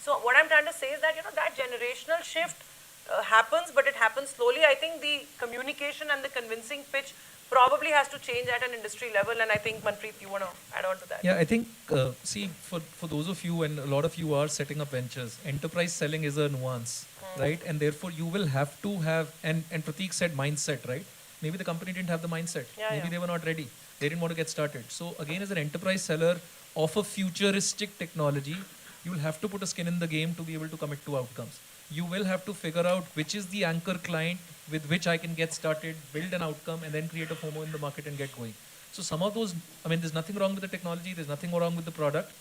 So what I'm trying to say is that, that generational shift happens, but it happens slowly. I think the communication and the convincing pitch probably has to change at an industry level, and I think, Manpreet, you want to add on to that? Yeah, I think, see, for those of you, and a lot of you are setting up ventures, enterprise selling is a nuance, right? And therefore, you will have to have, and Prateek said mindset, right? Maybe the company didn't have the mindset. Maybe they were not ready. They didn't want to get started. So again, as an enterprise seller of a futuristic technology, you will have to put a skin in the game to be able to commit to outcomes. You will have to figure out which is the anchor client with which I can get started, build an outcome, and then create a FOMO in the market and get going. So some of those, I mean, there's nothing wrong with the technology, there's nothing wrong with the product,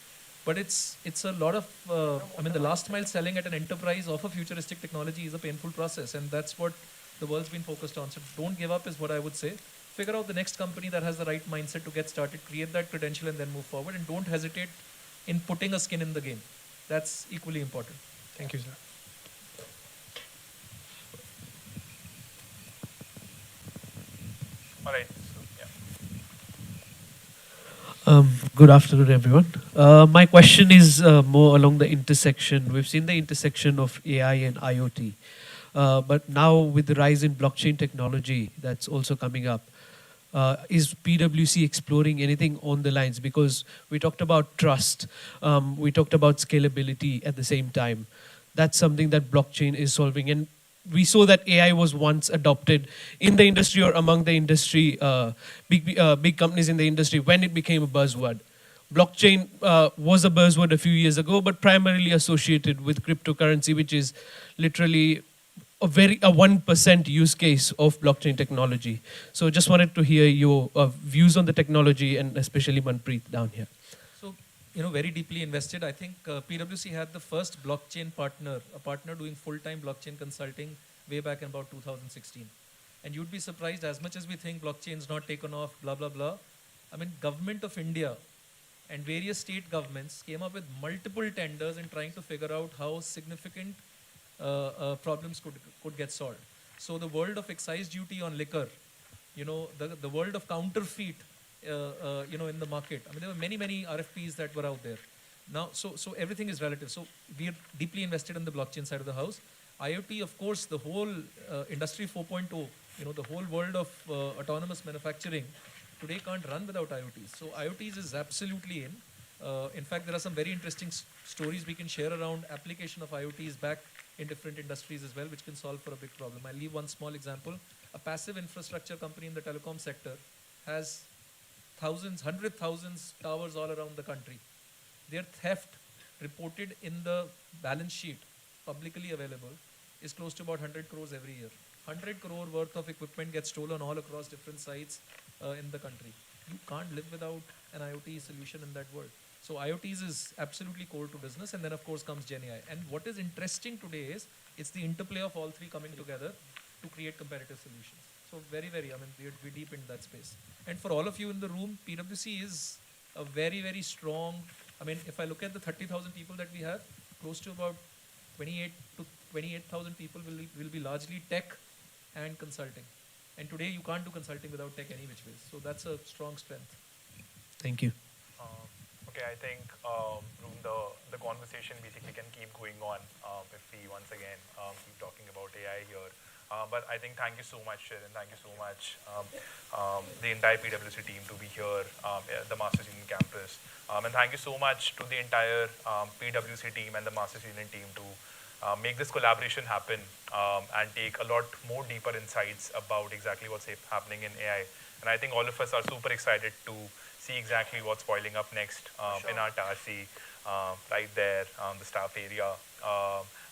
but it's a lot of, the last mile selling at an enterprise of a futuristic technology is a painful process, and that's what the world's been focused on. So don't give up is what I would say. Figure out the next company that has the right mindset to get started, create that credential, and then move forward, and don't hesitate in putting a skin in the game. That's equally important. Thank you, sir. All right. Good afternoon, everyone. My question is more along the intersection. We've seen the intersection of AI and IoT. But now with the rise in blockchain technology that's also coming up, is PwC exploring anything on the lines? Because we talked about trust, we talked about scalability at the same time. That's something that blockchain is solving. And we saw that AI was once adopted in the industry or among the industry, big companies in the industry when it became a buzzword. Blockchain was a buzzword a few years ago, but primarily associated with cryptocurrency, which is literally a 1% use case of blockchain technology. So just wanted to hear your views on the technology, and especially Manpreet down here. So, very deeply invested. I think PwC had the first blockchain partner, a partner doing full-time blockchain consulting way back in about 2016. And you'd be surprised, as much as we think blockchain's not taken off, blah, blah, blah. I mean, government of India and various state governments came up with multiple tenders in trying to figure out how significant problems could get solved. So the world of excise duty on liquor, the world of counterfeit, in the market. I mean, there were many, many RFPs that were out there. Now, so everything is relative. So we are deeply invested in the blockchain side of the house. IoT, of course, the whole industry 4.0, the whole world of autonomous manufacturing today can't run without IoTs. So IoTs is absolutely in. In fact, there are some very interesting stories we can share around application of IoTs back in different industries as well, which can solve for a big problem. I'll leave one small example. A passive infrastructure company in the telecom sector has thousands, 100,000 towers all around the country. Their theft reported in the balance sheet, publicly available, is close to about 100 crores every year. 100 crore worth of equipment gets stolen all across different sites in the country. You can't live without an IoT solution in that world. So IoTs is absolutely core to business, and then of course comes GenAI. And what is interesting today is it's the interplay of all three coming together to create competitive solutions. So very, very, we're deep in that space. And for all of you in the room, PwC is a very, very strong, if I look at the 30,000 people that we have, close to about 28,000 people will be largely tech and consulting. And today you can't do consulting without tech any which ways. So that's a strong strength. Thank you. Okay, I think the conversation basically can keep going on if we once again keep talking about AI here. But I think thank you so much, Sharon. Thank you so much, the entire PwC team to be here, the Masters Union campus. And thank you so much to the entire PwC team and the Masters Union team to make this collaboration happen and take a lot more deeper insights about exactly what's happening in AI. And I think all of us are super excited to see exactly what's boiling up next in our TARC, right there, the staff area.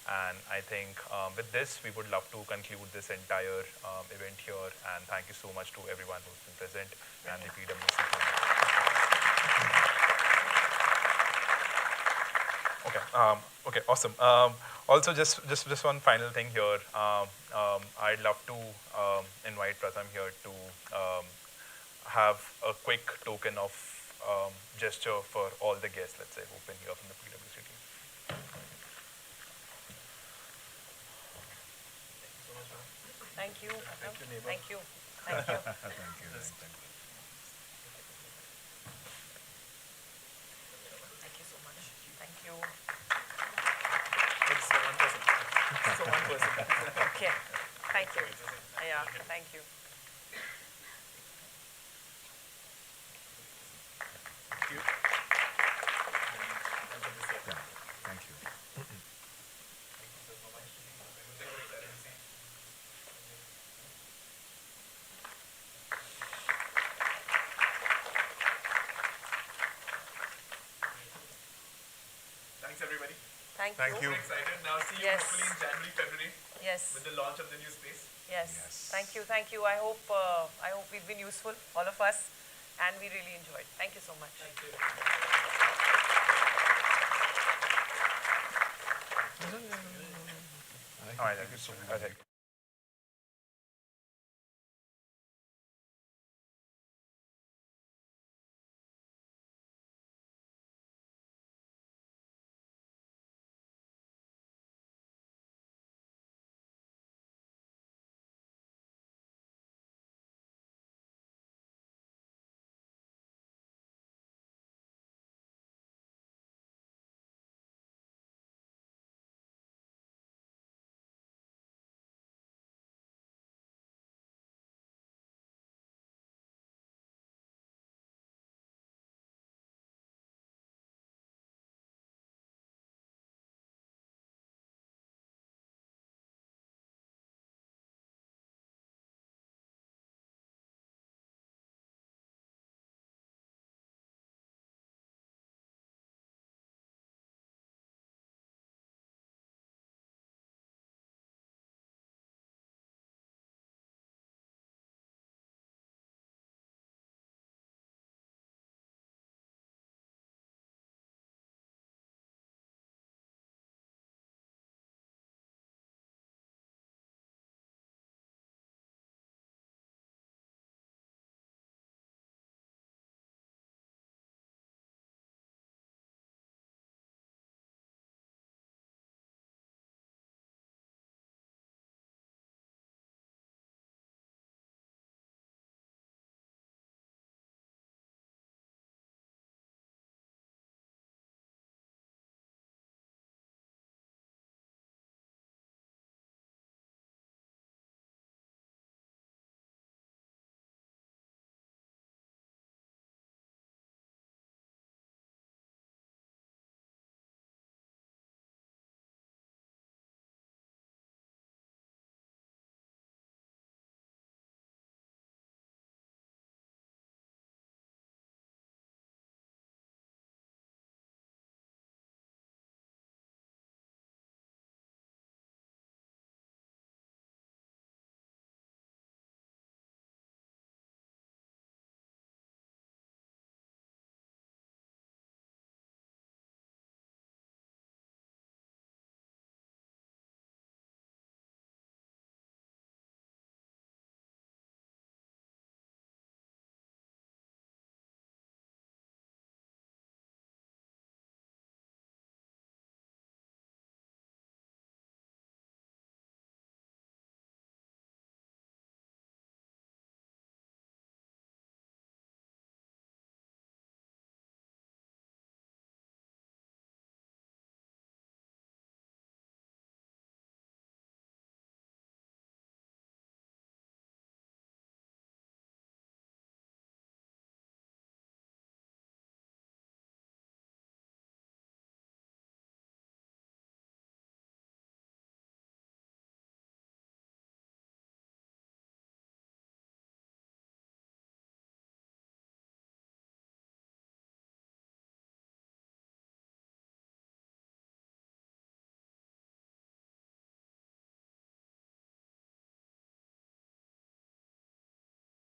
And I think with this, we would love to conclude this entire event here. And thank you so much to everyone who's been present and the PwC team. Okay. Okay. Awesome. Also, just one final thing here. I'd love to invite Pratham here to have a quick token of gesture for all the guests, let's say, who've been here from the PwC team. Thank you. Thank you, neighbor. Thank you. Thank you. Thank you. Thank you so much. Thank you. It's one person. So one person. Okay. Thank you. Yeah, thank you. Thank you. Thank you. Thanks, everybody. Thank you. We're excited. Now see you Yes. hopefully in January, February. Yes. With the launch of the new space. Yes. Thank you. Thank you. I hope we've been useful, all of us, and we really enjoyed. Thank you so much. Thank you. All right. Thank you so much.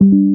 you.